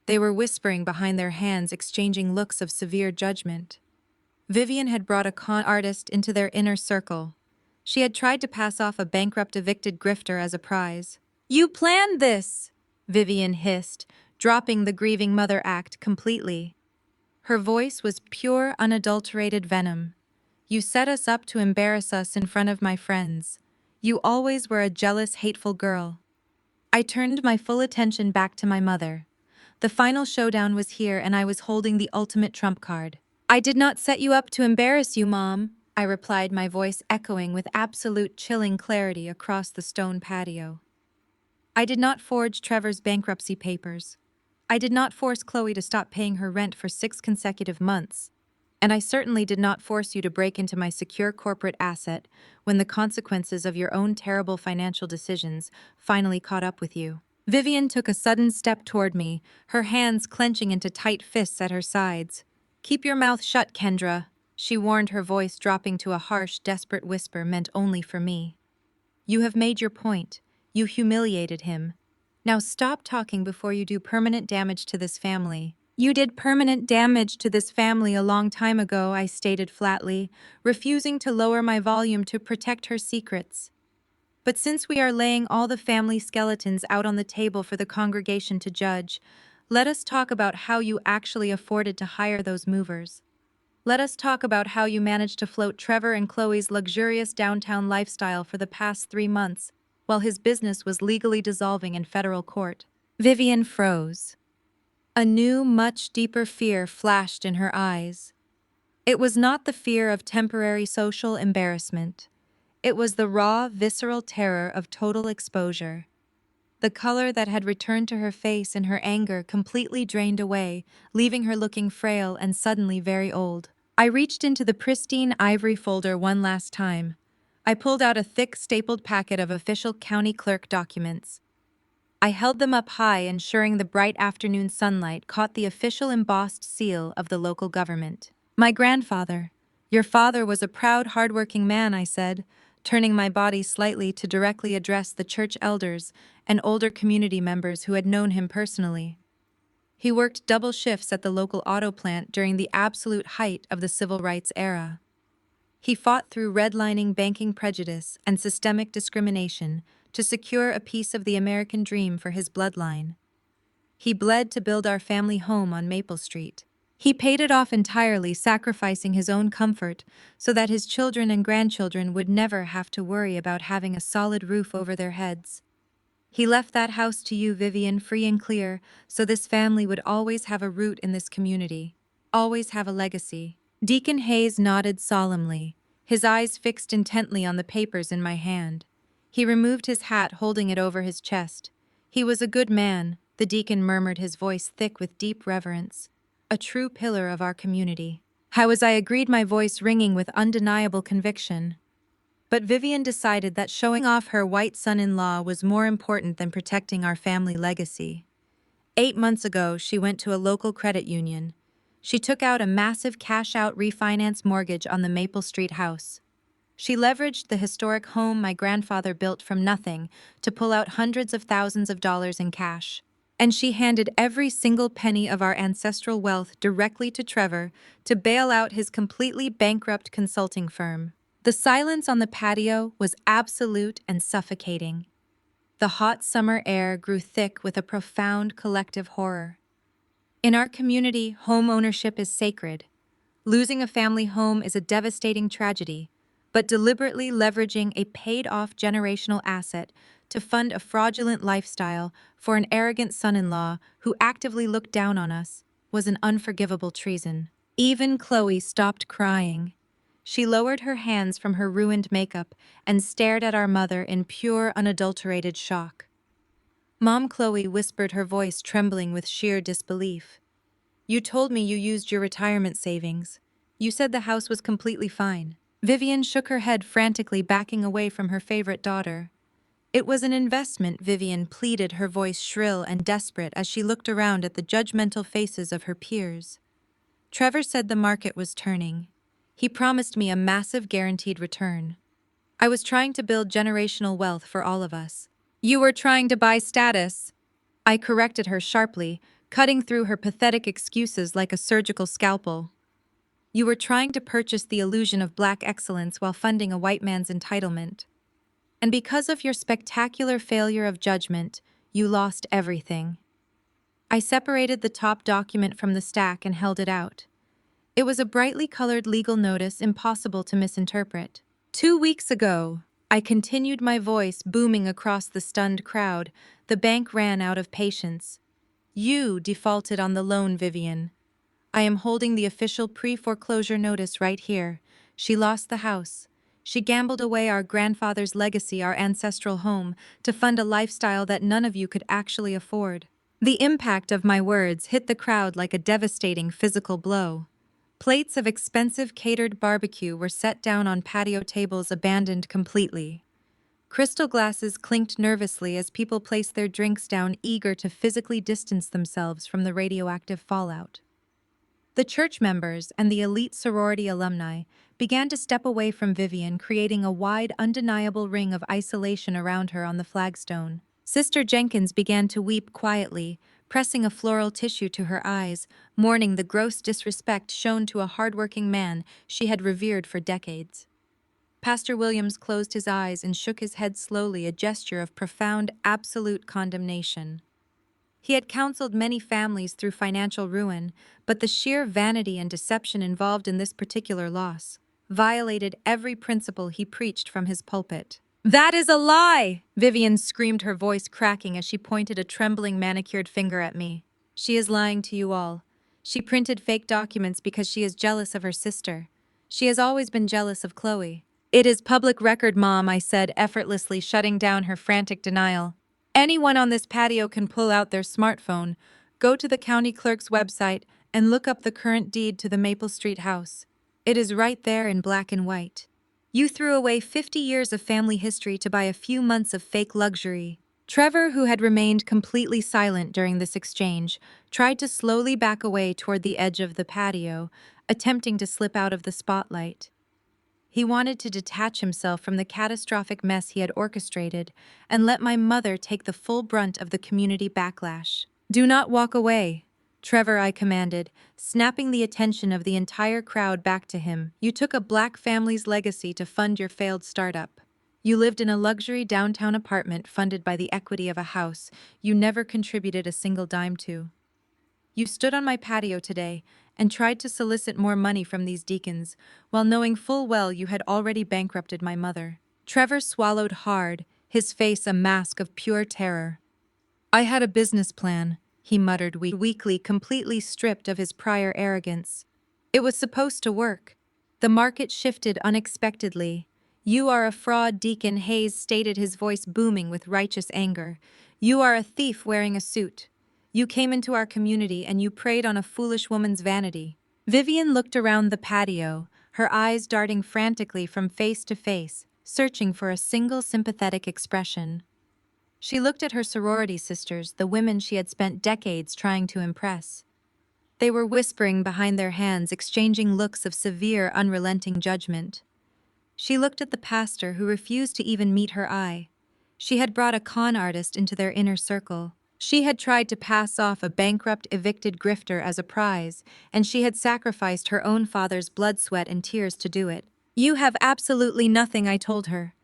They were whispering behind their hands, exchanging looks of severe judgment. Vivian had brought a con artist into their inner circle. She had tried to pass off a bankrupt evicted grifter as a prize. "You planned this!" Vivian hissed, dropping the grieving mother act completely. Her voice was pure, unadulterated venom. "You set us up to embarrass us in front of my friends. You always were a jealous, hateful girl." I turned my full attention back to my mother. The final showdown was here, and I was holding the ultimate trump card. "I did not set you up to embarrass you, Mom," I replied, my voice echoing with absolute chilling clarity across the stone patio. "I did not forge Trevor's bankruptcy papers. I did not force Chloe to stop paying her rent for 6 consecutive months. And I certainly did not force you to break into my secure corporate asset when the consequences of your own terrible financial decisions finally caught up with you." Vivian took a sudden step toward me, her hands clenching into tight fists at her sides. "Keep your mouth shut, Kendra," she warned, her voice dropping to a harsh, desperate whisper meant only for me. "You have made your point. You humiliated him. Now stop talking before you do permanent damage to this family." "You did permanent damage to this family a long time ago," I stated flatly, refusing to lower my volume to protect her secrets. "But since we are laying all the family skeletons out on the table for the congregation to judge, Let us talk about how you actually afforded to hire those movers. Let us talk about how you managed to float Trevor and Chloe's luxurious downtown lifestyle for the past 3 months, while his business was legally dissolving in federal court. Vivian froze. A new, much deeper fear flashed in her eyes. It was not the fear of temporary social embarrassment. It was the raw, visceral terror of total exposure. The color that had returned to her face in her anger completely drained away, leaving her looking frail and suddenly very old. I reached into the pristine ivory folder one last time. I pulled out a thick, stapled packet of official county clerk documents. I held them up high, ensuring the bright afternoon sunlight caught the official embossed seal of the local government. My grandfather. Your father was a proud, hardworking man, I said, turning my body slightly to directly address the church elders and older community members who had known him personally. He worked double shifts at the local auto plant during the absolute height of the civil rights era. He fought through redlining, banking prejudice, and systemic discrimination to secure a piece of the American dream for his bloodline. He bled to build our family home on Maple Street. He paid it off entirely, sacrificing his own comfort so that his children and grandchildren would never have to worry about having a solid roof over their heads. He left that house to you, Vivian, free and clear, so this family would always have a root in this community, always have a legacy. Deacon Hayes nodded solemnly, his eyes fixed intently on the papers in my hand. He removed his hat, holding it over his chest. He was a good man, the deacon murmured, his voice thick with deep reverence. A true pillar of our community. How as I agreed, my voice ringing with undeniable conviction. But Vivian decided that showing off her white son-in-law was more important than protecting our family legacy. 8 months ago, she went to a local credit union. She took out a massive cash-out refinance mortgage on the Maple Street house. She leveraged the historic home my grandfather built from nothing to pull out hundreds of thousands of dollars in cash. And she handed every single penny of our ancestral wealth directly to Trevor to bail out his completely bankrupt consulting firm. The silence on the patio was absolute and suffocating. The hot summer air grew thick with a profound collective horror. In our community, home ownership is sacred. Losing a family home is a devastating tragedy, but deliberately leveraging a paid-off generational asset to fund a fraudulent lifestyle for an arrogant son-in-law who actively looked down on us was an unforgivable treason. Even Chloe stopped crying. She lowered her hands from her ruined makeup and stared at our mother in pure, unadulterated shock. Mom, Chloe whispered, her voice trembling with sheer disbelief. You told me you used your retirement savings. You said the house was completely fine. Vivian shook her head frantically, backing away from her favorite daughter. It was an investment, Vivian pleaded, her voice shrill and desperate as she looked around at the judgmental faces of her peers. Trevor said the market was turning. He promised me a massive guaranteed return. I was trying to build generational wealth for all of us. You were trying to buy status. I corrected her sharply, cutting through her pathetic excuses like a surgical scalpel. You were trying to purchase the illusion of black excellence while funding a white man's entitlement. And because of your spectacular failure of judgment, you lost everything. I separated the top document from the stack and held it out. It was a brightly colored legal notice impossible to misinterpret. 2 weeks ago, I continued, my voice booming across the stunned crowd. The bank ran out of patience. You defaulted on the loan, Vivian. I am holding the official pre-foreclosure notice right here. She lost the house. She gambled away our grandfather's legacy, our ancestral home, to fund a lifestyle that none of you could actually afford. The impact of my words hit the crowd like a devastating physical blow. Plates of expensive catered barbecue were set down on patio tables abandoned completely. Crystal glasses clinked nervously as people placed their drinks down, eager to physically distance themselves from the radioactive fallout. The church members and the elite sorority alumni began to step away from Vivian, creating a wide, undeniable ring of isolation around her on the flagstone. Sister Jenkins began to weep quietly, pressing a floral tissue to her eyes, mourning the gross disrespect shown to a hardworking man she had revered for decades. Pastor Williams closed his eyes and shook his head slowly, a gesture of profound, absolute condemnation. He had counseled many families through financial ruin, but the sheer vanity and deception involved in this particular loss violated every principle he preached from his pulpit. "That is a lie!" Vivian screamed, her voice cracking as she pointed a trembling manicured finger at me. "She is lying to you all. She printed fake documents because she is jealous of her sister. She has always been jealous of Chloe." "It is public record, Mom," I said, effortlessly shutting down her frantic denial. "Anyone on this patio can pull out their smartphone, go to the county clerk's website, and look up the current deed to the Maple Street house. It is right there in black and white. You threw away 50 years of family history to buy a few months of fake luxury." Trevor, who had remained completely silent during this exchange, tried to slowly back away toward the edge of the patio, attempting to slip out of the spotlight. He wanted to detach himself from the catastrophic mess he had orchestrated and let my mother take the full brunt of the community backlash. "Do not walk away," Trevor, I commanded, snapping the attention of the entire crowd back to him. "You took a black family's legacy to fund your failed startup. You lived in a luxury downtown apartment funded by the equity of a house you never contributed a single dime to. You stood on my patio today and tried to solicit more money from these deacons, while knowing full well you had already bankrupted my mother." Trevor swallowed hard, his face a mask of pure terror. "I had a business plan," he muttered weakly, completely stripped of his prior arrogance. "It was supposed to work. The market shifted unexpectedly. You are a fraud," Deacon Hayes stated, his voice booming with righteous anger. "You are a thief wearing a suit. You came into our community and you preyed on a foolish woman's vanity." Vivian looked around the patio, her eyes darting frantically from face to face, searching for a single sympathetic expression. She looked at her sorority sisters, the women she had spent decades trying to impress. They were whispering behind their hands, exchanging looks of severe, unrelenting judgment. She looked at the pastor, who refused to even meet her eye. She had brought a con artist into their inner circle. She had tried to pass off a bankrupt, evicted grifter as a prize, and she had sacrificed her own father's blood, sweat, and tears to do it. "You have absolutely nothing," I told her,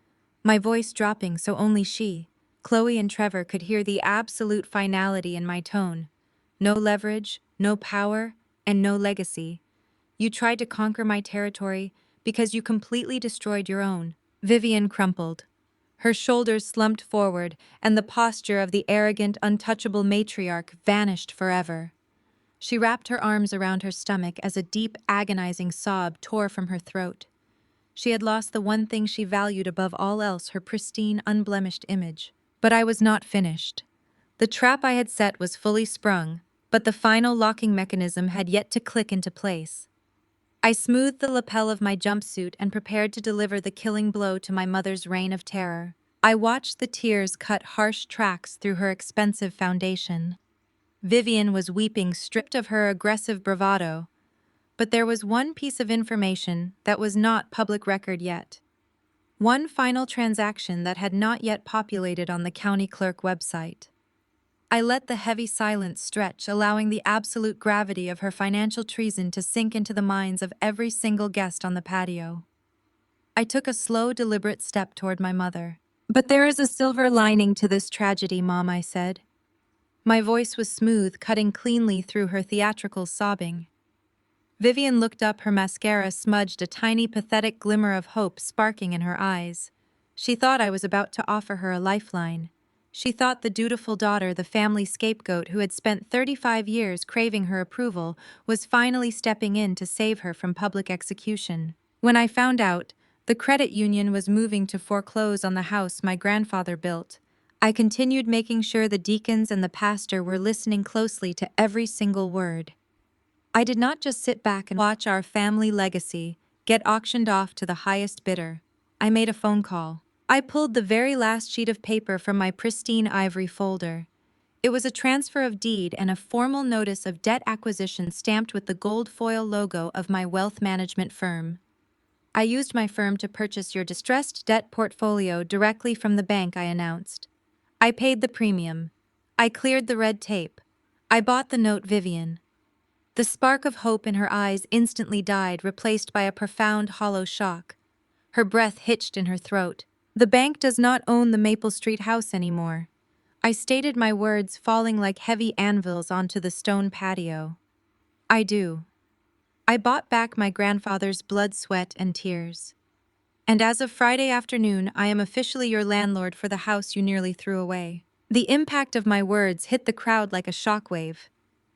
my voice dropping so only she, Chloe, and Trevor could hear the absolute finality in my tone. "No leverage, no power, and no legacy. You tried to conquer my territory because you completely destroyed your own." Vivian crumpled. Her shoulders slumped forward, and the posture of the arrogant, untouchable matriarch vanished forever. She wrapped her arms around her stomach as a deep, agonizing sob tore from her throat. She had lost the one thing she valued above all else, her pristine, unblemished image. But I was not finished. The trap I had set was fully sprung, but the final locking mechanism had yet to click into place. I smoothed the lapel of my jumpsuit and prepared to deliver the killing blow to my mother's reign of terror. I watched the tears cut harsh tracks through her expensive foundation. Vivian was weeping, stripped of her aggressive bravado, but there was one piece of information that was not public record yet. One final transaction that had not yet populated on the county clerk website. I let the heavy silence stretch, allowing the absolute gravity of her financial treason to sink into the minds of every single guest on the patio. I took a slow, deliberate step toward my mother. "But there is a silver lining to this tragedy, Mom," I said. My voice was smooth, cutting cleanly through her theatrical sobbing. Vivian looked up, her mascara smudged, a tiny, pathetic glimmer of hope sparking in her eyes. She thought I was about to offer her a lifeline. She thought the dutiful daughter, the family scapegoat who had spent 35 years craving her approval, was finally stepping in to save her from public execution. When I found out the credit union was moving to foreclose on the house my grandfather built, I continued making sure the deacons and the pastor were listening closely to every single word. I did not just sit back and watch our family legacy get auctioned off to the highest bidder. I made a phone call. I pulled the very last sheet of paper from my pristine ivory folder. It was a transfer of deed and a formal notice of debt acquisition stamped with the gold foil logo of my wealth management firm. "I used my firm to purchase your distressed debt portfolio directly from the bank," I announced. "I paid the premium. I cleared the red tape. I bought the note, Vivian." The spark of hope in her eyes instantly died, replaced by a profound, hollow shock. Her breath hitched in her throat. "The bank does not own the Maple Street house anymore." I stated my words falling like heavy anvils onto the stone patio. I do. I bought back my grandfather's blood, sweat, and tears. And as of Friday afternoon, I am officially your landlord for the house you nearly threw away. The impact of my words hit the crowd like a shockwave.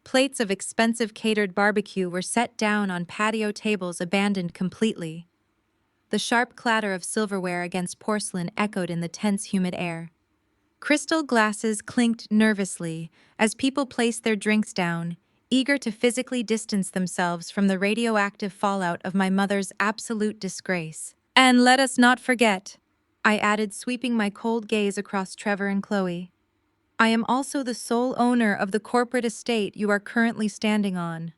Plates of expensive catered barbecue were set down on patio tables abandoned completely. The sharp clatter of silverware against porcelain echoed in the tense, humid air. Crystal glasses clinked nervously as people placed their drinks down, eager to physically distance themselves from the radioactive fallout of my mother's absolute disgrace. And let us not forget, I added, sweeping my cold gaze across Trevor and Chloe, I am also the sole owner of the corporate estate you are currently standing on.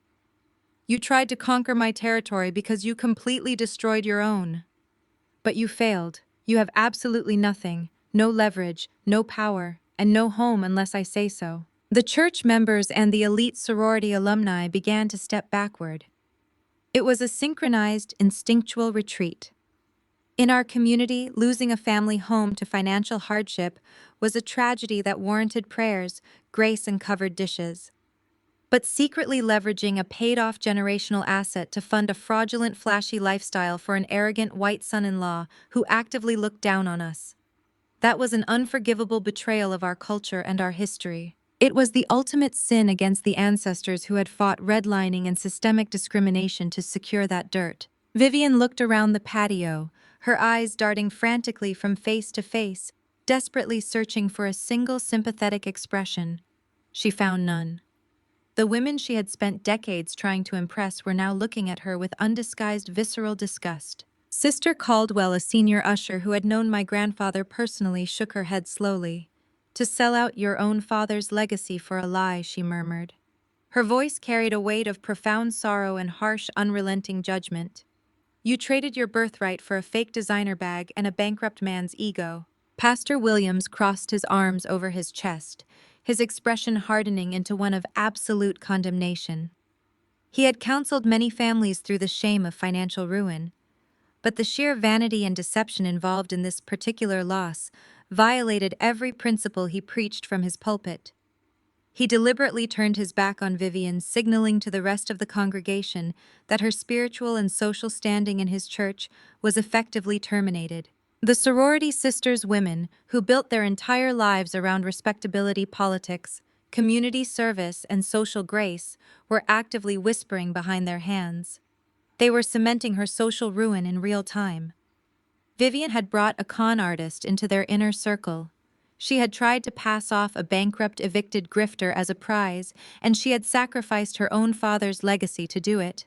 You tried to conquer my territory because you completely destroyed your own. But you failed. You have absolutely nothing, no leverage, no power, and no home unless I say so. The church members and the elite sorority alumni began to step backward. It was a synchronized, instinctual retreat. In our community, losing a family home to financial hardship was a tragedy that warranted prayers, grace, and covered dishes. But secretly leveraging a paid-off generational asset to fund a fraudulent, flashy lifestyle for an arrogant white son-in-law who actively looked down on us. That was an unforgivable betrayal of our culture and our history. It was the ultimate sin against the ancestors who had fought redlining and systemic discrimination to secure that dirt. Vivian looked around the patio, her eyes darting frantically from face to face, desperately searching for a single sympathetic expression. She found none. The women she had spent decades trying to impress were now looking at her with undisguised visceral disgust. Sister Caldwell, a senior usher who had known my grandfather personally, shook her head slowly. "To sell out your own father's legacy for a lie," she murmured. Her voice carried a weight of profound sorrow and harsh, unrelenting judgment. "You traded your birthright for a fake designer bag and a bankrupt man's ego." Pastor Williams crossed his arms over his chest, his expression hardening into one of absolute condemnation. He had counseled many families through the shame of financial ruin, but the sheer vanity and deception involved in this particular loss violated every principle he preached from his pulpit. He deliberately turned his back on Vivian, signaling to the rest of the congregation that her spiritual and social standing in his church was effectively terminated. The sorority sisters women, who built their entire lives around respectability politics, community service, and social grace, were actively whispering behind their hands. They were cementing her social ruin in real time. Vivian had brought a con artist into their inner circle. She had tried to pass off a bankrupt, evicted grifter as a prize, and she had sacrificed her own father's legacy to do it.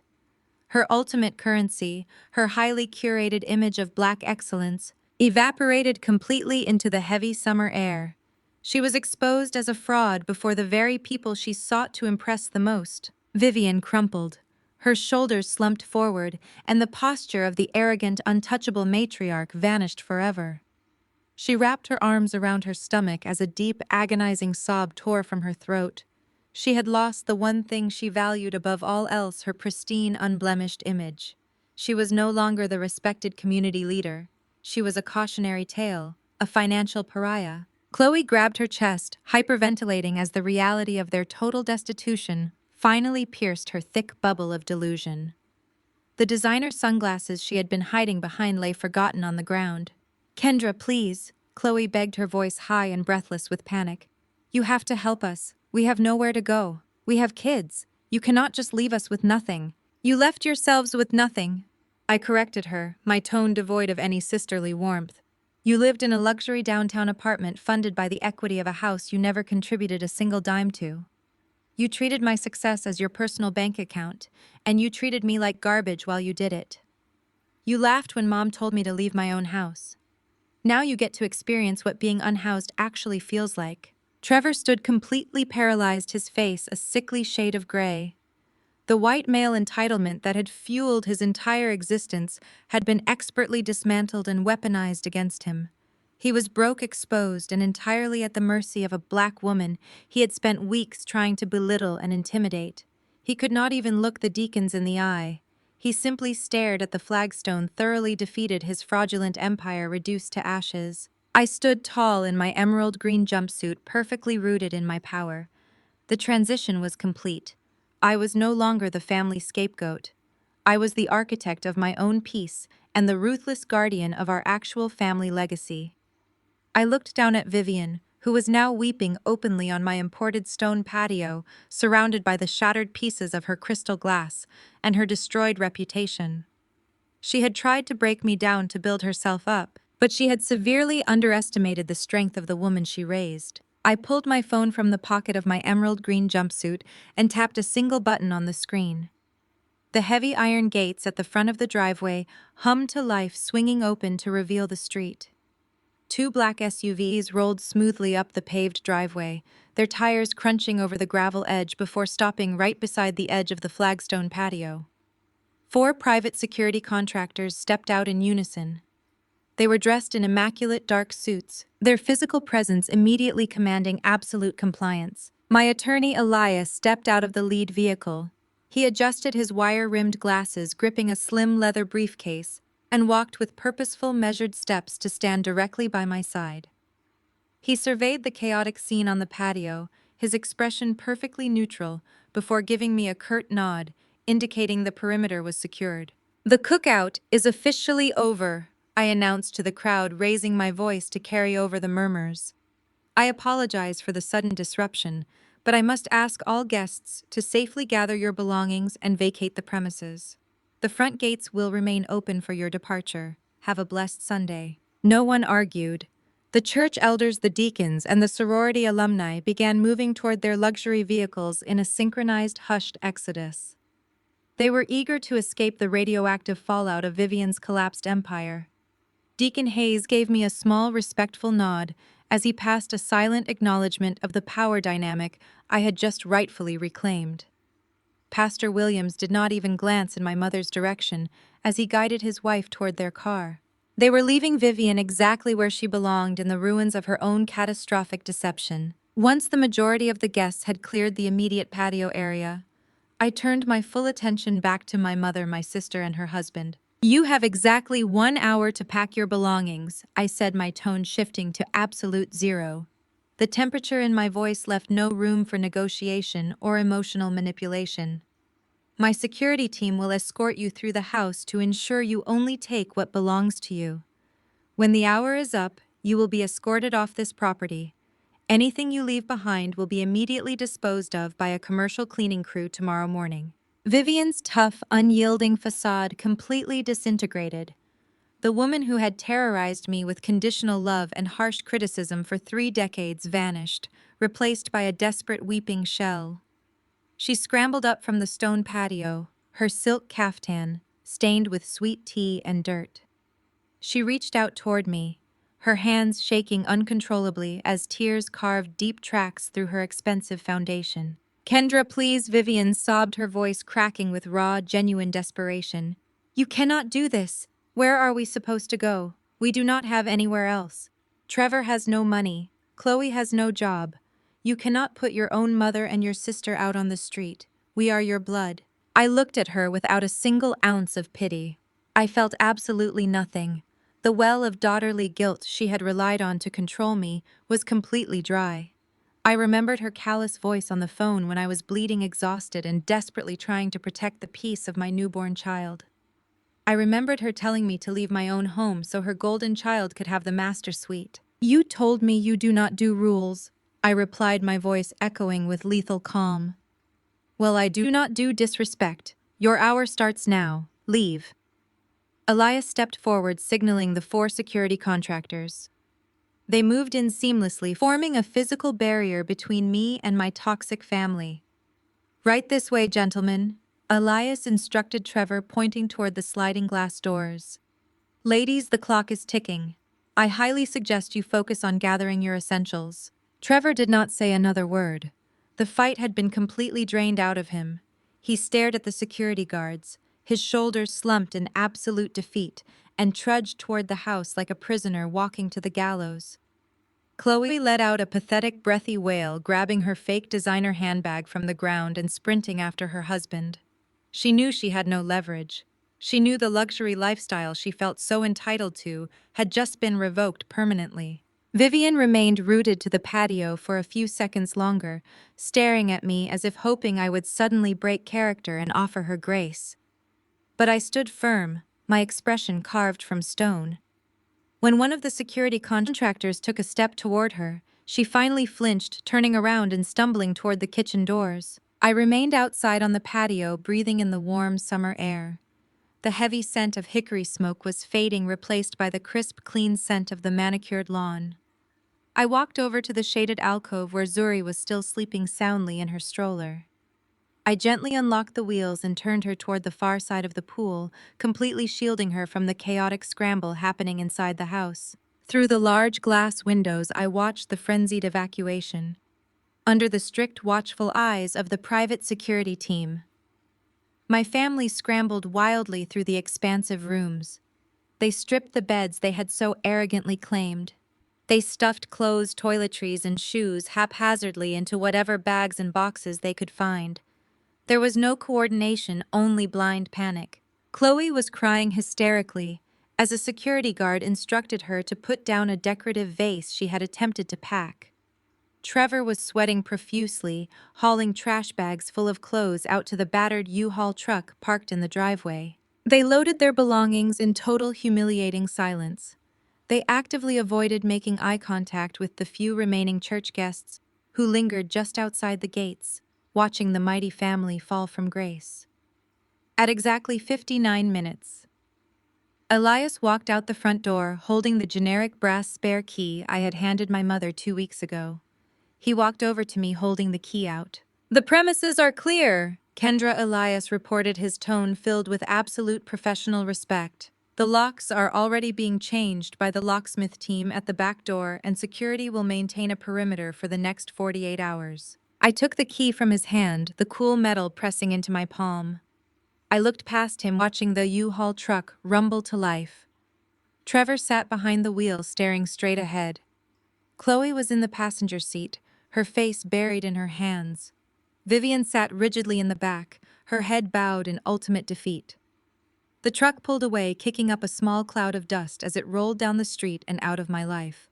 Her ultimate currency, her highly curated image of black excellence, evaporated completely into the heavy summer air. She was exposed as a fraud before the very people she sought to impress the most. Vivian crumpled. Her shoulders slumped forward, and the posture of the arrogant, untouchable matriarch vanished forever. She wrapped her arms around her stomach as a deep, agonizing sob tore from her throat. She had lost the one thing she valued above all else, her pristine, unblemished image. She was no longer the respected community leader. She was a cautionary tale, a financial pariah. Chloe grabbed her chest, hyperventilating as the reality of their total destitution finally pierced her thick bubble of delusion. The designer sunglasses she had been hiding behind lay forgotten on the ground. "Kendra, please," Chloe begged, her voice high and breathless with panic. "You have to help us. We have nowhere to go. We have kids. You cannot just leave us with nothing." "You left yourselves with nothing," I corrected her, my tone devoid of any sisterly warmth. "You lived in a luxury downtown apartment funded by the equity of a house you never contributed a single dime to. You treated my success as your personal bank account, and you treated me like garbage while you did it. You laughed when Mom told me to leave my own house. Now you get to experience what being unhoused actually feels like." Trevor stood completely paralyzed, his face a sickly shade of gray. The white male entitlement that had fueled his entire existence had been expertly dismantled and weaponized against him. He was broke, exposed, and entirely at the mercy of a black woman he had spent weeks trying to belittle and intimidate. He could not even look the deacons in the eye. He simply stared at the flagstone, thoroughly defeated, his fraudulent empire reduced to ashes. I stood tall in my emerald green jumpsuit, perfectly rooted in my power. The transition was complete. I was no longer the family scapegoat. I was the architect of my own peace and the ruthless guardian of our actual family legacy. I looked down at Vivian, who was now weeping openly on my imported stone patio, surrounded by the shattered pieces of her crystal glass and her destroyed reputation. She had tried to break me down to build herself up, but she had severely underestimated the strength of the woman she raised. I pulled my phone from the pocket of my emerald green jumpsuit and tapped a single button on the screen. The heavy iron gates at the front of the driveway hummed to life, swinging open to reveal the street. Two black SUVs rolled smoothly up the paved driveway, their tires crunching over the gravel edge before stopping right beside the edge of the flagstone patio. Four private security contractors stepped out in unison. They were dressed in immaculate dark suits, their physical presence immediately commanding absolute compliance. My attorney Elias stepped out of the lead vehicle. He adjusted his wire-rimmed glasses, gripping a slim leather briefcase, and walked with purposeful, measured steps to stand directly by my side. He surveyed the chaotic scene on the patio, his expression perfectly neutral, before giving me a curt nod, indicating the perimeter was secured. "The cookout is officially over," I announced to the crowd, raising my voice to carry over the murmurs. "I apologize for the sudden disruption, but I must ask all guests to safely gather your belongings and vacate the premises. The front gates will remain open for your departure. Have a blessed Sunday." No one argued. The church elders, the deacons, and the sorority alumni began moving toward their luxury vehicles in a synchronized, hushed exodus. They were eager to escape the radioactive fallout of Vivian's collapsed empire. Deacon Hayes gave me a small, respectful nod as he passed a silent acknowledgement of the power dynamic I had just rightfully reclaimed. Pastor Williams did not even glance in my mother's direction as he guided his wife toward their car. They were leaving Vivian exactly where she belonged, in the ruins of her own catastrophic deception. Once the majority of the guests had cleared the immediate patio area, I turned my full attention back to my mother, my sister, and her husband. "You have exactly 1 hour to pack your belongings," I said, my tone shifting to absolute zero. The temperature in my voice left no room for negotiation or emotional manipulation. "My security team will escort you through the house to ensure you only take what belongs to you. When the hour is up, you will be escorted off this property. Anything you leave behind will be immediately disposed of by a commercial cleaning crew tomorrow morning." Vivian's tough, unyielding facade completely disintegrated. The woman who had terrorized me with conditional love and harsh criticism for 3 decades vanished, replaced by a desperate weeping shell. She scrambled up from the stone patio, her silk caftan stained with sweet tea and dirt. She reached out toward me, her hands shaking uncontrollably as tears carved deep tracks through her expensive foundation. "Kendra, please," Vivian sobbed, her voice cracking with raw, genuine desperation. "You cannot do this. Where are we supposed to go? We do not have anywhere else. Trevor has no money. Chloe has no job. You cannot put your own mother and your sister out on the street. We are your blood." I looked at her without a single ounce of pity. I felt absolutely nothing. The well of daughterly guilt she had relied on to control me was completely dry. I remembered her callous voice on the phone when I was bleeding, exhausted, and desperately trying to protect the peace of my newborn child. I remembered her telling me to leave my own home so her golden child could have the master suite. "You told me you do not do rules," I replied, my voice echoing with lethal calm. "Well, I do not do disrespect. Your hour starts now. Leave." Elias stepped forward, signaling the 4 security contractors. They moved in seamlessly, forming a physical barrier between me and my toxic family. "Right this way, gentlemen," Elias instructed Trevor, pointing toward the sliding glass doors. "Ladies, the clock is ticking. I highly suggest you focus on gathering your essentials." Trevor did not say another word. The fight had been completely drained out of him. He stared at the security guards, his shoulders slumped in absolute defeat, and trudged toward the house like a prisoner walking to the gallows. Chloe let out a pathetic, breathy wail, grabbing her fake designer handbag from the ground and sprinting after her husband. She knew she had no leverage. She knew the luxury lifestyle she felt so entitled to had just been revoked permanently. Vivian remained rooted to the patio for a few seconds longer, staring at me as if hoping I would suddenly break character and offer her grace. But I stood firm, my expression carved from stone. When one of the security contractors took a step toward her, she finally flinched, turning around and stumbling toward the kitchen doors. I remained outside on the patio, breathing in the warm summer air. The heavy scent of hickory smoke was fading, replaced by the crisp, clean scent of the manicured lawn. I walked over to the shaded alcove where Zuri was still sleeping soundly in her stroller. I gently unlocked the wheels and turned her toward the far side of the pool, completely shielding her from the chaotic scramble happening inside the house. Through the large glass windows, I watched the frenzied evacuation, under the strict, watchful eyes of the private security team. My family scrambled wildly through the expansive rooms. They stripped the beds they had so arrogantly claimed. They stuffed clothes, toiletries, and shoes haphazardly into whatever bags and boxes they could find. There was no coordination, only blind panic. Chloe was crying hysterically as a security guard instructed her to put down a decorative vase she had attempted to pack. Trevor was sweating profusely, hauling trash bags full of clothes out to the battered U-Haul truck parked in the driveway. They loaded their belongings in total humiliating silence. They actively avoided making eye contact with the few remaining church guests who lingered just outside the gates, watching the mighty family fall from grace. At exactly 59 minutes, Elias walked out the front door holding the generic brass spare key I had handed my mother 2 weeks ago. He walked over to me holding the key out. "The premises are clear," Kendra Elias reported, his tone filled with absolute professional respect. "The locks are already being changed by the locksmith team at the back door, and security will maintain a perimeter for the next 48 hours. I took the key from his hand, the cool metal pressing into my palm. I looked past him, watching the U-Haul truck rumble to life. Trevor sat behind the wheel, staring straight ahead. Chloe was in the passenger seat, her face buried in her hands. Vivian sat rigidly in the back, her head bowed in ultimate defeat. The truck pulled away, kicking up a small cloud of dust as it rolled down the street and out of my life.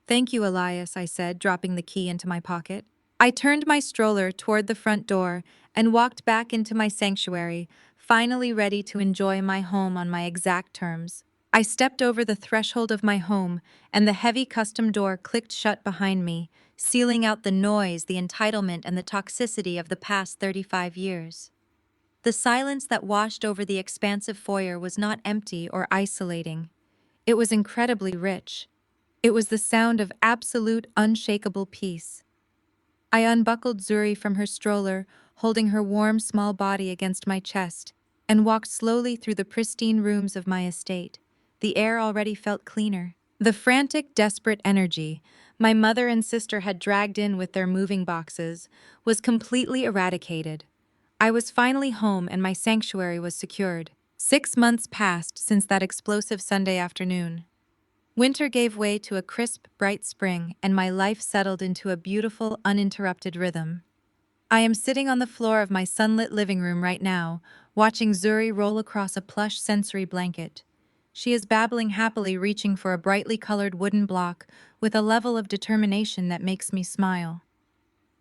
"Thank you, Elias," I said, dropping the key into my pocket. I turned my stroller toward the front door and walked back into my sanctuary, finally ready to enjoy my home on my exact terms. I stepped over the threshold of my home, and the heavy custom door clicked shut behind me, sealing out the noise, the entitlement, and the toxicity of the past 35 years. The silence that washed over the expansive foyer was not empty or isolating. It was incredibly rich. It was the sound of absolute, unshakable peace. I unbuckled Zuri from her stroller, holding her warm, small body against my chest, and walked slowly through the pristine rooms of my estate. The air already felt cleaner. The frantic, desperate energy my mother and sister had dragged in with their moving boxes was completely eradicated. I was finally home and my sanctuary was secured. 6 months passed since that explosive Sunday afternoon. Winter gave way to a crisp, bright spring, and my life settled into a beautiful, uninterrupted rhythm. I am sitting on the floor of my sunlit living room right now, watching Zuri roll across a plush sensory blanket. She is babbling happily, reaching for a brightly colored wooden block with a level of determination that makes me smile.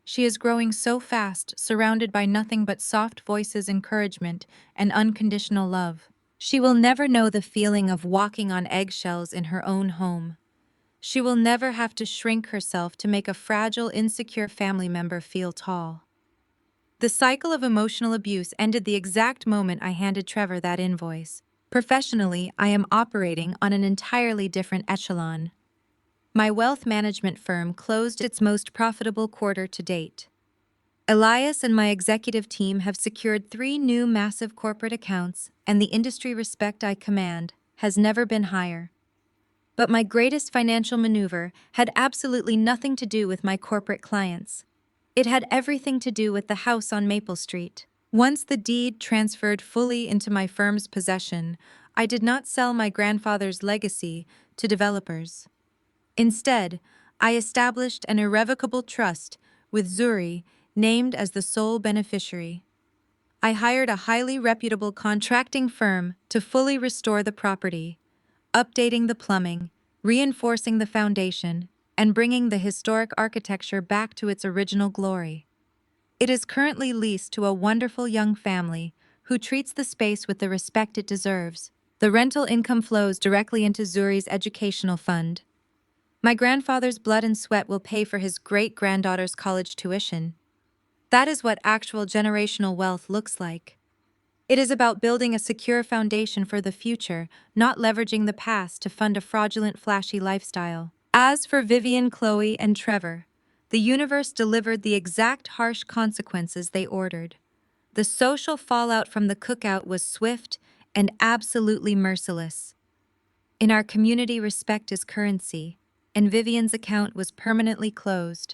She is growing so fast, surrounded by nothing but soft voices, encouragement, and unconditional love. She will never know the feeling of walking on eggshells in her own home. She will never have to shrink herself to make a fragile, insecure family member feel tall. The cycle of emotional abuse ended the exact moment I handed Trevor that invoice. Professionally, I am operating on an entirely different echelon. My wealth management firm closed its most profitable quarter to date. Elias and my executive team have secured 3 new massive corporate accounts, and the industry respect I command has never been higher. But my greatest financial maneuver had absolutely nothing to do with my corporate clients. It had everything to do with the house on Maple Street. Once the deed transferred fully into my firm's possession, I did not sell my grandfather's legacy to developers. Instead, I established an irrevocable trust with Zuri, named as the sole beneficiary. I hired a highly reputable contracting firm to fully restore the property, updating the plumbing, reinforcing the foundation and bringing the historic architecture back to its original glory. It is currently leased to a wonderful young family who treats the space with the respect it deserves. The rental income flows directly into Zuri's educational fund. My grandfather's blood and sweat will pay for his great-granddaughter's college tuition. That is what actual generational wealth looks like. It is about building a secure foundation for the future, not leveraging the past to fund a fraudulent, flashy lifestyle. As for Vivian, Chloe, and Trevor, the universe delivered the exact harsh consequences they ordered. The social fallout from the cookout was swift and absolutely merciless. In our community, respect is currency, and Vivian's account was permanently closed.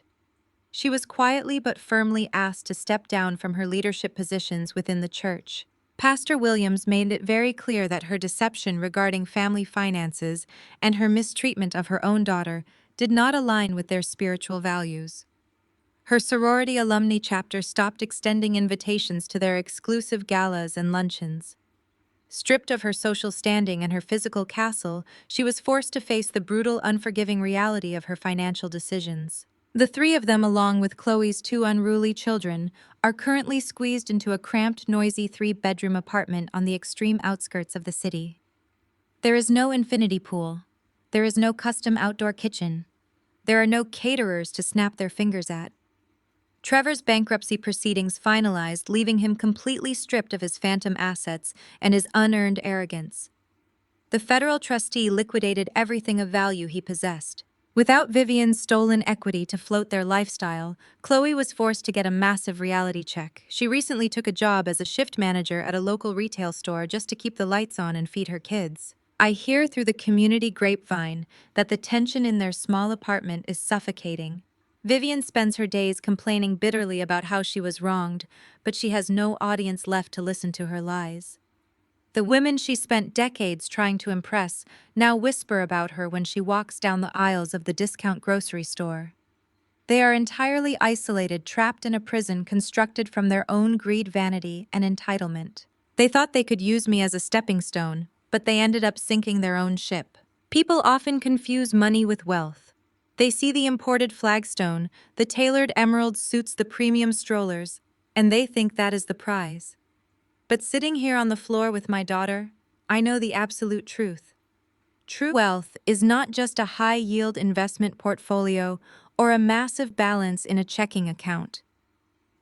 She was quietly but firmly asked to step down from her leadership positions within the church. Pastor Williams made it very clear that her deception regarding family finances and her mistreatment of her own daughter did not align with their spiritual values. Her sorority alumni chapter stopped extending invitations to their exclusive galas and luncheons. Stripped of her social standing and her physical castle, she was forced to face the brutal, unforgiving reality of her financial decisions. The three of them, along with Chloe's two unruly children, are currently squeezed into a cramped, noisy three-bedroom apartment on the extreme outskirts of the city. There is no infinity pool. There is no custom outdoor kitchen. There are no caterers to snap their fingers at. Trevor's bankruptcy proceedings finalized, leaving him completely stripped of his phantom assets and his unearned arrogance. The federal trustee liquidated everything of value he possessed. Without Vivian's stolen equity to float their lifestyle, Chloe was forced to get a massive reality check. She recently took a job as a shift manager at a local retail store just to keep the lights on and feed her kids. I hear through the community grapevine that the tension in their small apartment is suffocating. Vivian spends her days complaining bitterly about how she was wronged, but she has no audience left to listen to her lies. The women she spent decades trying to impress now whisper about her when she walks down the aisles of the discount grocery store. They are entirely isolated, trapped in a prison constructed from their own greed, vanity, and entitlement. They thought they could use me as a stepping stone, but they ended up sinking their own ship. People often confuse money with wealth. They see the imported flagstone, the tailored emerald suits, the premium strollers, and they think that is the prize. But sitting here on the floor with my daughter, I know the absolute truth. True wealth is not just a high-yield investment portfolio or a massive balance in a checking account.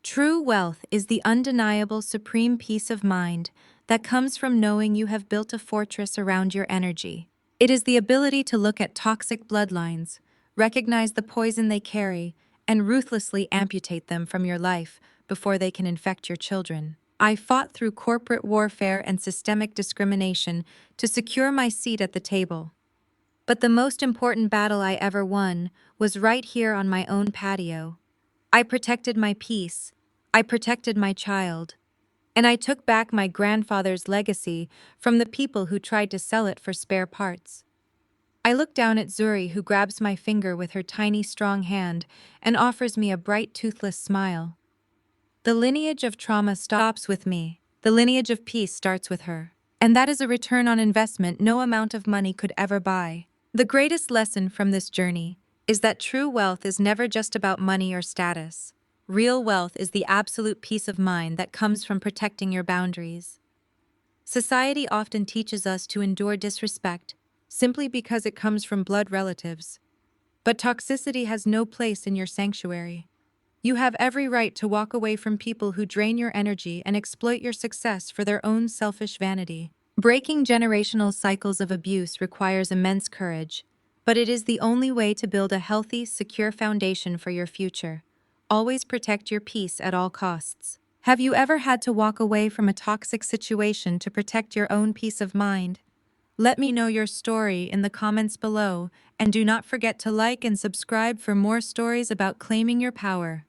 True wealth is the undeniable supreme peace of mind that comes from knowing you have built a fortress around your energy. It is the ability to look at toxic bloodlines, recognize the poison they carry, and ruthlessly amputate them from your life before they can infect your children. I fought through corporate warfare and systemic discrimination to secure my seat at the table. But the most important battle I ever won was right here on my own patio. I protected my peace, I protected my child, and I took back my grandfather's legacy from the people who tried to sell it for spare parts. I look down at Zuri, who grabs my finger with her tiny, strong hand and offers me a bright, toothless smile. The lineage of trauma stops with me. The lineage of peace starts with her. And that is a return on investment no amount of money could ever buy. The greatest lesson from this journey is that true wealth is never just about money or status. Real wealth is the absolute peace of mind that comes from protecting your boundaries. Society often teaches us to endure disrespect simply because it comes from blood relatives. But toxicity has no place in your sanctuary. You have every right to walk away from people who drain your energy and exploit your success for their own selfish vanity. Breaking generational cycles of abuse requires immense courage, but it is the only way to build a healthy, secure foundation for your future. Always protect your peace at all costs. Have you ever had to walk away from a toxic situation to protect your own peace of mind? Let me know your story in the comments below, and do not forget to like and subscribe for more stories about claiming your power.